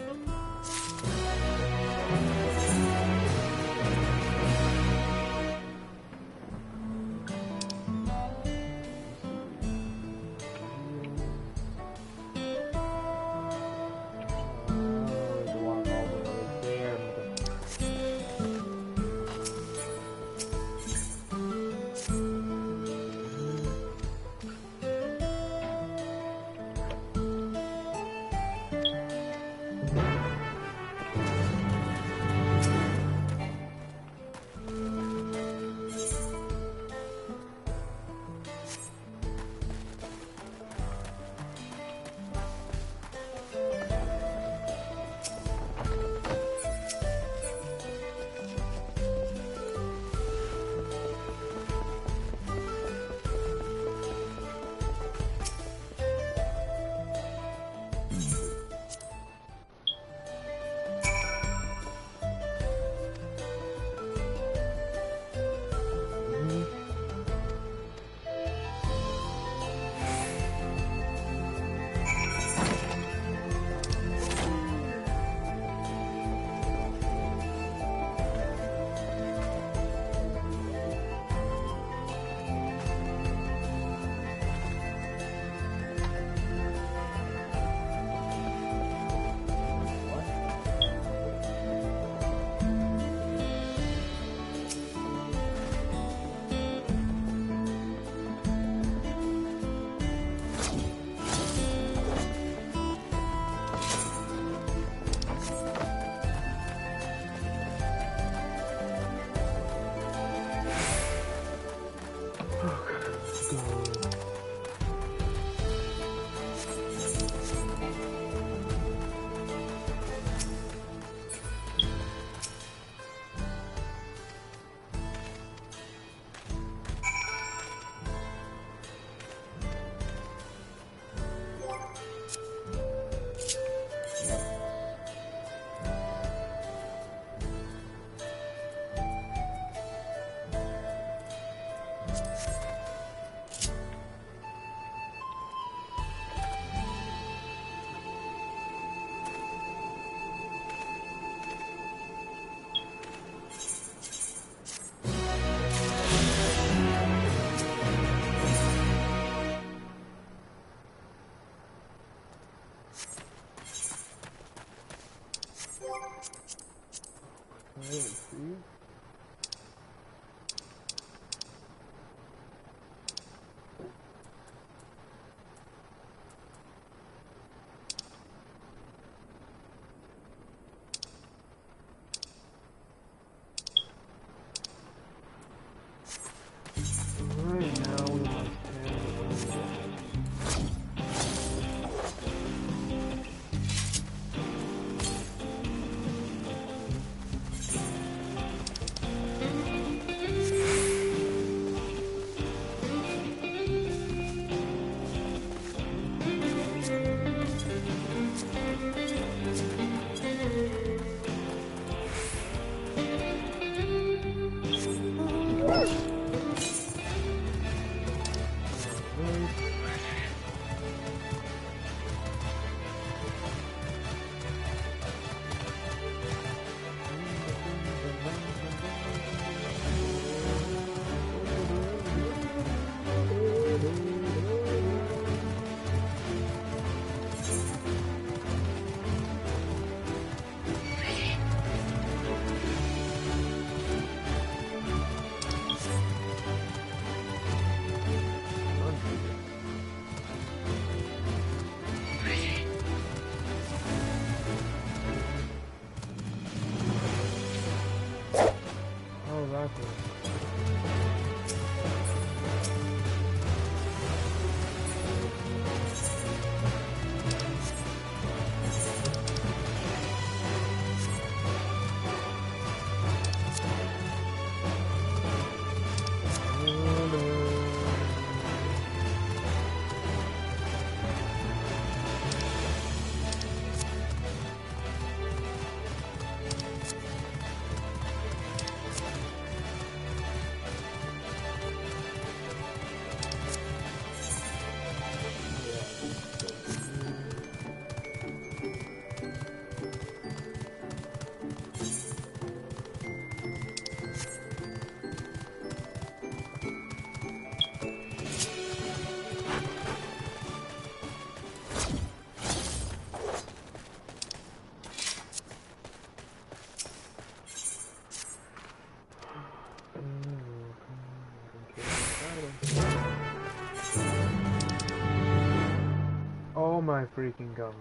my freaking god.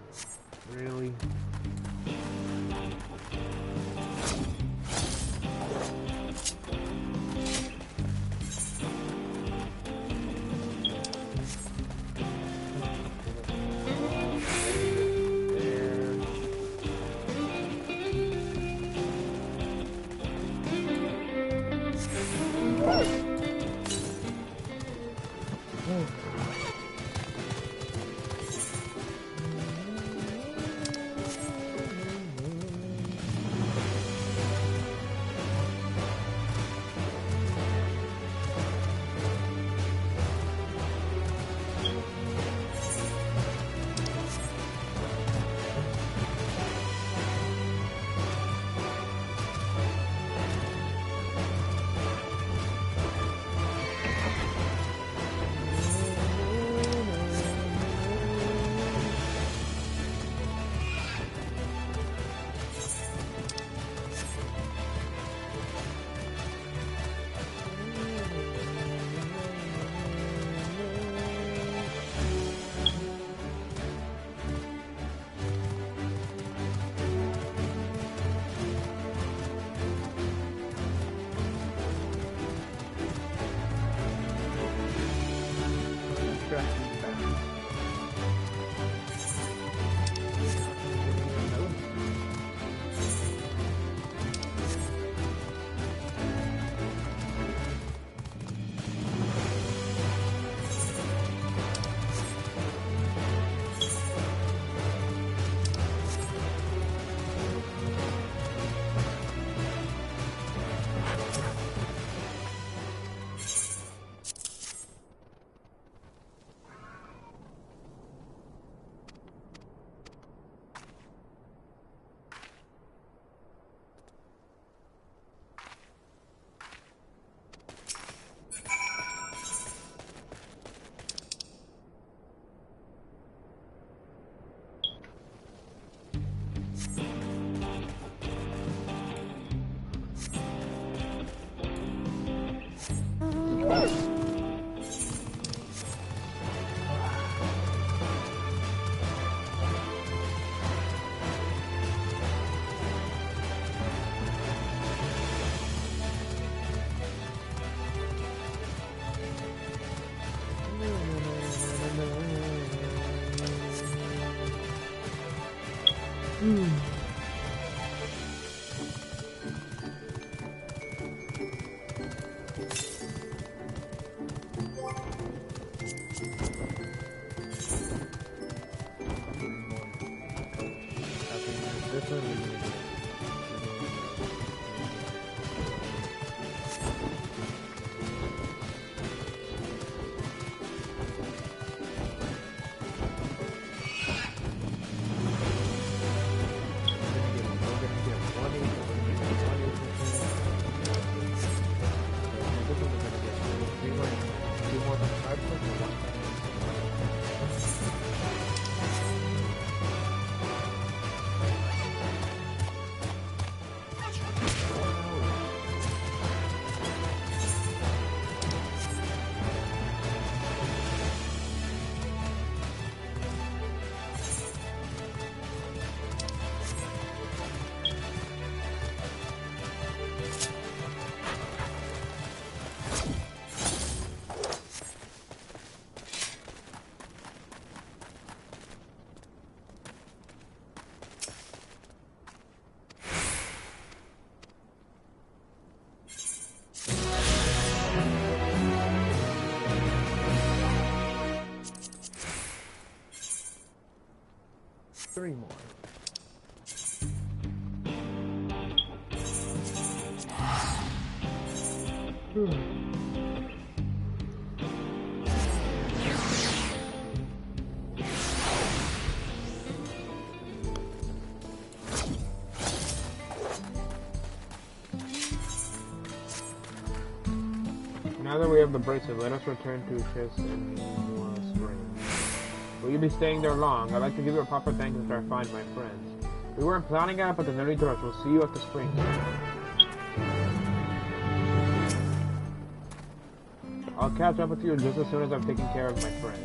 Really? Three more. Now that we have the bracelet, let us return to Chis and Spring. Will you be staying there long? I'd like to give you a proper thanks after I find my friends. We weren't planning on it, but there's no need to rush. We'll see you at the spring. I'll catch up with you just as soon as I've taken care of my friends.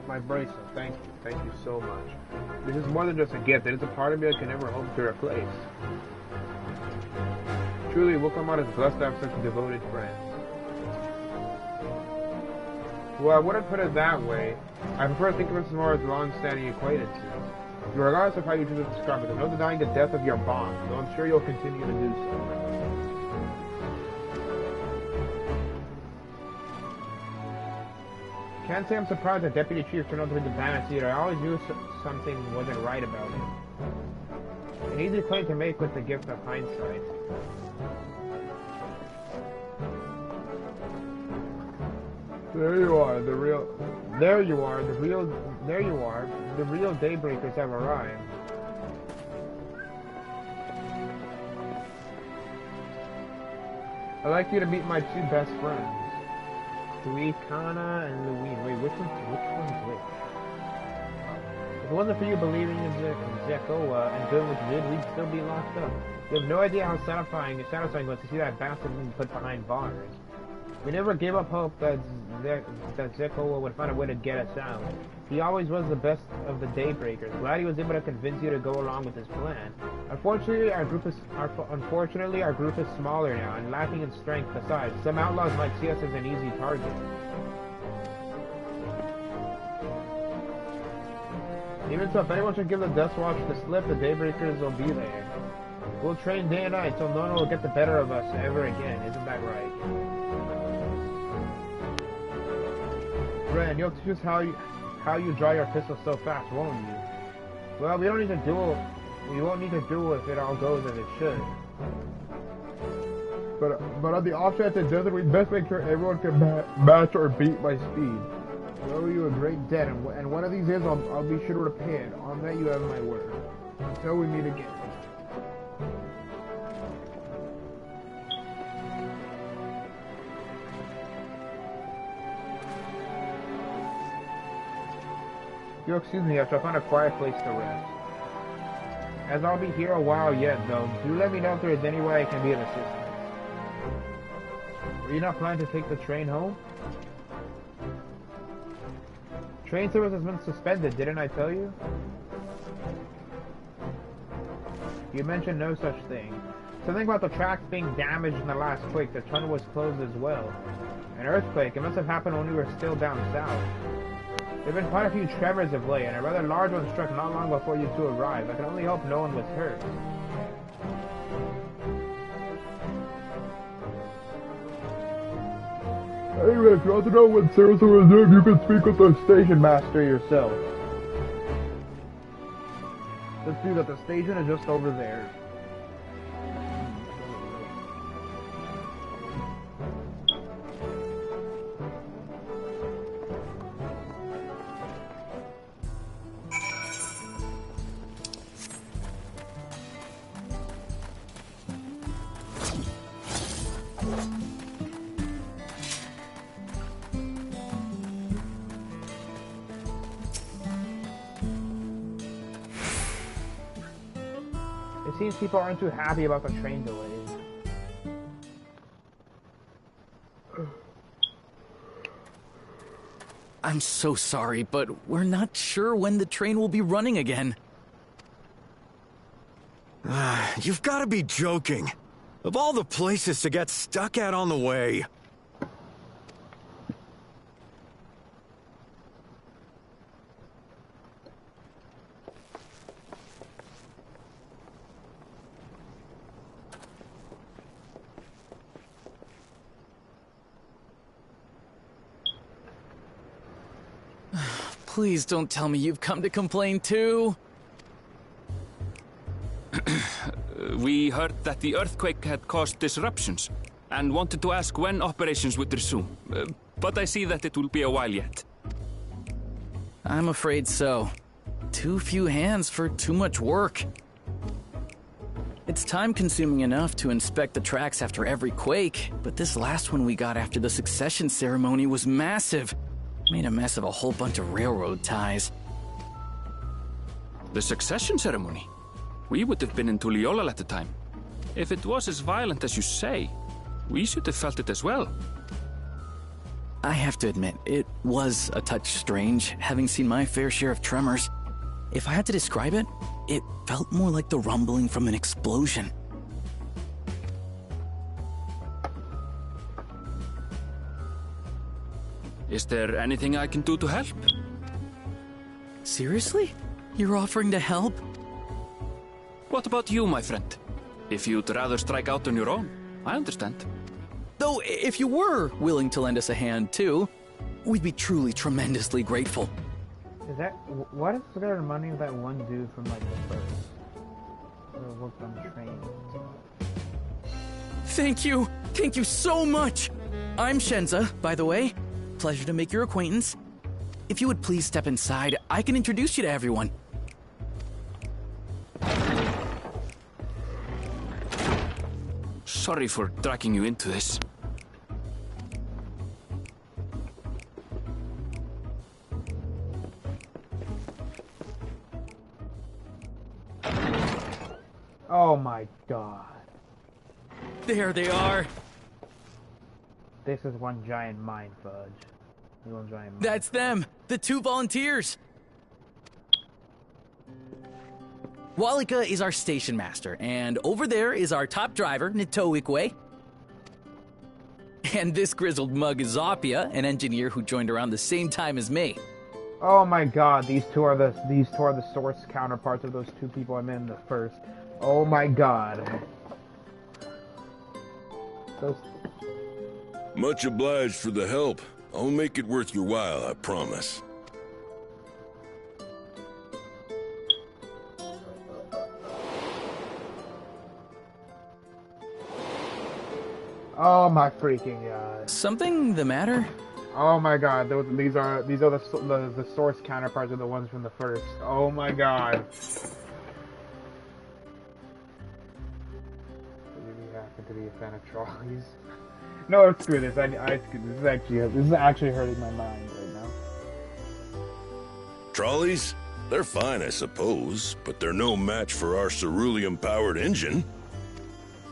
My bracelet, thank you so much. This is more than just a gift, it is a part of me I can never hope to replace. Truly, Wilkamot is blessed to have such devoted friends. Well, I wouldn't put it that way. I prefer to think of it more as long-standing acquaintances. Regardless of how you choose to describe it, there's no denying the depth of your bond, though I'm sure you'll continue to do so. Can't say I'm surprised that Deputy Chief turned out to be the bandits either. I always knew something wasn't right about him. An easy claim to make with the gift of hindsight. There you are, the real daybreakers have arrived. I'd like you to meet my two best friends. Kana and Louise. Wait, which one's which? If it wasn't for you believing in Zekoa and doing what you did, we'd still be locked up. You have no idea how satisfying it was to see that bastard being put behind bars. We never gave up hope that Zekoa would find a way to get us out. He always was the best of the Daybreakers. Glad he was able to convince you to go along with his plan. Unfortunately, our group is smaller now and lacking in strength. Besides, some outlaws might see us as an easy target. Even so, if anyone should give the Death Watch the slip, the Daybreakers will be there. We'll train day and night so no one will get the better of us ever again. Isn't that right? Ren, you'll teach us how you draw your pistol so fast, won't you? Well, we don't need to duel. We won't need to duel if it all goes as it should. But on the off chance it doesn't, we best make sure everyone can match or beat my speed. I owe you a great debt, and one of these days I'll be sure to repay it. On that you have my word. Until we meet again. You'll excuse me, I shall find a quiet place to rest. As I'll be here a while yet, though, do let me know if there is any way I can be of assistance. Were you not planning to take the train home? Train service has been suspended, didn't I tell you? You mentioned no such thing. Something about the tracks being damaged in the last quake. The tunnel was closed as well. An earthquake. It must have happened when we were still down south. There have been quite a few tremors of late, and a rather large one struck not long before you two arrived. I can only hope no one was hurt. Anyway, if you want to know when service will resume, you can speak with the station master yourself. Let's see that the station is just over there. It seems people aren't too happy about the train delays. I'm so sorry, but we're not sure when the train will be running again. You've got to be joking. Of all the places to get stuck at on the way. Please don't tell me you've come to complain too. We heard that the earthquake had caused disruptions and wanted to ask when operations would resume. But I see that it will be a while yet. I'm afraid so. Too few hands for too much work. It's time-consuming enough to inspect the tracks after every quake, but this last one we got after the Succession ceremony was massive. Made a mess of a whole bunch of railroad ties. The Succession ceremony? We would have been in Tuliolal at the time. If it was as violent as you say, we should have felt it as well. I have to admit, it was a touch strange, having seen my fair share of tremors. If I had to describe it, it felt more like the rumbling from an explosion. Is there anything I can do to help? Seriously? You're offering to help? What about you, my friend? If you'd rather strike out on your own, I understand. Though, if you were willing to lend us a hand, too, we'd be truly tremendously grateful. Is that... What is the money of that one dude from, like, the first? Who worked on the train? Thank you! Thank you so much! I'm Shenza, by the way. Pleasure to make your acquaintance. If you would please step inside, I can introduce you to everyone. Sorry for dragging you into this. Oh my god. There they are. This is one giant mind fudge. One giant mind That's them, the 2 volunteers. Walika is our station master, and over there is our top driver, Nitoikwe. And this grizzled mug is Zapia, an engineer who joined around the same time as me. Oh my god, these two are the source counterparts of those 2 people I met in the first. Oh my god. Those... Much obliged for the help. I'll make it worth your while, I promise. Oh my freaking god. Something the matter? Oh my god, these are the source counterparts of the ones from the first. Oh my god. You happen to be a fan of trolleys? No, screw this. This is actually hurting my mind right now. Trolleys? They're fine, I suppose, but they're no match for our cerulean-powered engine.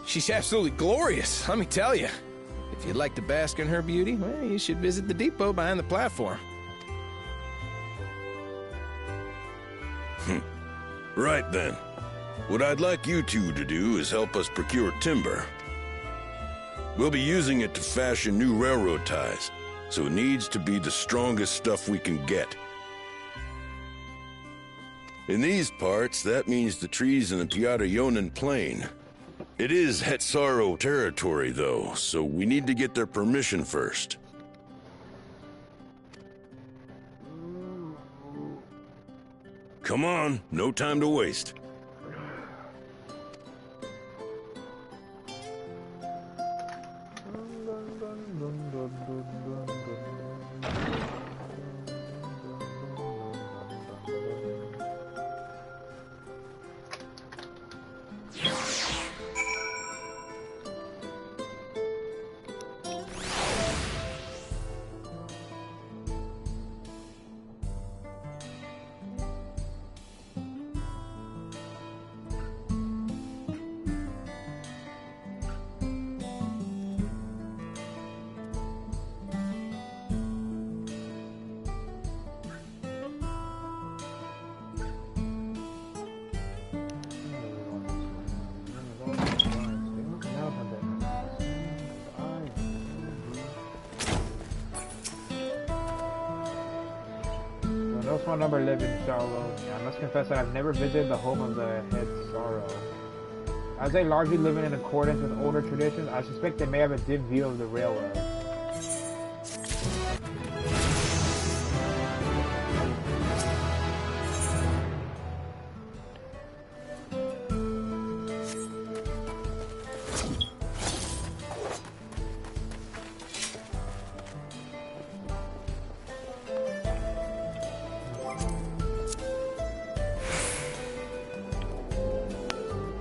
She's absolutely glorious, let me tell you. If you'd like to bask in her beauty, well, you should visit the depot behind the platform. Right then. What I'd like you two to do is help us procure timber. We'll be using it to fashion new railroad ties, so it needs to be the strongest stuff we can get. In these parts, that means the trees in the Piata-Yonan Plain. It is Hetsaro territory, though, so we need to get their permission first. Come on, no time to waste. Phone number live in Charlotte. I must confess that I've never visited the home of the head sorrow. As they largely live in accordance with older traditions, I suspect they may have a dim view of the railroad.